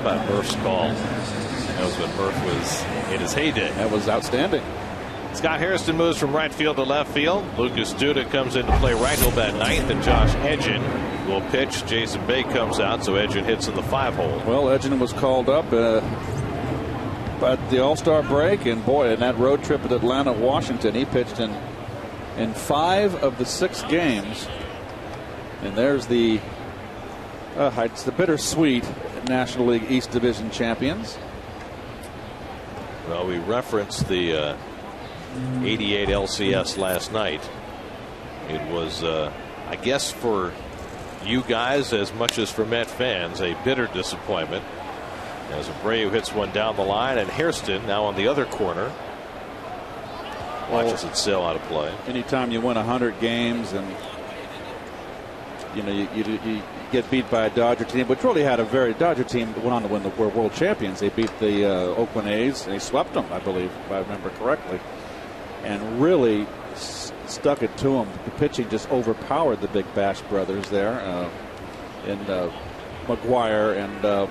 But Murph's call. That was when Murph was in his heyday. That was outstanding. Scott Hairston moves from right field to left field. Lucas Duda comes in to play right. He'll bat ninth, and Josh Edgin will pitch. Jason Bay comes out, so Edgin hits in the 5-hole. Well, Edgin was called up at the All-Star break, and boy, in that road trip at Atlanta, Washington, he pitched in 5 of the 6 games. And there's it's the bittersweet National League East Division champions. Well, we referenced the 88 LCS last night. It was, I guess, for you guys as much as for Met fans, a bitter disappointment. As Abreu hits one down the line, and Hairston now on the other corner watches it sail out of play. Anytime you win 100 games and you get beat by a Dodger team, which really had Dodger team went on to win the World Champions. They beat the Oakland A's, and they swept them, I believe, if I remember correctly, and really stuck it to them. The pitching just overpowered the Big Bash brothers there, and McGuire and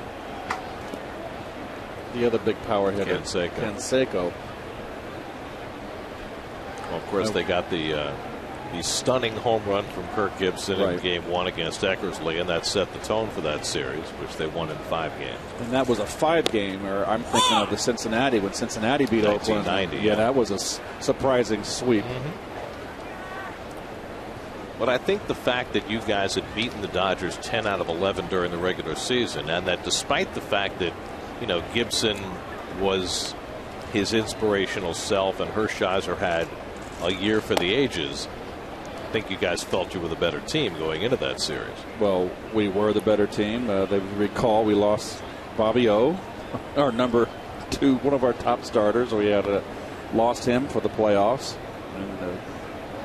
the other big power hitter, Canseco. Well, of course, they got the stunning home run from Kirk Gibson in Game 1 against Eckersley, and that set the tone for that series, which they won in 5 games. And that was a 5-gamer. I'm thinking of the Cincinnati, when Cincinnati beat Oakland. 1990. Yeah, that was a surprising sweep. But I think the fact that you guys had beaten the Dodgers 10 out of 11 during the regular season, and that despite the fact that Gibson was his inspirational self and Hershiser had a year for the ages, I think you guys felt you were the better team going into that series. Well, we were the better team. They recall we lost Bobby O, our number 2, one of our top starters. We had lost him for the playoffs. And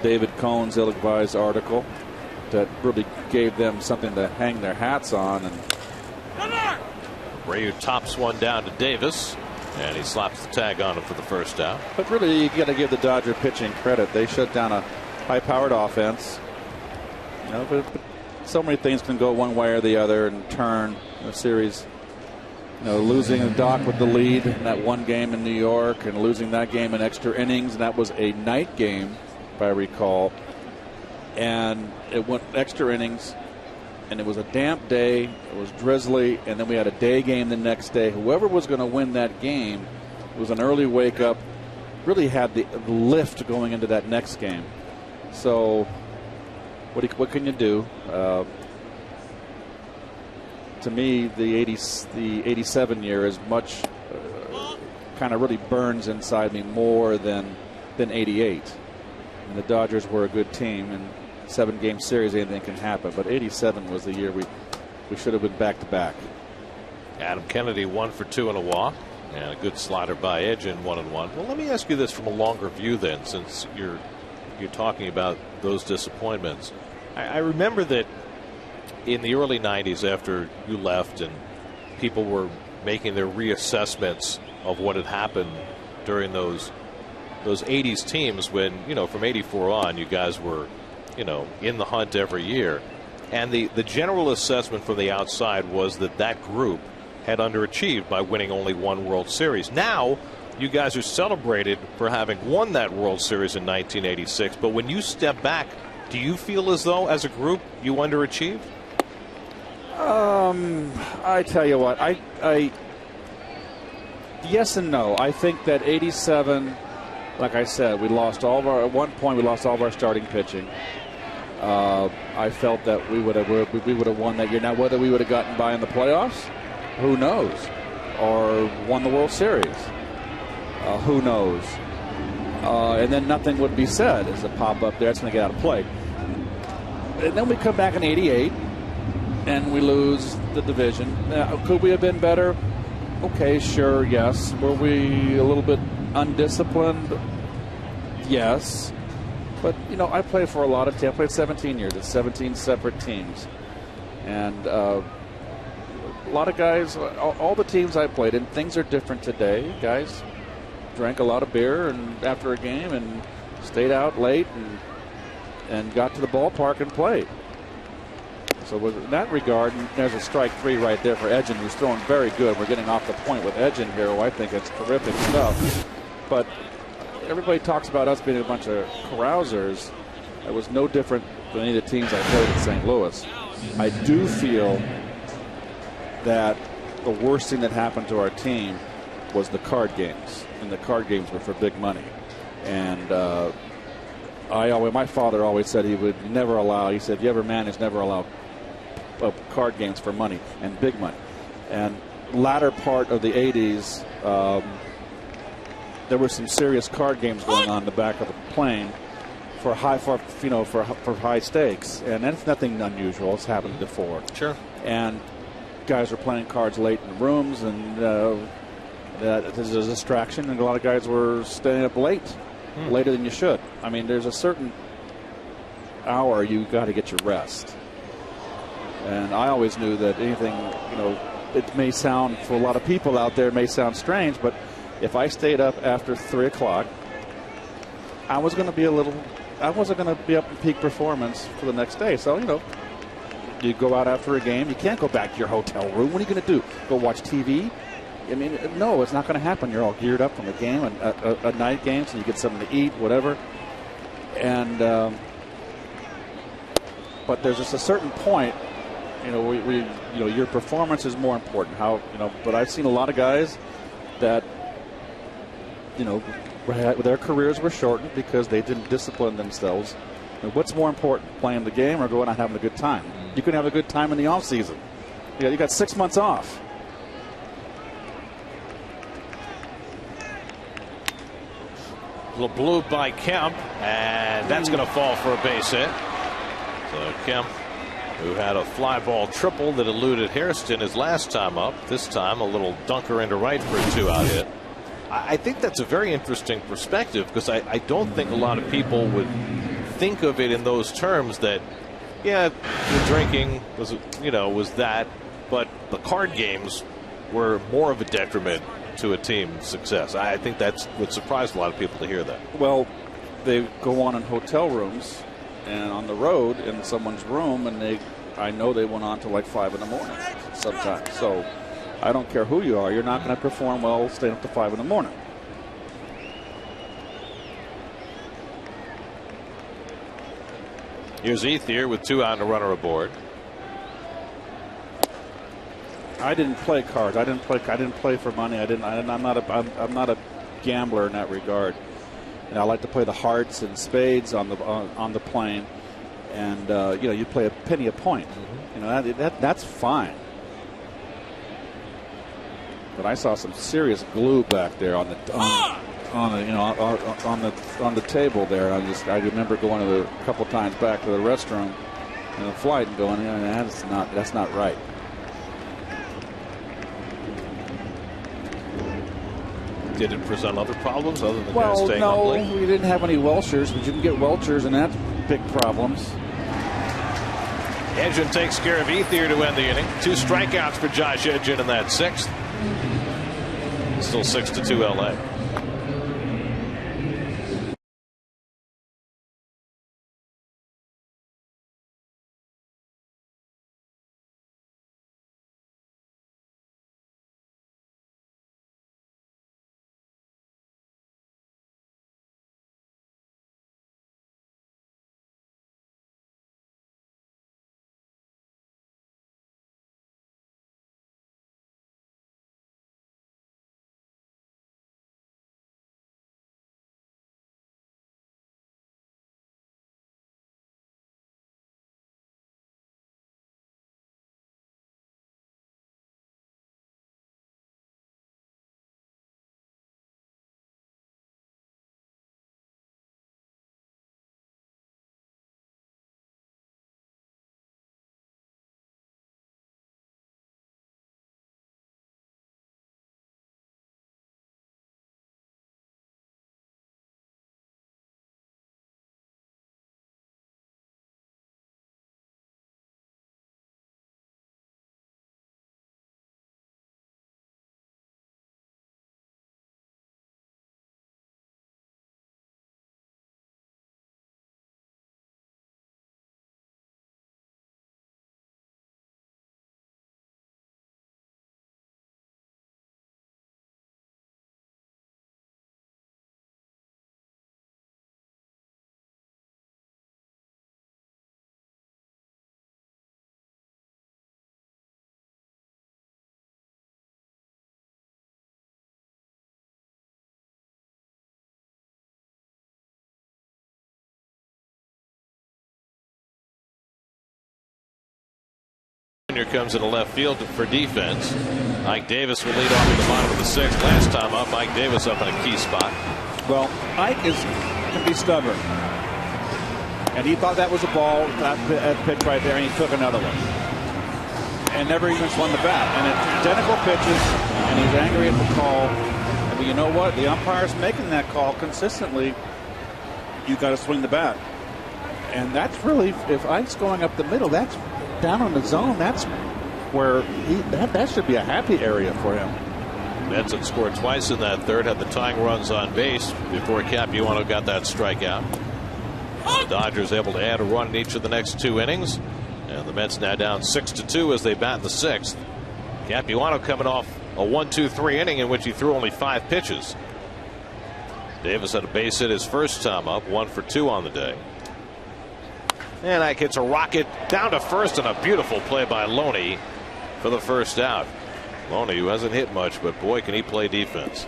David Cohn's ill-advised article that really gave them something to hang their hats on. And Abreu tops one down to Davis. And he slaps the tag on him for the first out. But really, you got to give the Dodger pitching credit. They shut down a high-powered offense. But so many things can go one way or the other and turn a series. Losing the Doc with the lead in that one game in New York and losing that game in extra innings, and that was a night game, if I recall. And it went extra innings, and it was a damp day. It was drizzly, and then we had a day game the next day. Whoever was going to win that game, it was an early wake-up, really had the lift going into that next game. So what can you do? To me, the 87 year is much kind of really burns inside me more than 88. And the Dodgers were a good team, and 7-game series, anything can happen. But 87 was the year we should have been back to back. Adam Kennedy 1 for 2 and a walk, and a good slider by Edge in 1-1. Well, let me ask you this from a longer view then, since you're talking about those disappointments. I remember that in the early 90s, after you left and people were making their reassessments of what had happened during those 80s teams, when, from 84 on, you guys were, in the hunt every year. And the general assessment from the outside was that group had underachieved by winning only one World Series. Now, you guys are celebrated for having won that World Series in 1986. But when you step back, do you feel as though, as a group, you underachieved? I tell you what, I yes and no. I think that 87, like I said, at one point we lost all of our starting pitching. I felt that we would have won that year. Now, whether we would have gotten by in the playoffs, who knows? Or won the World Series, who knows? And then nothing would be said as a pop-up there. It's going to get out of play. And then we come back in 88. And we lose the division. Could we have been better? Okay, sure, yes. Were we a little bit undisciplined? Yes. But, I played for a lot of teams. I played 17 years at 17 separate teams. And a lot of guys, all the teams I played in, things are different today. Guys drank a lot of beer and after a game and stayed out late and got to the ballpark and played. So in that regard, there's a strike 3 right there for Edgin, who's throwing very good. We're getting off the point with Edgin here, who I think it's terrific stuff. But everybody talks about us being a bunch of carousers. It was no different than any of the teams I played in St. Louis. I do feel that the worst thing that happened to our team was the card games. And the card games were for big money. And my father always said he would never allow, he said, if you ever manage, never allow card games for money and big money. And latter part of the 80s, there were some serious card games going on in the back of the plane for high stakes, and that's nothing unusual. It's happened before. Sure. And guys were playing cards late in the rooms, and that is a distraction. And a lot of guys were staying up late, later than you should. I mean, there's a certain hour you got to get your rest. And I always knew that anything, it may sound, for a lot of people out there, it may sound strange, but if I stayed up after 3 o'clock, I wasn't going to be up in peak performance for the next day. So, you go out after a game, you can't go back to your hotel room. What are you going to do? Go watch TV? I mean, no, it's not going to happen. You're all geared up from a game, a night game, so you get something to eat, whatever. And, but there's just a certain point, your performance is more important. But I've seen a lot of guys that, their careers were shortened because they didn't discipline themselves. And what's more important, playing the game or going out having a good time? You can have a good time in the off season. You got 6 months off. Little blue by Kemp, and that's going to fall for a base hit. So Kemp, who had a fly ball triple that eluded Hairston his last time up, this time a little dunker into right for a 2-out hit. I think that's a very interesting perspective, because I don't think a lot of people would think of it in those terms, that, yeah, the drinking was that, but the card games were more of a detriment to a team's success. I think that would surprise a lot of people to hear that. Well, they go on in hotel rooms and on the road in someone's room, and I know they went on to like 5 in the morning sometimes. So I don't care who you are, you're not going to perform well staying up to 5 in the morning. Here's Ethier with 2 out and a runner aboard. I didn't play cards. I didn't play for money. I'm not a gambler in that regard. And I like to play the hearts and spades on the plane. And you play a penny a point. That's fine. But I saw some serious glue back there on the table there. I remember going a couple times back to the restroom in the flight and going, that's not right. Did it present other problems other than guys staying up late? No, we didn't have any Welchers, but you can get Welchers, and that's big problems. Edgin takes care of Ethier to end the inning. 2 strikeouts for Josh Edgin in that 6th. Still 6-2 LA. Comes into left field for defense. Ike Davis will lead off at the bottom of the 6th. Last time up, Ike Davis up in a key spot. Well, Ike can be stubborn, and he thought that was a ball, that pitch right there, and he took another one, and never even swung the bat. And it's identical pitches, and he's angry at the call. But you know what? The umpire's making that call consistently. You got to swing the bat, and that's really, if Ike's going up the middle, that's down on the zone, that's where that should be a happy area for him. Mets had scored twice in that 3rd, had the tying runs on base before Capuano got that strikeout. The Dodgers able to add a run in each of the next 2 innings, and the Mets now down 6-2 as they bat in the 6th. Capuano coming off a 1-2-3 inning in which he threw only 5 pitches. Davis had a base hit his first time up, 1 for 2 on the day. And Ike hits a rocket down to first, and a beautiful play by Loney for the first out. Loney, who hasn't hit much, but boy, can he play defense.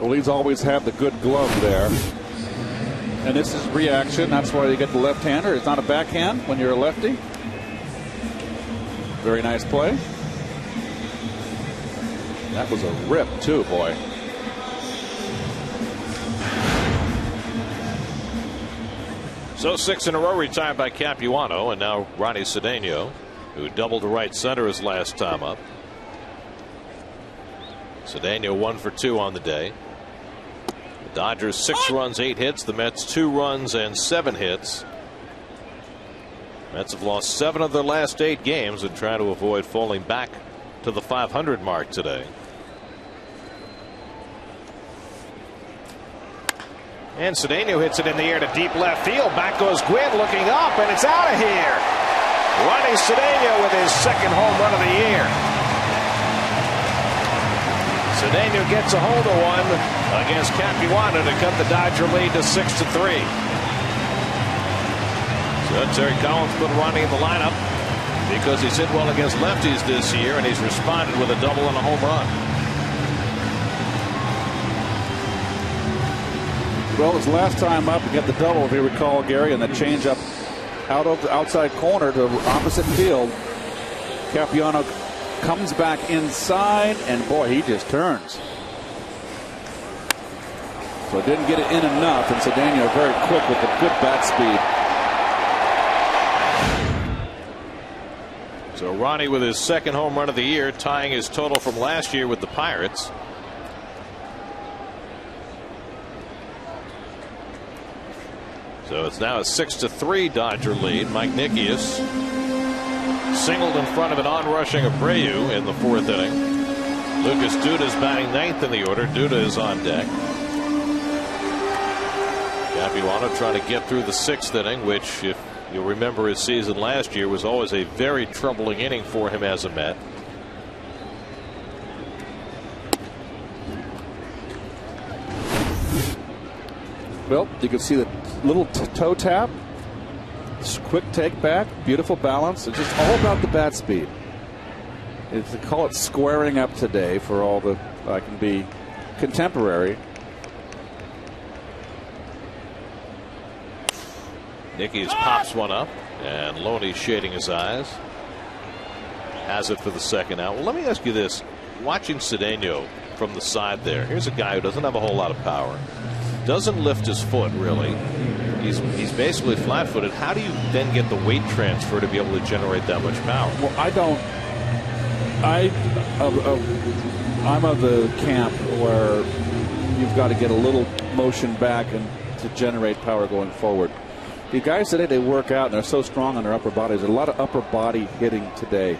Well, he's always had the good glove there. And this is reaction. That's why you get the left-hander. It's not a backhand when you're a lefty. Very nice play. That was a rip, too, boy. So 6 in a row retired by Capuano, and now Ronnie Cedeno, who doubled to right center his last time up. Cedeno 1 for 2 on the day. The Dodgers 6 runs, 8 hits. The Mets 2 runs and 7 hits. Mets have lost 7 of their last 8 games and try to avoid falling back to the 500 mark today. And Cedeno hits it in the air to deep left field. Back goes Gwynn looking up, and it's out of here. Ronnie Cedeno with his second home run of the year. Cedeno gets a hold of one against Capuano to cut the Dodger lead to 6-3. So Terry Collins put Ronnie in the lineup because he's hit well against lefties this year, and he's responded with a double and a home run. Well, his last time up, he got the double, if you recall, Gary, and the change up out of the outside corner to opposite field. Capuano comes back inside, and boy, he just turns. So didn't get it in enough, and Cedeno very quick with the good bat speed. So Ronnie with his second home run of the year, tying his total from last year with the Pirates. So it's now a 6-3 Dodger lead. Mike Nickius singled in front of an on-rushing Abreu in the fourth inning. Lucas Duda's batting ninth in the order. Duda is on deck. Capuano trying to get through the sixth inning, which, if you'll remember his season last year, was always a very troubling inning for him as a Met. Well, you can see the little toe tap, quick take back, beautiful balance. It's just all about the bat speed. They call it squaring up today for all the I can be contemporary. Nickies pops one up, and Loney's shading his eyes. Has it for the second out. Well, let me ask you this. Watching Cedeno from the side there, here's a guy who doesn't have a whole lot of power. Doesn't lift his foot really. He's basically flat-footed. How do you then get the weight transfer to be able to generate that much power? Well, I'm of the camp where you've got to get a little motion back and to generate power going forward. The guys today, they work out and they're so strong on their upper bodies. There's a lot of upper body hitting today,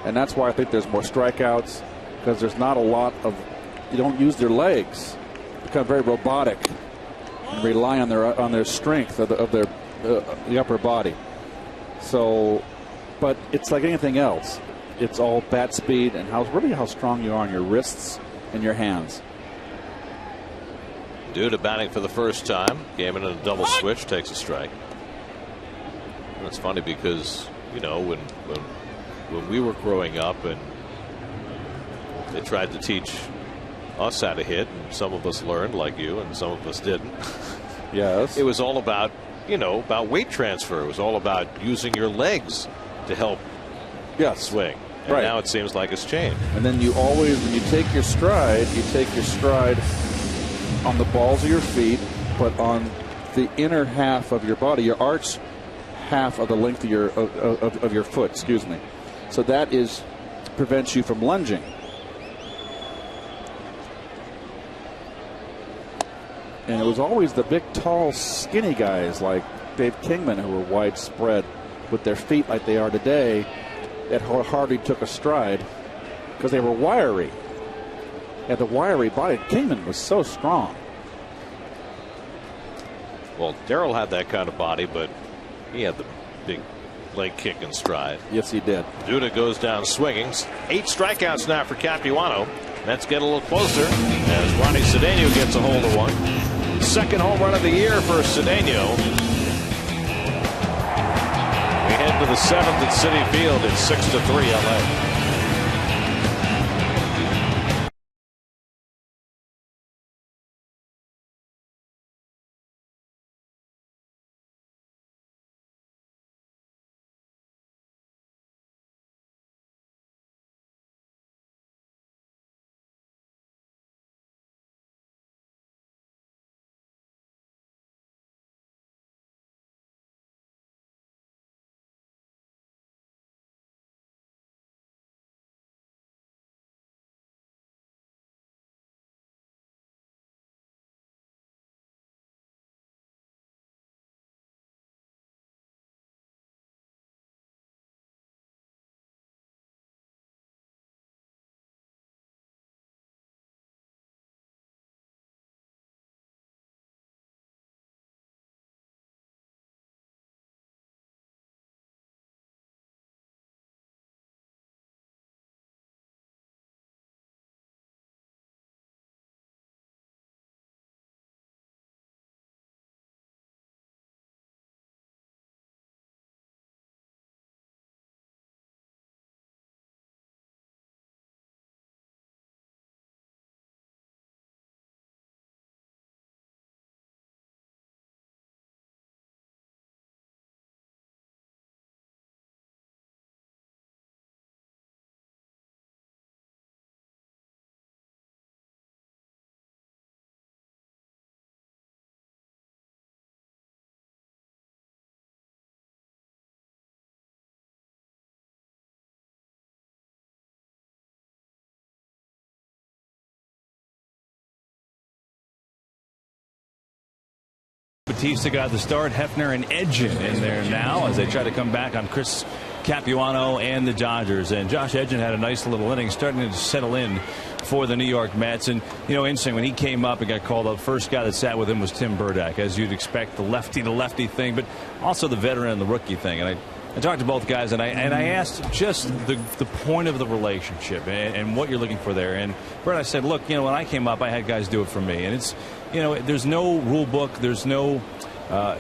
and that's why I think there's more strikeouts, because there's not a lot of, you don't use their legs, become very robotic and rely on their strength of the upper body. So, but it's like anything else. It's all bat speed and how strong you are on your wrists and your hands. Duda batting for the first time. Game in a double switch, takes a strike. And it's funny because, you know, when we were growing up and they tried to teach us how to hit, and some of us learned like you and some of us didn't. Yes. It was all about, you know, about weight transfer. It was all about using your legs to help swing. And now it seems like it's changed. And then you always, when you take your stride on the balls of your feet, but on the inner half of your body, your arch half of the length of your foot, excuse me. So that prevents you from lunging. And it was always the big, tall, skinny guys like Dave Kingman who were widespread with their feet like they are today that hardly took a stride because they were wiry. Had the wiry body. Kingman was so strong. Well, Darrell had that kind of body, but he had the big leg kick and stride. Yes, he did. Duda goes down swinging. 8 strikeouts now for Capuano. Let's get a little closer as Ronnie Cedeno gets a hold of one. Second home run of the year for Cedeno. We head to the 7th at Citi Field. It's 6-3 LA. Batista got the start. Hefner and Edgin in there now as they try to come back on Chris Capuano and the Dodgers. And Josh Edgin had a nice little inning, starting to settle in for the New York Mets. And, you know, interesting, when he came up and got called up, first guy that sat with him was Tim Burdack, as you'd expect, the lefty thing, but also the veteran and the rookie thing. And I talked to both guys, and I asked just the point of the relationship and what you're looking for there. And Brett, I said, look, you know, when I came up, I had guys do it for me. And it's, you know, there's no rule book. There's no,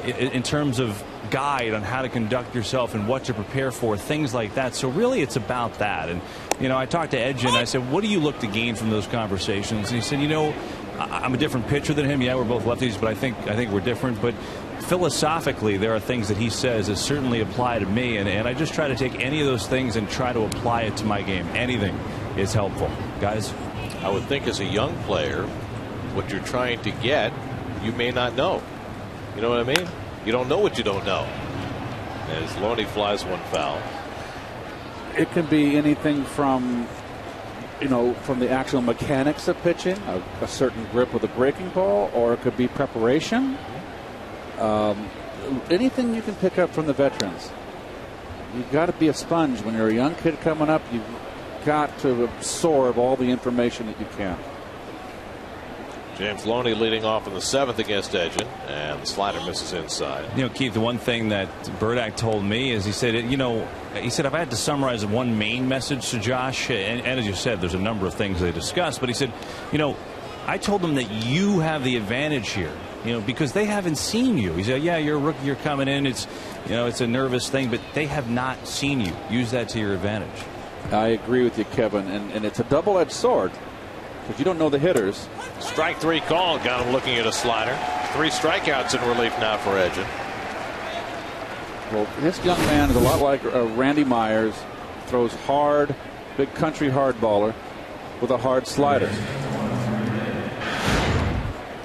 in terms of guide on how to conduct yourself and what to prepare for, things like that. So really it's about that. And, you know, I talked to Edge and I said, what do you look to gain from those conversations? And he said, you know, I'm a different pitcher than him. Yeah, we're both lefties, but I think we're different. But philosophically, there are things that he says that certainly apply to me. And I just try to take any of those things and try to apply it to my game. Anything is helpful. Guys? I would think as a young player, what you're trying to get, you may not know. You know what I mean? You don't know what you don't know. As Loney flies one foul. It can be anything from, you know, from the actual mechanics of pitching, a certain grip with a breaking ball, or it could be preparation. Anything you can pick up from the veterans. You've got to be a sponge when you're a young kid coming up. You've got to absorb all the information that you can. James Loney leading off in the 7th against Edgin, and the slider misses inside. You know, Keith, the one thing that Burdack told me is he said, you know, if I had to summarize one main message to Josh, and as you said, there's a number of things they discussed, but he said, you know, I told them that you have the advantage here, you know, because they haven't seen you. He said, yeah, you're a rookie, you're coming in, it's, you know, it's a nervous thing, but they have not seen you. Use that to your advantage. I agree with you, Kevin, and it's a double-edged sword. Because you don't know the hitters. Strike 3 call, got him looking at a slider. 3 strikeouts in relief now for Edgin. Well, this young man is a lot like Randy Myers. Throws hard, big country hardballer with a hard slider.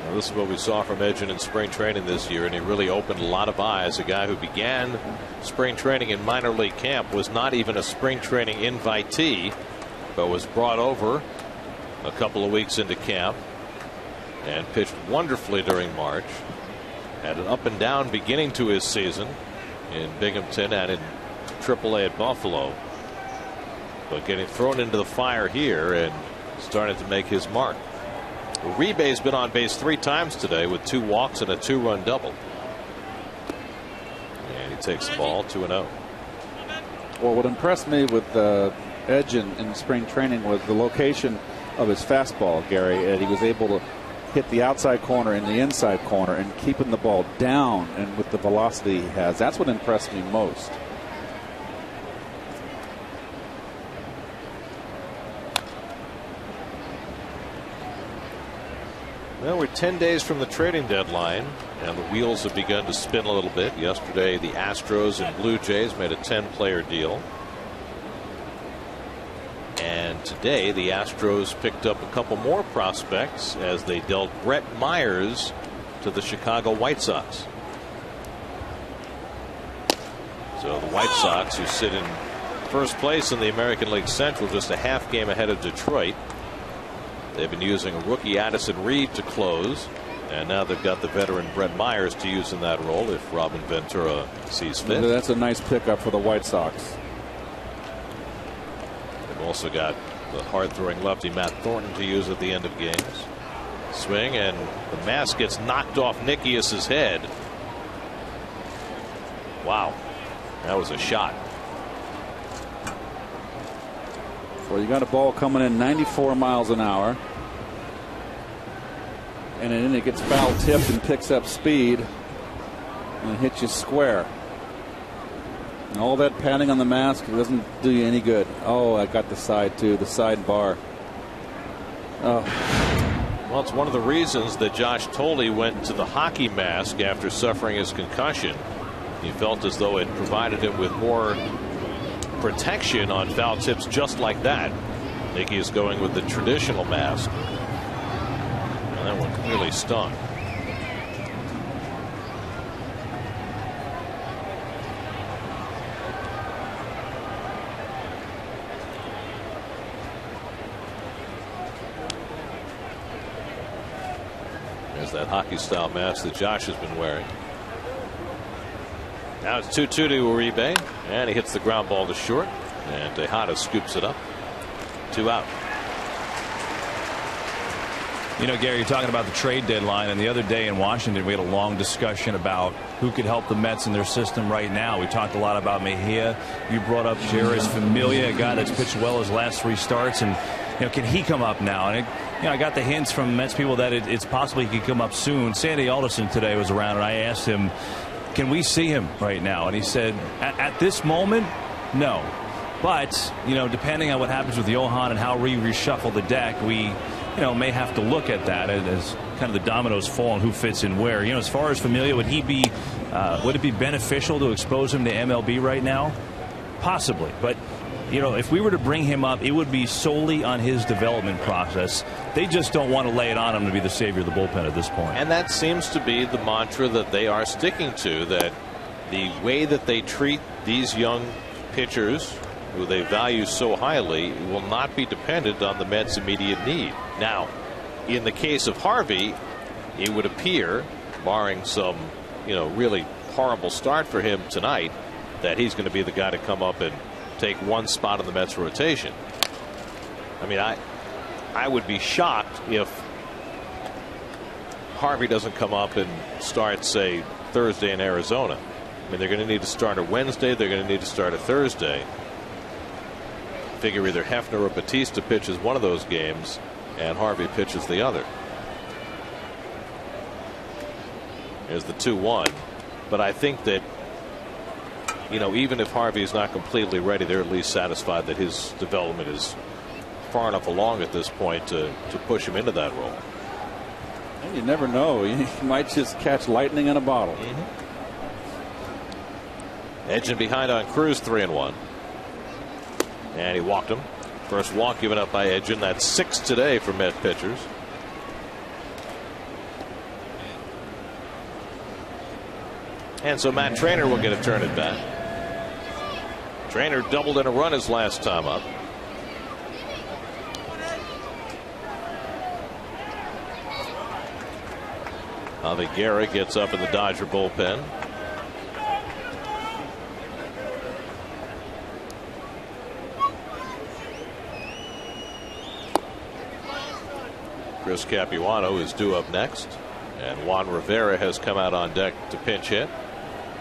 Well, this is what we saw from Edgin in spring training this year, and he really opened a lot of eyes. A guy who began spring training in minor league camp, was not even a spring training invitee, but was brought over a couple of weeks into camp and pitched wonderfully during March. Had an up and down beginning to his season in Binghamton and in AAA at Buffalo, but getting thrown into the fire here and started to make his mark. Uribe's been on base 3 times today with 2 walks and a 2-run double, and he takes the ball 2-0. Well, what impressed me with Edge in spring training was the location of his fastball, Gary, and he was able to hit the outside corner and the inside corner and keeping the ball down, and with the velocity he has, that's what impressed me most. Well, we're 10 days from the trading deadline, and the wheels have begun to spin a little bit. Yesterday, the Astros and Blue Jays made a 10-player deal. And today, the Astros picked up a couple more prospects as they dealt Brett Myers to the Chicago White Sox. So the White Sox, who sit in first place in the American League Central, just a half game ahead of Detroit. They've been using a rookie Addison Reed to close, and now they've got the veteran Brett Myers to use in that role if Robin Ventura sees fit. That's a nice pickup for the White Sox. They've also got the hard-throwing lefty Matt Thornton to use at the end of games. Swing, and the mask gets knocked off Nikias's head. Wow, that was a shot. Well, you got a ball coming in 94 miles an hour, and then it gets foul tipped and picks up speed and hits you square. And all that padding on the mask doesn't do you any good. Oh, I got the side too, the side bar. Oh. Well, it's one of the reasons that Josh Tolley went to the hockey mask after suffering his concussion. He felt as though it provided him with more protection on foul tips just like that. Nicky is going with the traditional mask. And that one clearly stung. There's that hockey-style mask that Josh has been wearing. Now it's 2-2 to Uribe, and he hits the ground ball to short, and Tejada scoops it up. 2 out. You know, Gary, you're talking about the trade deadline, and the other day in Washington we had a long discussion about who could help the Mets in their system right now. We talked a lot about Mejia. You brought up Jerez Familia, a guy that's pitched well his last 3 starts, and can he come up now? And I got the hints from Mets people that it's possible he could come up soon. Sandy Alderson today was around, and I asked him, can we see him right now? And he said, at this moment, no. But, depending on what happens with Johan and how we reshuffle the deck, we may have to look at that as kind of the dominoes fall and who fits in where. As far as Familia, would it be beneficial to expose him to MLB right now? Possibly. But, if we were to bring him up, it would be solely on his development process. They just don't want to lay it on him to be the savior of the bullpen at this point. And that seems to be the mantra that they are sticking to, that the way that they treat these young pitchers who they value so highly will not be dependent on the Mets' immediate need. Now, in the case of Harvey, it would appear, barring some really horrible start for him tonight, that he's going to be the guy to come up and take one spot in the Mets rotation. I mean, I would be shocked if Harvey doesn't come up and start, say, Thursday in Arizona. I mean, they're going to need to start a Wednesday. They're going to need to start a Thursday. Figure either Hefner or Batista pitches one of those games and Harvey pitches the other. Here's the 2-1. But I think that, even if Harvey is not completely ready, they're at least satisfied that his development is far enough along at this point to push him into that role. And you never know. You might just catch lightning in a bottle. Edging behind on Cruz, 3-1. And he walked him. First walk given up by Edgin. That's 6 today for Met pitchers. And so Matt Trainer will get a turn at bat. Trainer doubled in a run his last time up. Javi Guerra gets up in the Dodger bullpen. Chris Capuano is due up next, and Juan Rivera has come out on deck to pinch hit.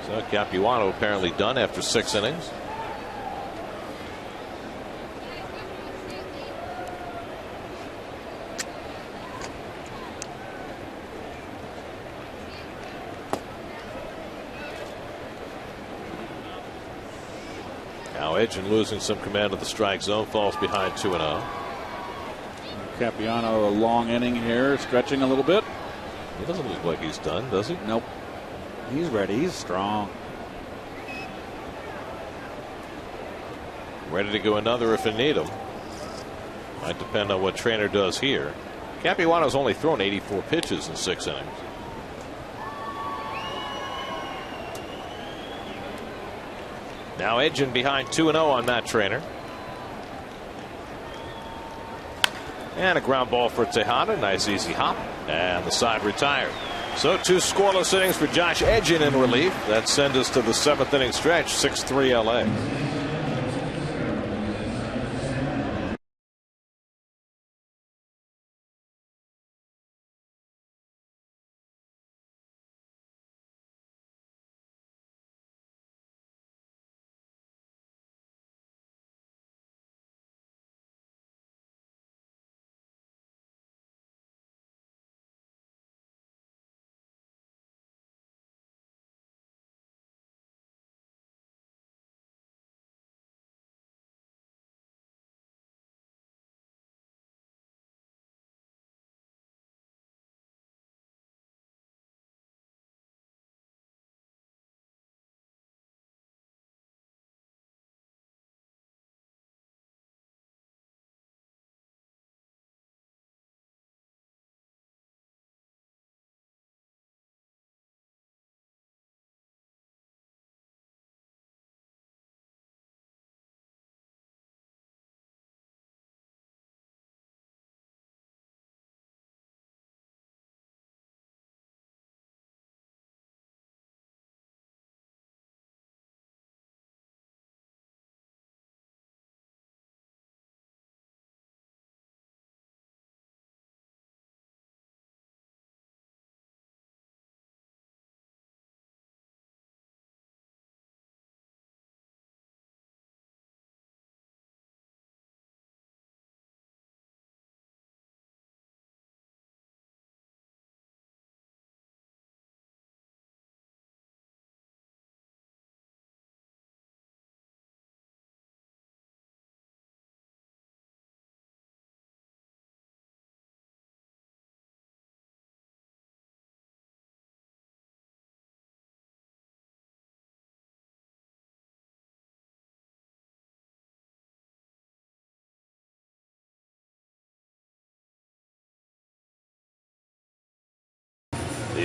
So Capuano apparently done after 6 innings. Now Edgin losing some command of the strike zone, falls behind 2-0. Capuano, a long inning here, stretching a little bit. He doesn't look like he's done, does he? Nope. He's ready. He's strong. Ready to go another if they need him. Might depend on what Trainer does here. Capuano's only thrown 84 pitches in 6 innings. Now Edgin behind 2-0 on Matt Trainer. And a ground ball for Tejada. Nice easy hop. And the side retired. So 2 scoreless innings for Josh Edgin in relief. That sends us to the 7th inning stretch. 6-3 LA.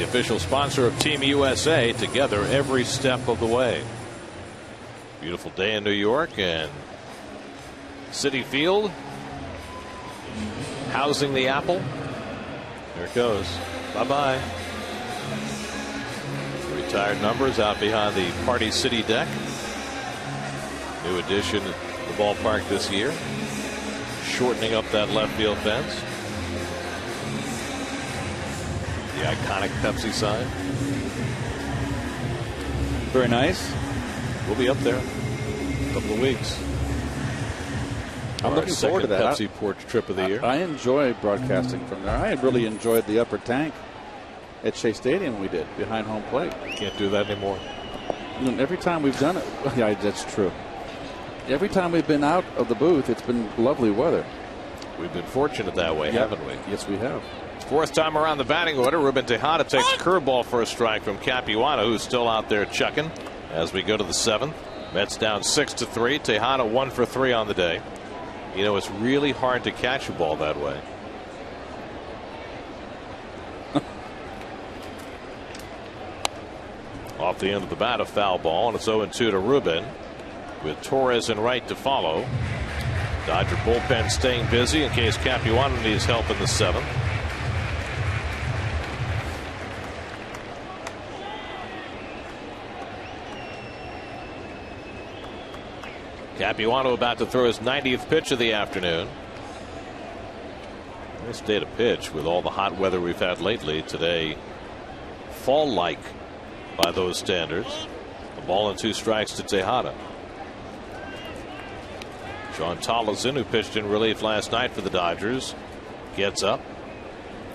the official sponsor of Team USA, together every step of the way. Beautiful day in New York, and Citi Field housing the apple. There it goes. Bye-bye. Retired numbers out behind the Party City deck. New addition to the ballpark this year, shortening up that left field fence. The iconic Pepsi sign. Very nice. We'll be up there in a couple of weeks. I'm looking forward to that. Pepsi porch trip of the year. I enjoy broadcasting from there. I really enjoyed the upper tank at Shea Stadium we did behind home plate. Can't do that anymore. Every time we've done it, yeah, that's true. Every time we've been out of the booth, it's been lovely weather. We've been fortunate that way, haven't we? Yes, we have. Fourth time around the batting order, Ruben Tejada takes a curveball for a strike from Capuano, who's still out there chucking as we go to the seventh. Mets down 6-3. Tejada 1 for 3 on the day. You know, it's really hard to catch a ball that way. Off the end of the bat, a foul ball, and it's 0-2 to Ruben, with Torres in right to follow. Dodger bullpen staying busy in case Capuano needs help in the seventh. Capuano about to throw his 90th pitch of the afternoon. Nice day to pitch with all the hot weather we've had lately. Today, fall-like by those standards. A ball and 2 strikes to Tejada. John Tolleson, who pitched in relief last night for the Dodgers, gets up.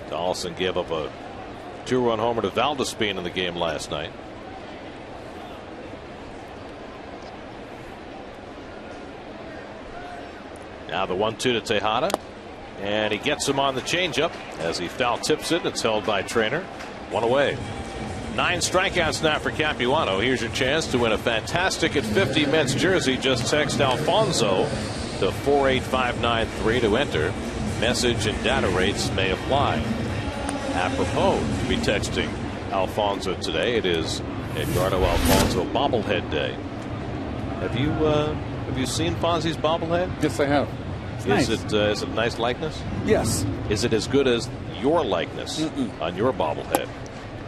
Tolleson gave up a 2-run homer to Valdespin in the game last night. Now the 1-2 to Tejada, and he gets him on the changeup as he foul tips it. It's held by Trainer. 1 away. 9 strikeouts now for Capuano. Here's your chance to win a fantastic at 50 Mets jersey. Just text Alfonso to 48593 to enter. Message and data rates may apply. Apropos to be texting Alfonso today. It is Edgardo Alfonso bobblehead day. Have you seen Fonzie's bobblehead? Yes, I have. Is it a nice likeness? Yes. Is it as good as your likeness on your bobblehead?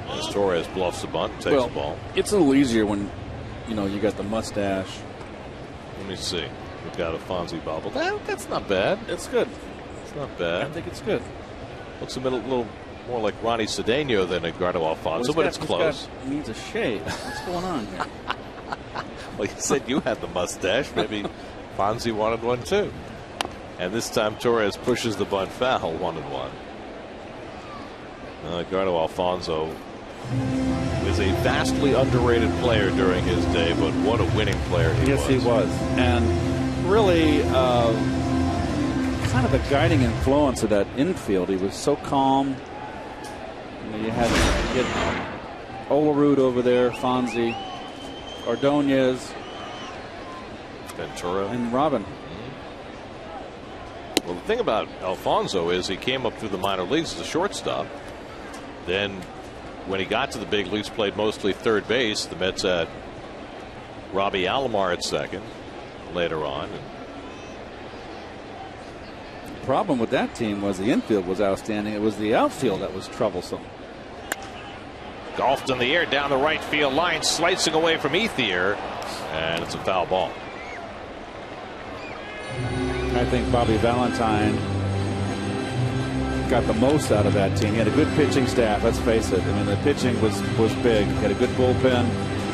As Torres bluffs the bunt, takes the ball. It's a little easier when you got the mustache. Let me see. We've got a Fonzie bobble. That's not bad. It's good. It's not bad. I think it's good. Looks a little more like Ronnie Cedeno than Edgardo Alfonso, but it's close. It needs a shave. What's going on here? Well, you said you had the mustache. Maybe Fonzie wanted one too. And this time Torres pushes the bunt foul, 1-1. Edgardo Alfonso is a vastly underrated player during his day, but what a winning player he was. Yes, he was. And really kind of a guiding influence of that infield. He was so calm. You had Olerud over there, Fonzie, Ordonez, Ventura, and Robin. Well, the thing about Alfonso is he came up through the minor leagues as a shortstop. Then when he got to the big leagues, played mostly third base. The Mets had Robbie Alomar at second later on. The problem with that team was the infield was outstanding. It was the outfield that was troublesome. Golfed in the air down the right field line, slicing away from Ethier, and it's a foul ball. I think Bobby Valentine got the most out of that team. He had a good pitching staff, let's face it. I mean, the pitching was big. He had a good bullpen,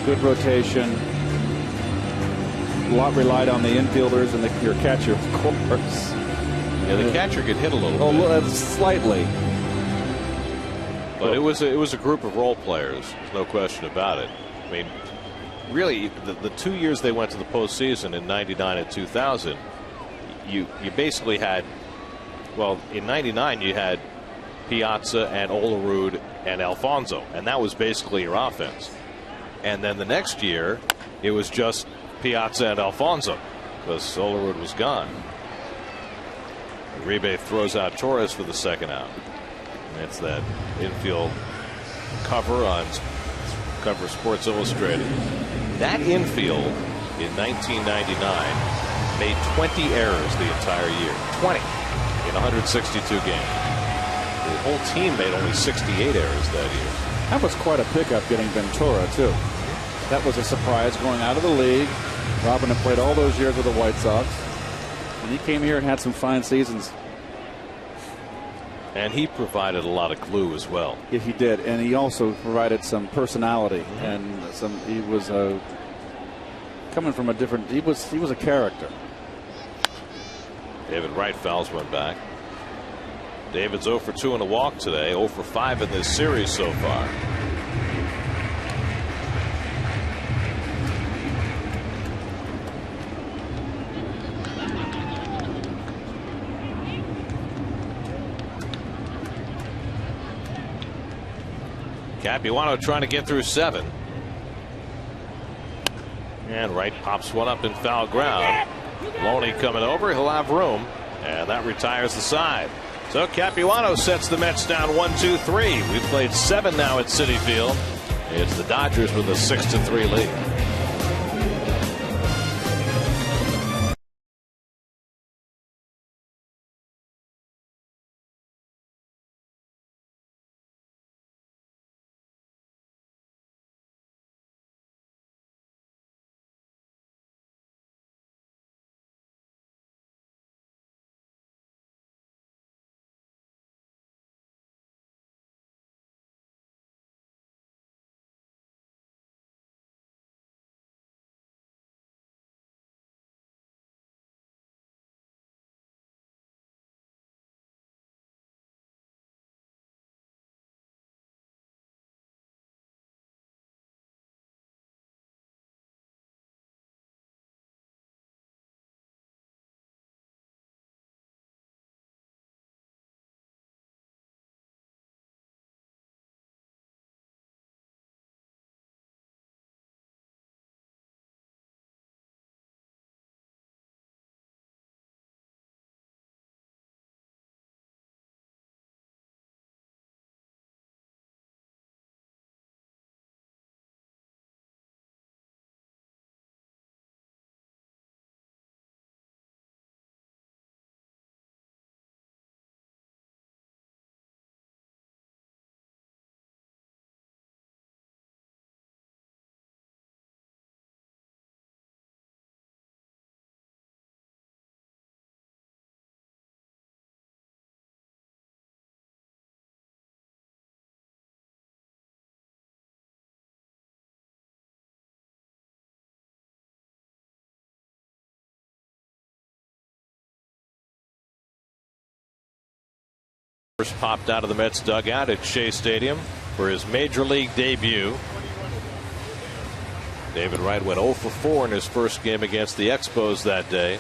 good rotation. A lot relied on the infielders and your catcher, of course. Yeah, the catcher could hit a little bit. Slightly. But it was a group of role players. There's no question about it. I mean, really, the 2 years they went to the postseason in '99 and 2000, you basically had, well, in '99 you had Piazza and Olerud and Alfonso, and that was basically your offense. And then the next year, it was just Piazza and Alfonso because Olerud was gone. Uribe throws out Torres for the second out. It's that infield cover of Sports Illustrated. That infield in 1999 made 20 errors the entire year. 20 in 162 games. The whole team made only 68 errors that year. That was quite a pickup getting Ventura, too. That was a surprise going out of the league. Robin had played all those years with the White Sox. And he came here and had some fine seasons. And he provided a lot of glue as well. Yeah, he did. And he also provided some personality. And he was coming from a different, he was a character. David Wright fouls one back. David's 0 for 2 in a walk today, 0 for 5 in this series so far. Capuano trying to get through 7. And Wright pops one up in foul ground. Loney coming over. He'll have room. And that retires the side. So Capuano sets the Mets down 1-2-3. We've played 7 now at Citi Field. It's the Dodgers with a 6-3 lead. First popped out of the Mets dugout at Shea Stadium for his major league debut. David Wright went 0 for 4 in his first game against the Expos that day.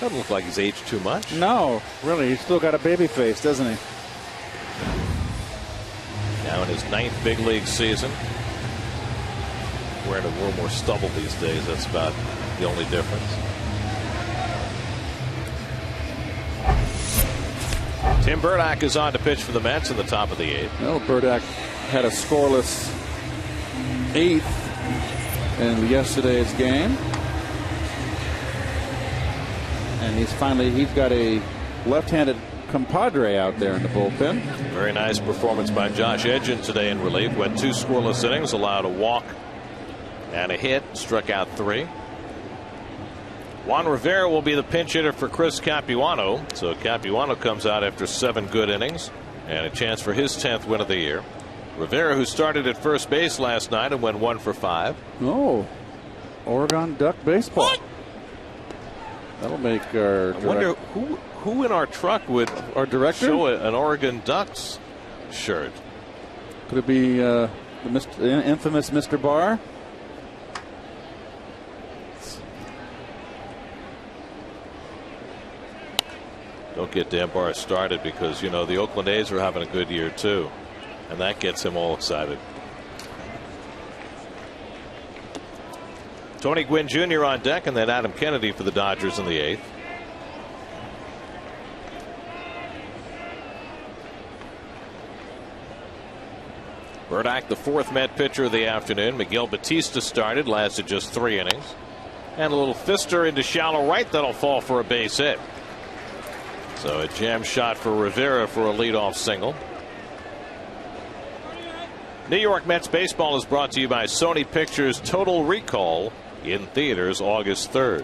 Doesn't look like he's aged too much. No, really, he's still got a baby face, doesn't he? Now in his 9th big league season. Wearing a little more stubble these days. That's about the only difference. Tim Burdack is on to pitch for the Mets in the top of the 8th. Well, Burdack had a scoreless 8th in yesterday's game. And he's got a left-handed compadre out there in the bullpen. Very nice performance by Josh Edgin today in relief. Went 2 scoreless innings, allowed a walk and a hit, struck out 3. Juan Rivera will be the pinch hitter for Chris Capuano. So Capuano comes out after 7 good innings and a chance for his 10th win of the year. Rivera, who started at first base last night and went 1 for 5. Oh, Oregon Duck baseball. What? That'll make our. I wonder who in our truck would our director show an Oregon Ducks shirt. Could it be the infamous Mr. Barr? Don't get Dan Barr started because, you know, the Oakland A's are having a good year too. And that gets him all excited. Tony Gwynn Jr. on deck, and then Adam Kennedy for the Dodgers in the 8th. Burdick, the fourth Met pitcher of the afternoon. Miguel Batista started, lasted just 3 innings. And a little fister into shallow right that'll fall for a base hit. So a jam shot for Rivera for a leadoff single. New York Mets baseball is brought to you by Sony Pictures Total Recall, in theaters August 3rd.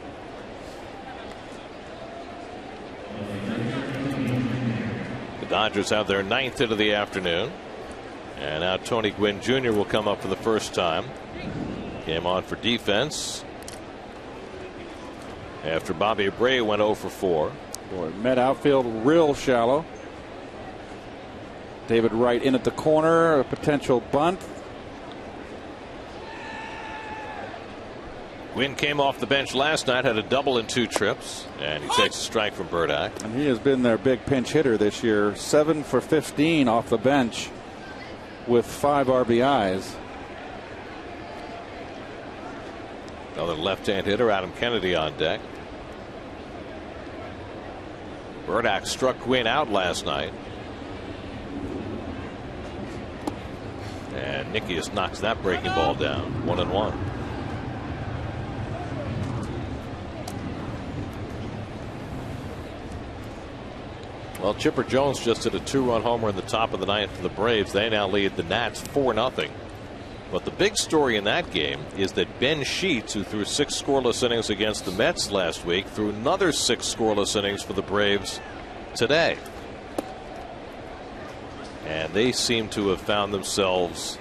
The Dodgers have their 9th hit of the afternoon. And now Tony Gwynn Jr. will come up for the first time. Came on for defense after Bobby Abreu went 0 for 4. Boy, Met outfield real shallow. David Wright in at the corner, a potential bunt. Gwynn came off the bench last night, had a double in 2 trips, and he takes a strike from Burdick. And he has been their big pinch hitter this year. 7 for 15 off the bench with 5 RBIs. Another left-hand hitter, Adam Kennedy, on deck. Burdick struck Gwynn out last night. And Nikias knocks that breaking ball down. 1-1. Well, Chipper Jones just hit a 2-run homer in the top of the 9th for the Braves. They now lead the Nats 4-0. But the big story in that game is that Ben Sheets, who threw 6 scoreless innings against the Mets last week, threw another 6 scoreless innings for the Braves today. And they seem to have found themselves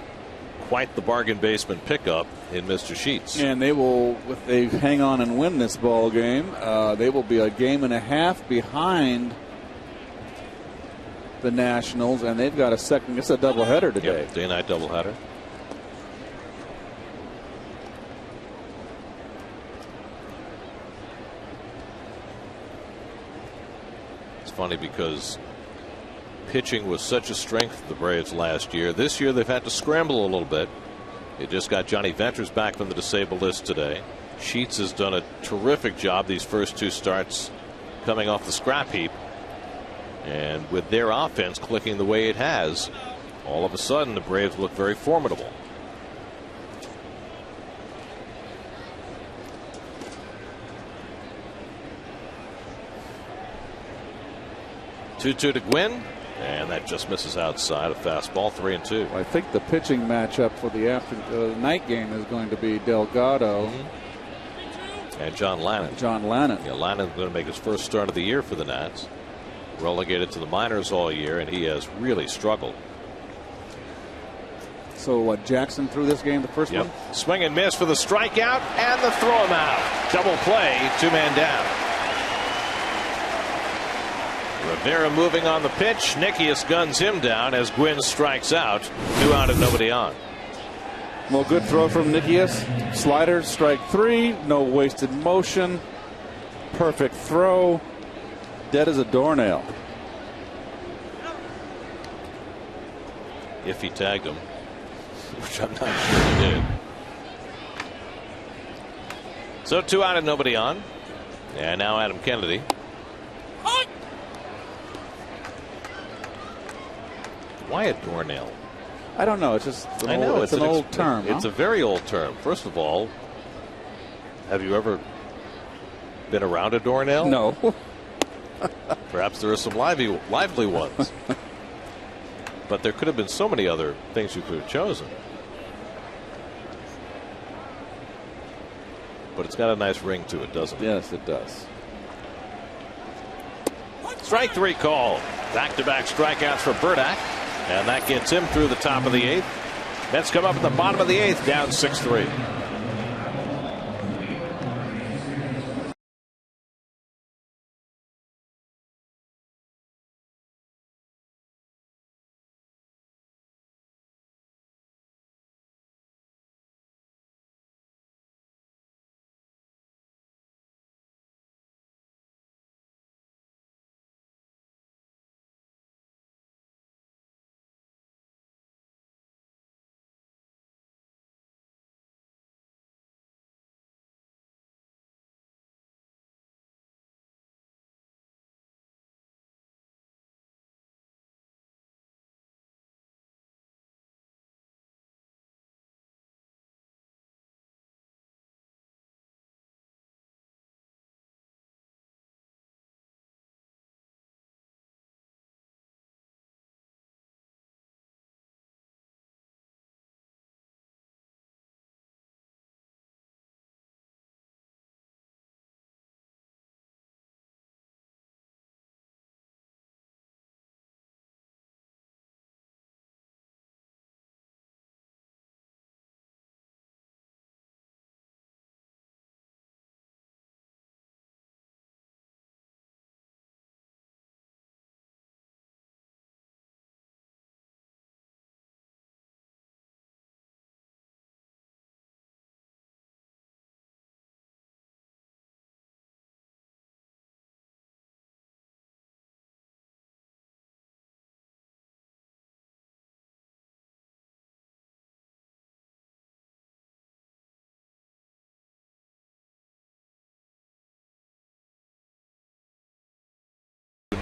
quite the bargain basement pickup in Mr. Sheets. And they will, if they hang on and win this ball game, they will be a game and a half behind the Nationals, and they've got a second. It's a doubleheader today. Yep, day-night doubleheader. It's funny because pitching was such a strength of the Braves last year. This year they've had to scramble a little bit. They just got Johnny Venters back from the disabled list today. Sheets has done a terrific job these first 2 starts coming off the scrap heap. And with their offense clicking the way it has, all of a sudden the Braves look very formidable. Two to Gwynn, and that just misses outside. A fastball, 3-2. I think the pitching matchup for the night game is going to be Delgado and John Lannan. Yeah, Lannon's going to make his first start of the year for the Nats. Relegated to the minors all year, and he has really struggled. So Jackson threw this game, the first one? Swing and miss for the strikeout and the throw him out. Double play, 2-man down. Rivera moving on the pitch. Nikias guns him down as Gwynn strikes out. 2 out and nobody on. Well, good throw from Nikias. Slider, strike 3. No wasted motion. Perfect throw. Dead as a doornail. If he tagged him, which I'm not sure he did. So 2 out and nobody on. And now Adam Kennedy. Why a doornail? I don't know. It's just it's an old term. It's a very old term. First of all, have you ever been around a doornail? No. Perhaps there are some lively ones. But there could have been so many other things you could have chosen. But it's got a nice ring to it, doesn't it? Yes, it does. Strike 3 call. Back-to-back strikeouts for Burdick. And that gets him through the top of the 8th. Mets come up at the bottom of the 8th, down 6-3.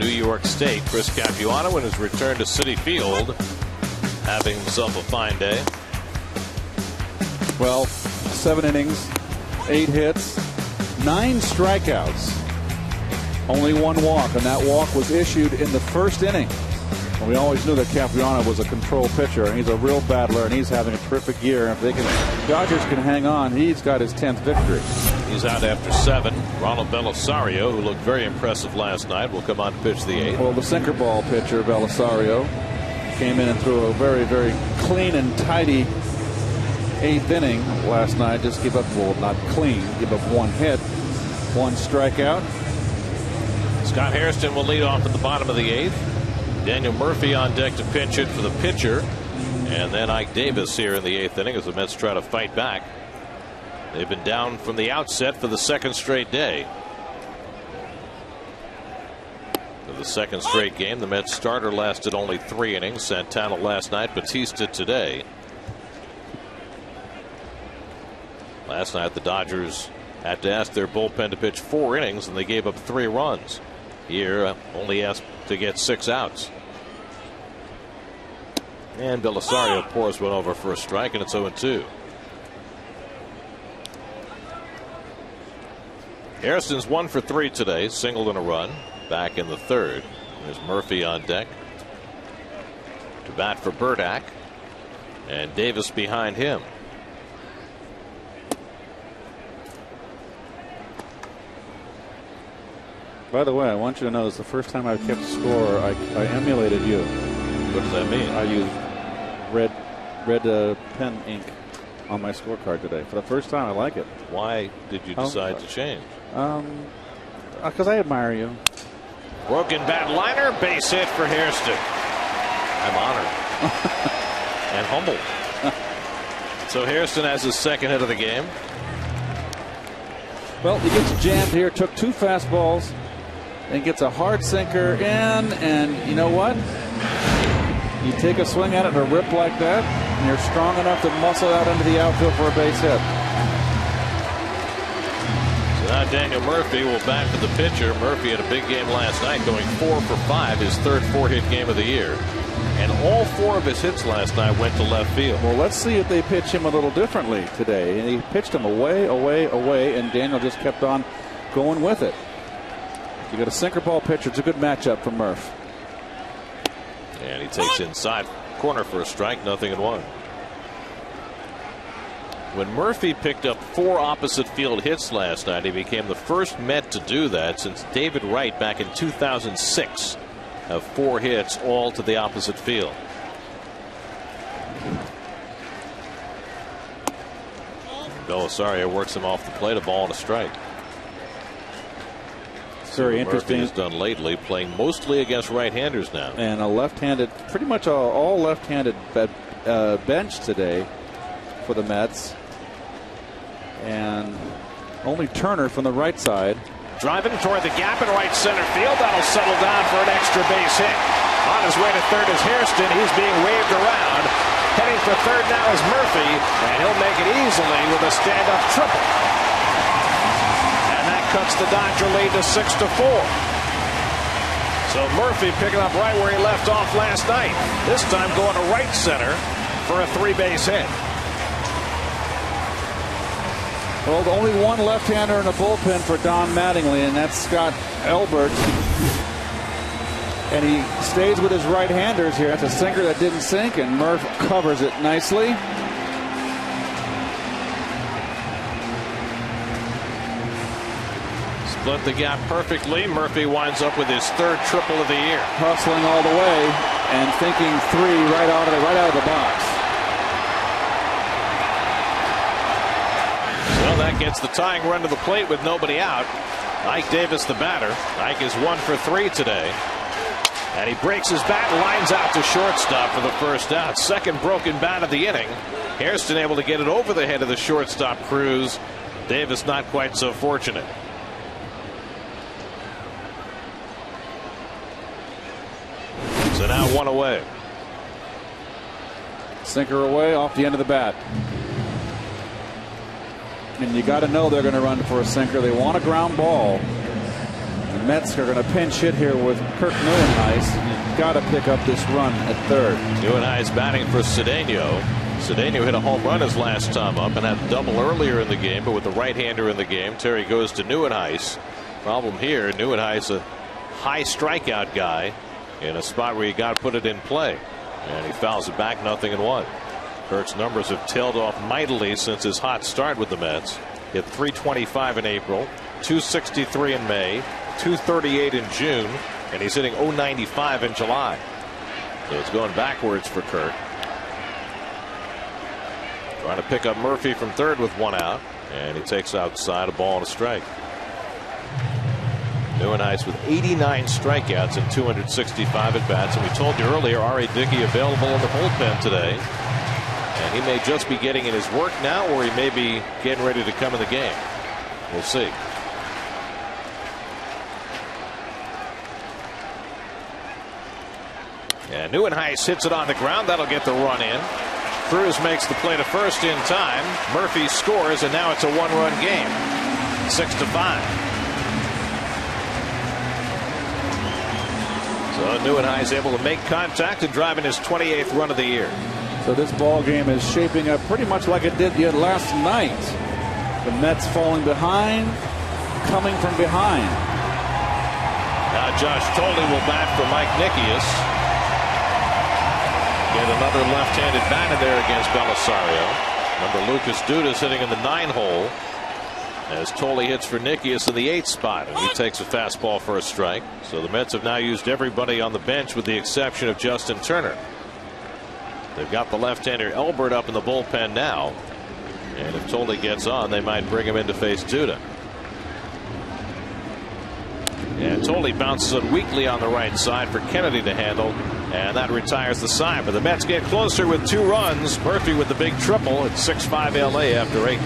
York State. Chris Capuano in his return to Citi Field, having himself a fine day. Well, 7 innings, 8 hits, 9 strikeouts, only 1 walk, and that walk was issued in the first inning. And we always knew that Capuano was a control pitcher, and he's a real battler, and he's having a terrific year. If Dodgers can hang on, he's got his 10th victory. He's out after 7. Ronald Belisario, who looked very impressive last night, will come on to pitch the 8th. Well, the sinker ball pitcher, Belisario, came in and threw a very, very clean and tidy 8th inning last night. Just give up, well, not clean, give up 1 hit, 1 strikeout. Scott Hairston will lead off at the bottom of the 8th. Daniel Murphy on deck to pinch it for the pitcher. And then Ike Davis here in the 8th inning as the Mets try to fight back. They've been down from the outset for the 2nd straight day. For the 2nd straight game, the Mets starter lasted only 3 innings. Santana last night, Batista today. Last night the Dodgers had to ask their bullpen to pitch 4 innings and they gave up 3 runs. Here only asked to get 6 outs. And Belisario pours one over for a strike, and it's 0-2. Hairston's 1 for 3 today, singled and a run. Back in the 3rd. There's Murphy on deck to bat for Burdack, and Davis behind him. By the way, I want you to know this is the first time I've kept score. I emulated you. What does that mean? I used red pen ink on my scorecard today. For the first time, I like it. Why did you decide to change? Because I admire you. Broken bat liner, base hit for Hairston. I'm honored. And humbled. So Hairston has his 2nd hit of the game. Well, he gets jammed here, took 2 fastballs, and gets a hard sinker in, and you know what? You take a swing at it and a rip like that, and you're strong enough to muscle out into the outfield for a base hit. So now Daniel Murphy will bat for the pitcher. Murphy had a big game last night, going 4 for 5, his 3rd 4-hit game of the year. And all 4 of his hits last night went to left field. Well, let's see if they pitch him a little differently today. And he pitched him away, and Daniel just kept on going with it. You got a sinker ball pitcher. It's a good matchup for Murph. And he takes inside corner for a strike, 0-1. When Murphy picked up 4 opposite field hits last night, he became the first Met to do that since David Wright back in 2006. Of 4 hits, all to the opposite field. Belisario works him off the plate, a ball and a strike. It's very interesting. Murphy has done lately, playing mostly against right-handers now. And a left-handed, pretty much all left-handed bench today for the Mets. And only Turner from the right side. Driving toward the gap in right center field. That'll settle down for an extra base hit. On his way to 3rd is Hairston. He's being waved around. Heading for 3rd now is Murphy, and he'll make it easily with a stand-up triple. And that cuts the Dodger lead to 6-4. So Murphy picking up right where he left off last night. This time going to right center for a 3-base hit. Well, only one left-hander in the bullpen for Don Mattingly, and that's Scott Elbert. And he stays with his right-handers here. It's a sinker that didn't sink, and Murph covers it nicely. Split the gap perfectly. Murphy winds up with his 3rd triple of the year. Hustling all the way and thinking 3 right out of the box. That gets the tying run to the plate with nobody out. Ike Davis, the batter. Ike is 1 for 3 today. And he breaks his bat and lines out to shortstop for the 1st out. 2nd broken bat of the inning. Hairston able to get it over the head of the shortstop, Cruz. Davis not quite so fortunate. So now 1 away. Sinker away off the end of the bat. And you got to know they're going to run for a sinker. They want a ground ball. The Mets are going to pinch hit here with Kirk Neuenhuis. You've got to pick up this run at third. Neuenhuis batting for Cedeno. Cedeno hit a home run his last time up and had a double earlier in the game, but with the right-hander in the game, Terry goes to Neuenhuis. Problem here, Neuenhuis, a high strikeout guy in a spot where you got to put it in play, and he fouls it back, 0-1. Kirk's numbers have tailed off mightily since his hot start with the Mets. Hit .325 in April, .263 in May, .238 in June, and he's hitting .095 in July. So it's going backwards for Kirk. Trying to pick up Murphy from third with one out, and he takes outside, a ball and a strike. Neuenhuis with 89 strikeouts and 265 at bats, and we told you earlier, R.A. Dickey available in the bullpen today, and he may just be getting in his work now, or he may be getting ready to come in the game. We'll see. And Neuenhuis hits it on the ground. That'll get the run in. Cruz makes the play to first in time. Murphy scores, and now it's a one-run game. 6-5. So Neuenhuis able to make contact and drive in his 28th run of the year. So this ball game is shaping up pretty much like it did last night. The Mets falling behind, coming from behind. Now Josh Tolley will bat for Mike Nickias. Get another left-handed bat in there against Belisario. Number Lucas Duda's hitting in the 9-hole as Tolley hits for Nickias in the 8th spot, and he takes a fastball for a strike. So the Mets have now used everybody on the bench with the exception of Justin Turner. They've got the left-hander Elbert up in the bullpen now, and if Tolley gets on, they might bring him in to face Duda. And Tolley bounces it weakly on the right side for Kennedy to handle, and that retires the side. But the Mets get closer with 2 runs. Murphy with the big triple at 6-5 LA after 8.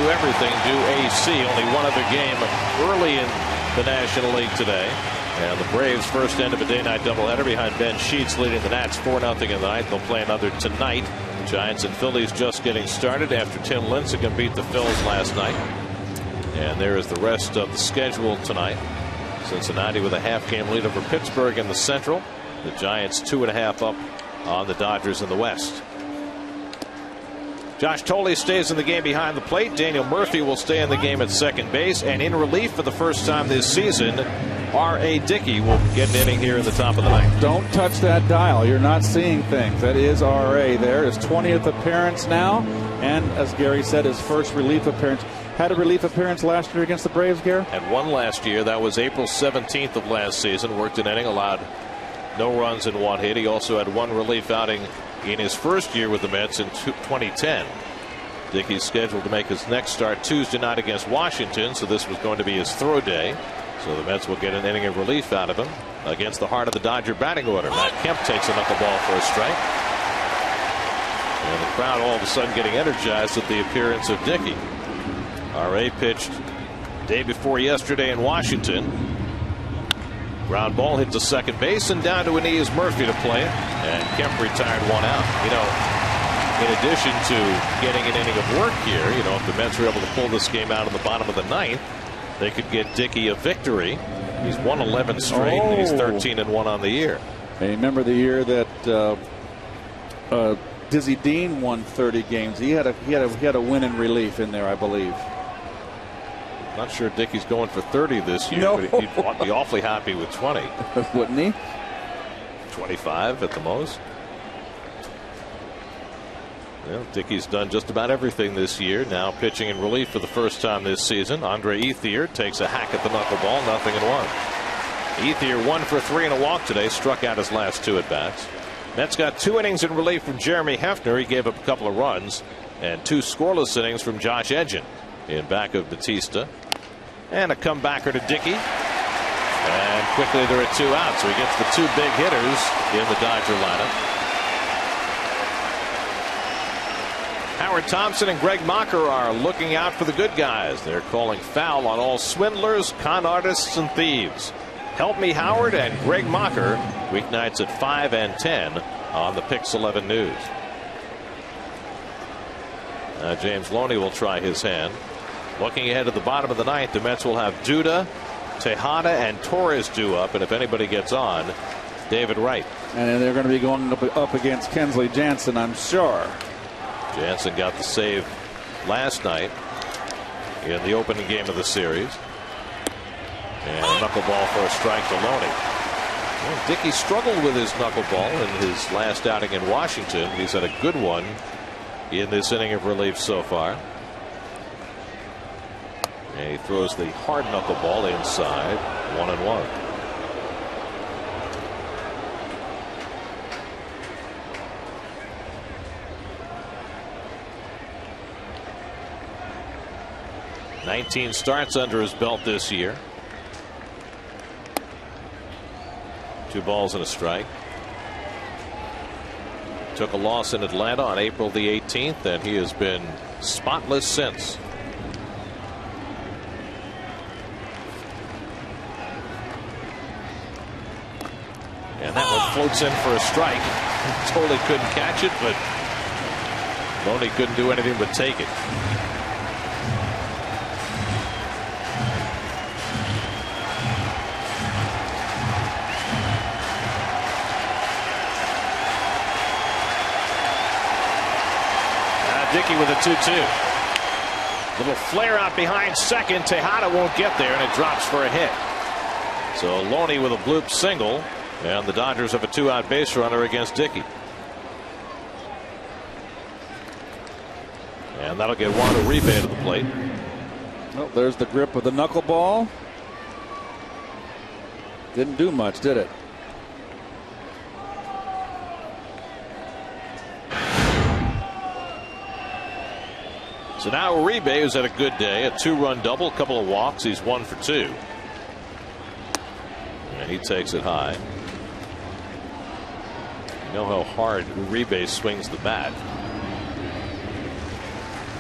Everything due AC. Only one other game early in the National League today. And the Braves' first end of a day-night doubleheader behind Ben Sheets leading the Nats 4-0 in the ninth. They'll play another tonight. Giants and Phillies just getting started after Tim Lincecum beat the Phils last night. And there is the rest of the schedule tonight. Cincinnati with a half-game lead over Pittsburgh in the Central. The Giants 2.5 up on the Dodgers in the West. Josh Tolley stays in the game behind the plate. Daniel Murphy will stay in the game at second base. And in relief for the first time this season, R.A. Dickey will get an inning here in the top of the ninth. Don't touch that dial. You're not seeing things. That is R.A. there. His 20th appearance now. And as Gary said, his first relief appearance. Had a relief appearance last year against the Braves, Gary? Had one last year. That was April 17th of last season. Worked an inning, allowed no runs in one hit. He also had one relief outing in his first year with the Mets in 2010. Dickey's scheduled to make his next start Tuesday night against Washington, so this was going to be his throw day. So the Mets will get an inning of relief out of him against the heart of the Dodger batting order. Matt Kemp takes a knuckleball for a strike. And the crowd all of a sudden getting energized at the appearance of Dickey. R.A. pitched day before yesterday in Washington. Ground ball hit to second base, and down to a knee is Murphy to play it. And Kemp retired one out. You know, in addition to getting an inning of work here, you know, if the Mets were able to pull this game out in the bottom of the ninth, they could get Dickey a victory. He's won 11 straight, and he's 13-1 on the year. And remember the year that Dizzy Dean won 30 games. He had a win in relief in there, I believe. Not sure Dickey's going for 30 this year, No. but he'd be awfully happy with 20. Wouldn't he? 25 at the most. Well, Dickey's done just about everything this year. Now pitching in relief for the first time this season. Andre Ethier takes a hack at the knuckleball, 0-1. Ethier 1 for 3 and a walk today, struck out his last 2 at bats. Mets got 2 innings in relief from Jeremy Hefner. He gave up a couple of runs, and 2 scoreless innings from Josh Edgin in back of Batista. And a comebacker to Dickey. And quickly there are 2 outs. So he gets the 2 big hitters in the Dodger lineup. Howard Thompson and Greg Macher are looking out for the good guys. They're calling foul on all swindlers, con artists, and thieves. Help Me Howard and Greg Macher, weeknights at 5 and 10 on the Pix 11 News. James Loney will try his hand. Looking ahead to the bottom of the ninth, the Mets will have Duda, Tejada, and Torres due up, and if anybody gets on, David Wright. And they're going to be going up against Kensley Jansen, I'm sure. Jansen got the save last night in the opening game of the series. And a knuckleball for a strike to Loney. Well, Dickey struggled with his knuckleball in his last outing in Washington. He's had a good one in this inning of relief so far. And he throws the hard knuckleball inside, 1-1. "19 starts under his belt this year. 2 balls and a strike. Took a loss in Atlanta on April the 18th, and he has been spotless since. And that one floats in for a strike. Totally couldn't catch it, but Loney couldn't do anything but take it. Dickey with a 2-2. Little flare out behind second. Tejada won't get there, and it drops for a hit. So Loney with a bloop single, and the Dodgers have a 2-out base runner against Dickey. And that'll get Juan Uribe to the plate. Well, there's the grip of the knuckleball. Didn't do much, did it? So now Uribe, who's had a good day, a 2-run double, a couple of walks. He's 1 for 2. And he takes it high. You know how hard Uribe swings the bat.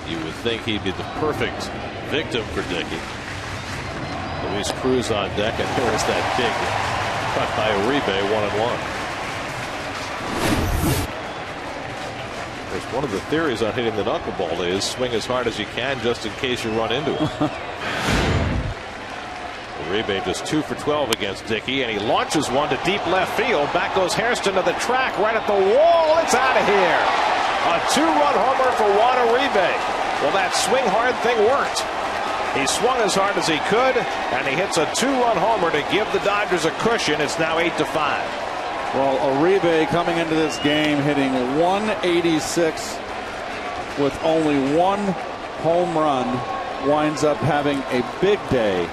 You would think he'd be the perfect victim for Dickey. Luis Cruz on deck, and there's that big cut by Uribe, 1-1. One of the theories on hitting the knuckleball is swing as hard as you can just in case you run into it. Uribe just 2 for 12 against Dickey, and he launches one to deep left field. Back goes Hairston to the track, right at the wall. It's out of here. A 2-run homer for Juan Uribe. Well, that swing hard thing worked. He swung as hard as he could, and he hits a 2-run homer to give the Dodgers a cushion. It's now 8-5. Well, Uribe coming into this game hitting 186 with only 1 home run, winds up having a big day,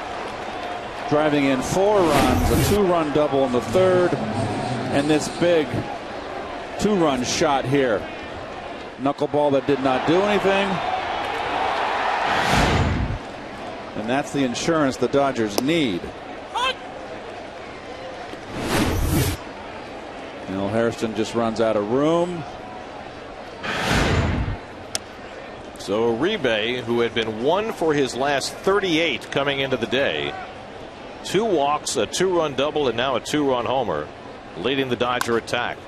driving in 4 runs, a 2-run double in the third, and this big 2-run shot here. Knuckleball that did not do anything. And that's the insurance the Dodgers need. Neil Hairston just runs out of room. So Uribe, who had been 1 for his last 38 coming into the day, 2 walks, a 2-run double, and now a 2-run homer, leading the Dodger attack.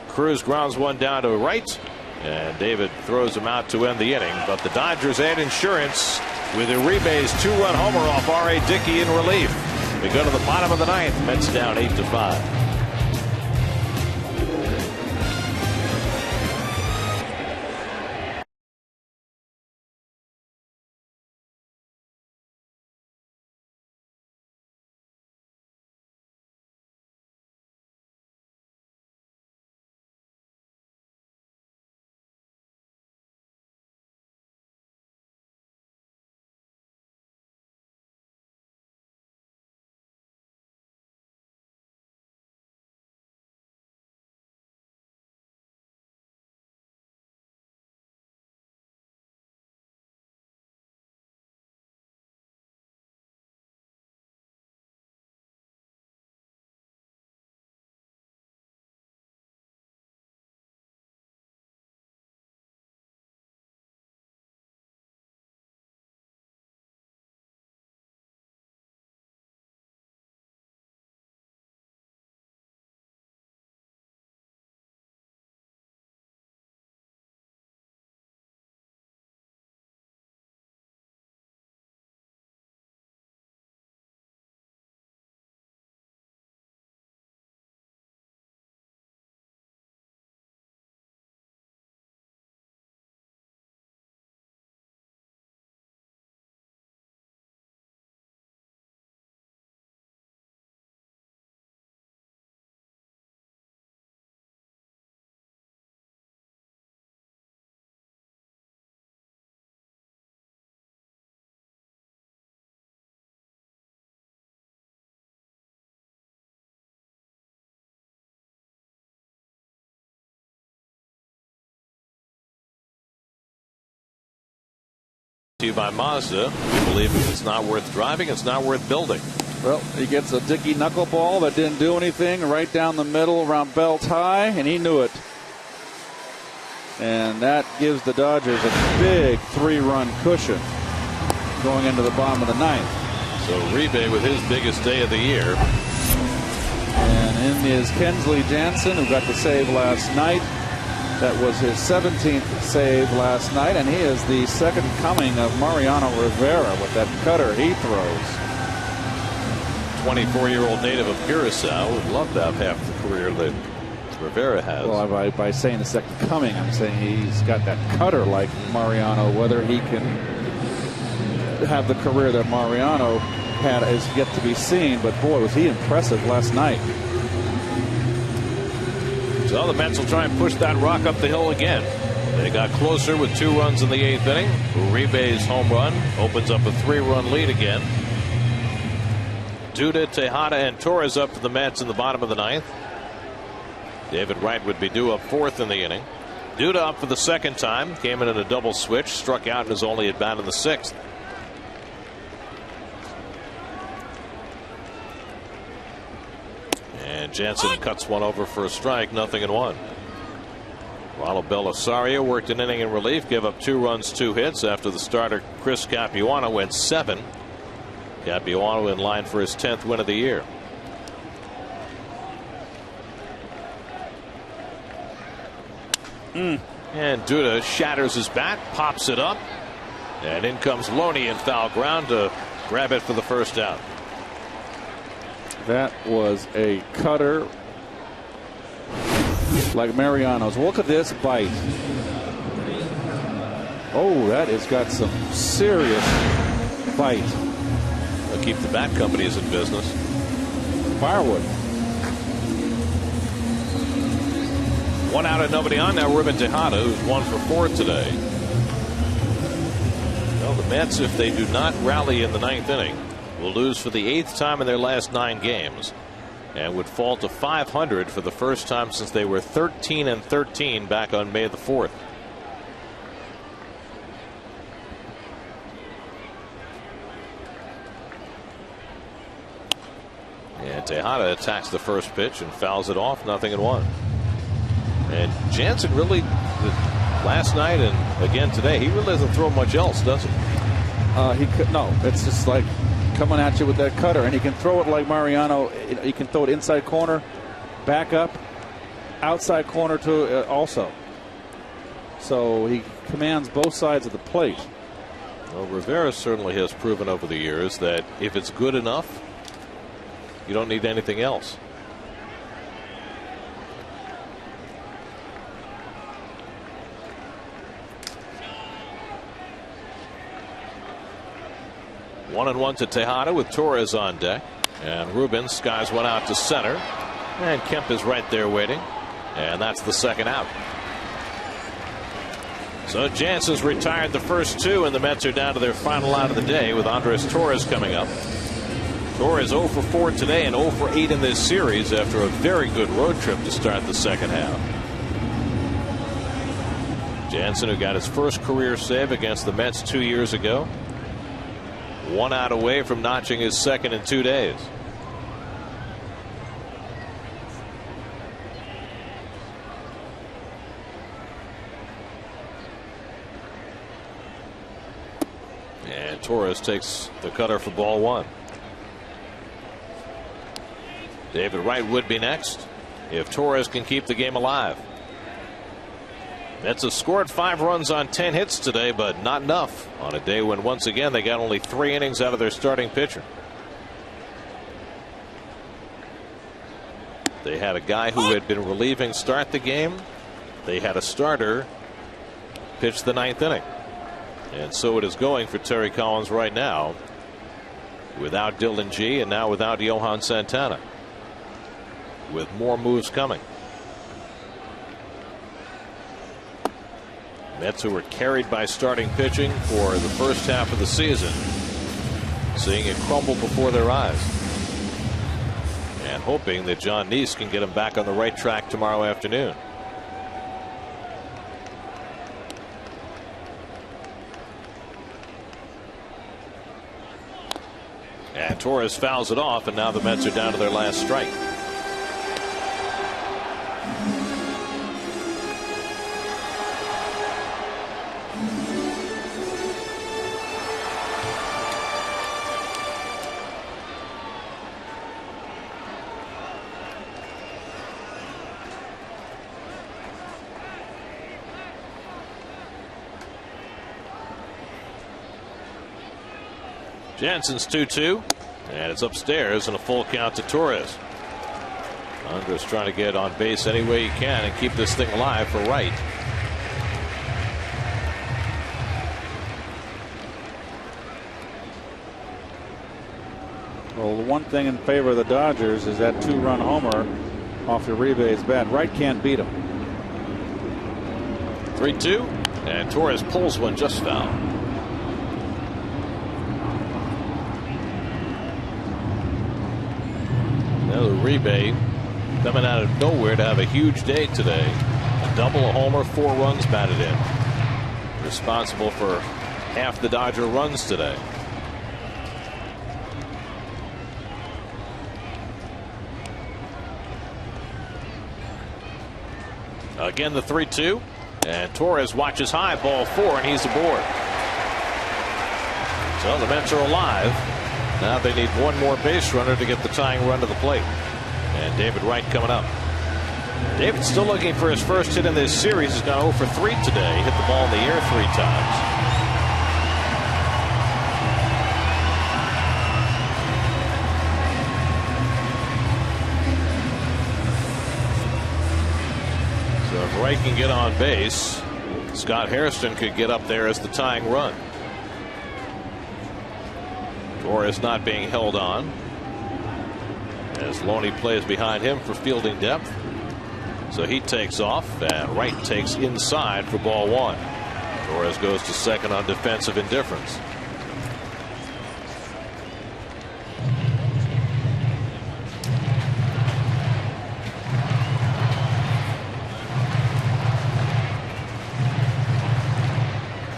Cruz grounds one down to right, and David throws him out to end the inning. But the Dodgers add insurance with Uribe's 2-run homer off R.A. Dickey in relief. We go to the bottom of the 9th. Mets down 8-5. To you by Mazda. We believe if it's not worth driving, it's not worth building. Well, he gets a Dickey knuckleball that didn't do anything right down the middle around belt high, and he knew it. And that gives the Dodgers a big 3-run cushion going into the bottom of the 9th. So Uribe with his biggest day of the year. And in is Kensley Jansen, who got the save last night. That was his 17th save last night, and he is the second coming of Mariano Rivera with that cutter he throws. 24-year-old native of Curacao would love to have half the career that Rivera has. Well, by saying the second coming, I'm saying he's got that cutter like Mariano. Whether he can have the career that Mariano had is yet to be seen, but boy, was he impressive last night. So the Mets will try and push that rock up the hill again. They got closer with 2 runs in the 8th inning. Uribe's home run opens up a 3-run lead again. Duda, Tejada, and Torres up for the Mets in the bottom of the 9th. David Wright would be due up 4th in the inning. Duda up for the second time. Came in a double switch. Struck out and is only at bat in the 6th. And Jansen cuts one over for a strike, 0-1. Ronald Belisario worked an inning in relief, gave up 2 runs, 2 hits after the starter Chris Capuano went 7. Capuano in line for his 10th win of the year. And Duda shatters his bat, pops it up, and in comes Loney in foul ground to grab it for the first out. That was a cutter like Mariano's. Look at this bite. Oh, that has got some serious bite. They'll keep the bat companies in business. Firewood. 1 out and nobody on now. Ruben Tejada, who's 1 for 4 today. Well, the Mets, if they do not rally in the 9th inning, will lose for the 8th time in their last 9 games. and would fall to 500 for the first time since they were 13-13 back on May the 4th. And Tejada attacks the first pitch and fouls it off, 0-1. And Jansen really, last night and again today, he really doesn't throw much else, does he? He could no. It's just like coming at you with that cutter, and he can throw it like Mariano. He can throw it inside corner, back up, outside corner too, also. So he commands both sides of the plate. Well, Rivera certainly has proven over the years that if it's good enough, you don't need anything else. One and one to Tejada with Torres on deck, and Rubin skies one out to center, and Kemp is right there waiting, and that's the second out. So Jansen's retired the first two, and the Mets are down to their final out of the day with Andres Torres coming up. Torres 0 for 4 today and 0 for 8 in this series after a very good road trip to start the second half. Jansen, who got his first career save against the Mets 2 years ago, 1 out away from notching his second in 2 days. And Torres takes the cutter for ball 1. David Wright would be next if Torres can keep the game alive. Mets have scored 5 runs on 10 hits today, but not enough on a day when once again they got only 3 innings out of their starting pitcher. They had a guy who had been relieving start the game. They had a starter pitch the 9th inning. And so it is going for Terry Collins right now, without Dylan G and now without Johan Santana, with more moves coming. Mets, who were carried by starting pitching for the first half of the season, seeing it crumble before their eyes, and hoping that John Neese can get them back on the right track tomorrow afternoon. And Torres fouls it off, and now the Mets are down to their last strike. Jansen's 2-2, and it's upstairs and a full count to Torres. Andres trying to get on base any way he can and keep this thing alive for Wright. Well, the one thing in favor of the Dodgers is that 2-run homer off Uribe's bat. Wright can't beat him. 3-2, and Torres pulls one just foul. Uribe coming out of nowhere to have a huge day today. A double, a homer, 4 runs batted in. Responsible for half the Dodger runs today. Again, the 3-2, and Torres watches high, ball 4, and he's aboard. So the Mets are alive. Now they need one more base runner to get the tying run to the plate. And David Wright coming up. David's still looking for his first hit in this series. He's gone 0 for 3 today. Hit the ball in the air 3 times. So if Wright can get on base, Scott Hairston could get up there as the tying run. Torres not being held on as Loney plays behind him for fielding depth. So he takes off, and Wright takes inside for ball 1. Torres goes to second on defensive indifference.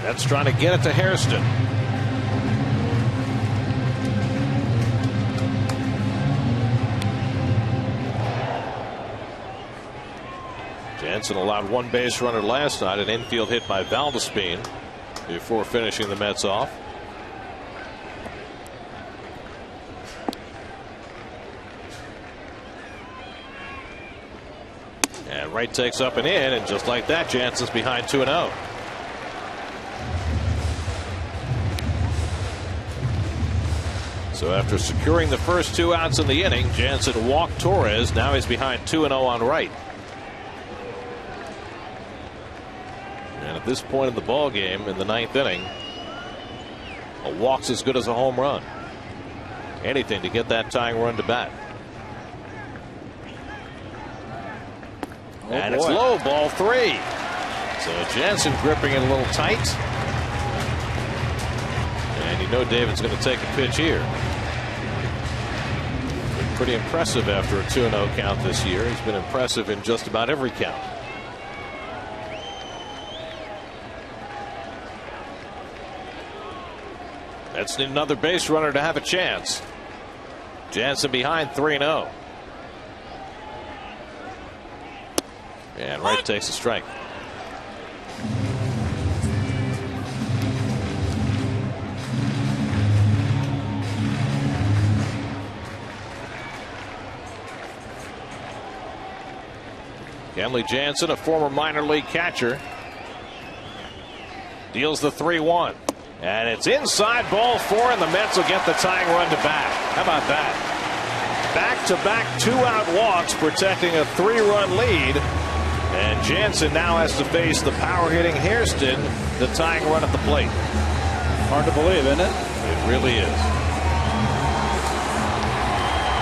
That's trying to get it to Hairston. Jansen allowed one base runner last night, an infield hit by Valdespin before finishing the Mets off. And Wright takes up and in, and just like that, Jansen's behind 2-0. So after securing the first 2 outs in the inning, Jansen walked Torres. Now he's behind 2-0 on Wright. And at this point in the ball game, in the 9th inning, a walk's as good as a home run. Anything to get that tying run to bat. And it's low, ball 3. So Jansen gripping it a little tight. And you know David's going to take a pitch here. Been pretty impressive after a 2-0 count this year. He's been impressive in just about every count. That's another base runner to have a chance. Jansen behind 3-0. And Wright takes a strike. Kenley Jansen, a former minor league catcher, deals the 3-1. And it's inside, ball 4, and the Mets will get the tying run to bat. How about that? Back-to-back 2-out walks protecting a 3-run lead. And Jansen now has to face the power-hitting Hairston, the tying run at the plate. Hard to believe, isn't it? It really is.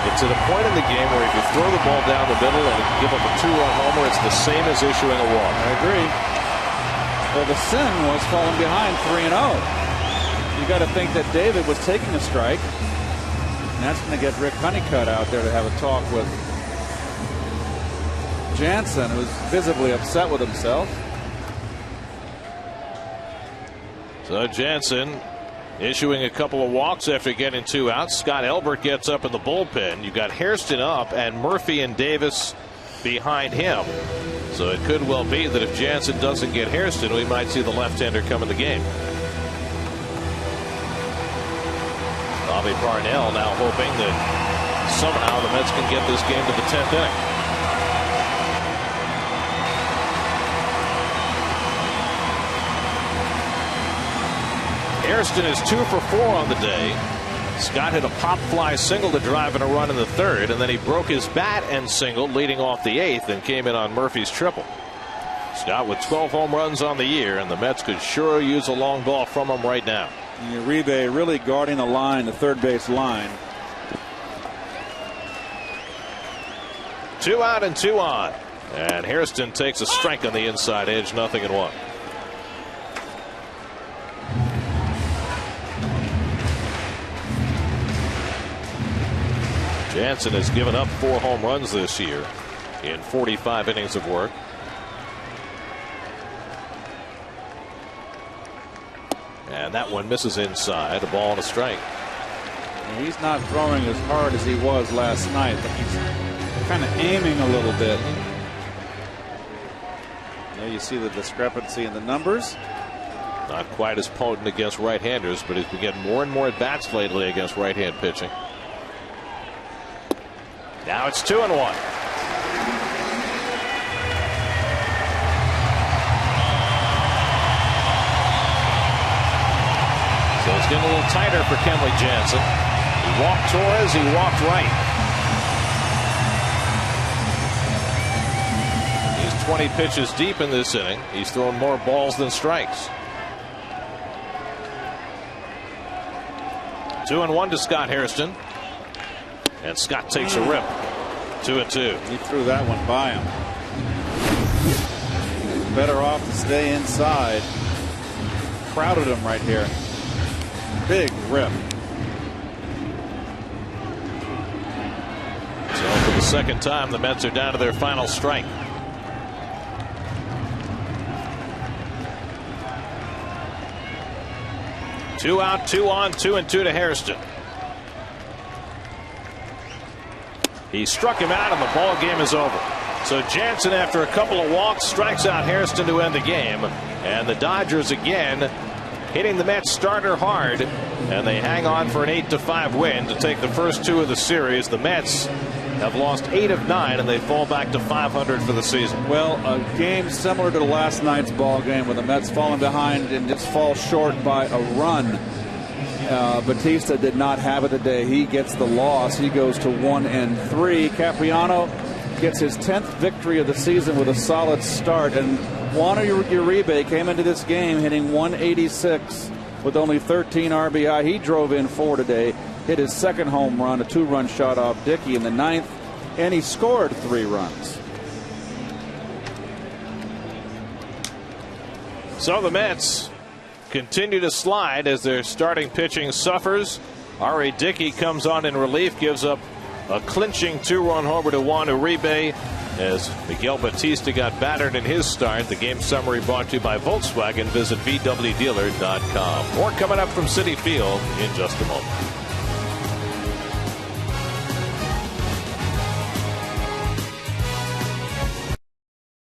It's at a point in the game where if you throw the ball down the middle and give up a 2-run homer, it's the same as issuing a walk. I agree. Well, the sin was falling behind 3-0. You got to think that David was taking a strike. And that's going to get Rick Honeycutt out there to have a talk with Jansen, who's visibly upset with himself. So Jansen issuing a couple of walks after getting 2 outs. Scott Elbert gets up in the bullpen. You've got Hairston up and Murphy and Davis behind him. So it could well be that if Jansen doesn't get Hairston, we might see the left-hander come in the game. Bobby Parnell now hoping that somehow the Mets can get this game to the 10th inning. Hairston is 2 for 4 on the day. Scott hit a pop fly single to drive in a run in the 3rd, and then he broke his bat and singled leading off the 8th and came in on Murphy's triple. Scott with 12 home runs on the year, and the Mets could sure use a long ball from him right now. Uribe really guarding the line, the third base line. 2 out and 2 on. And Hairston takes a strike on the inside edge, 0-1. Jansen has given up 4 home runs this year in 45 innings of work. And that one misses inside, a ball and a strike. He's not throwing as hard as he was last night, but he's kind of aiming a little bit. There you see the discrepancy in the numbers. Not quite as potent against right-handers, but he's been getting more and more at-bats lately against right-hand pitching. Now it's 2-1. So it's getting a little tighter for Kenley Jansen. He walked Torres, he walked Wright. He's 20 pitches deep in this inning. He's thrown more balls than strikes. 2-1 to Scott Hairston. And Scott takes a rip. 2-2. He threw that one by him. Better off to stay inside. Crowded him right here. Big rip. So for the second time, the Mets are down to their final strike. 2 out, 2 on, 2-2 to Hairston. He struck him out, and the ball game is over. So Jansen, after a couple of walks, strikes out Hairston to end the game. And the Dodgers again hitting the Mets starter hard, and they hang on for an 8-5 win to take the first 2 of the series. The Mets have lost 8 of 9, and they fall back to 500 for the season. Well, a game similar to last night's ball game, where the Mets falling behind and just fall short by a run. Batista did not have it today. He gets the loss. He goes to 1-3. Capriano gets his 10th victory of the season with a solid start. And Juan Uribe came into this game hitting 186 with only 13 RBI. He drove in 4 today, hit his second home run, a 2-run shot off Dickey in the 9th, and he scored 3 runs. So the Mets continue to slide as their starting pitching suffers. R.A. Dickey comes on in relief, gives up a clinching 2-run homer to Juan Uribe as Miguel Batista got battered in his start. The game summary brought to you by Volkswagen. Visit VWDealer.com. More coming up from Citi Field in just a moment.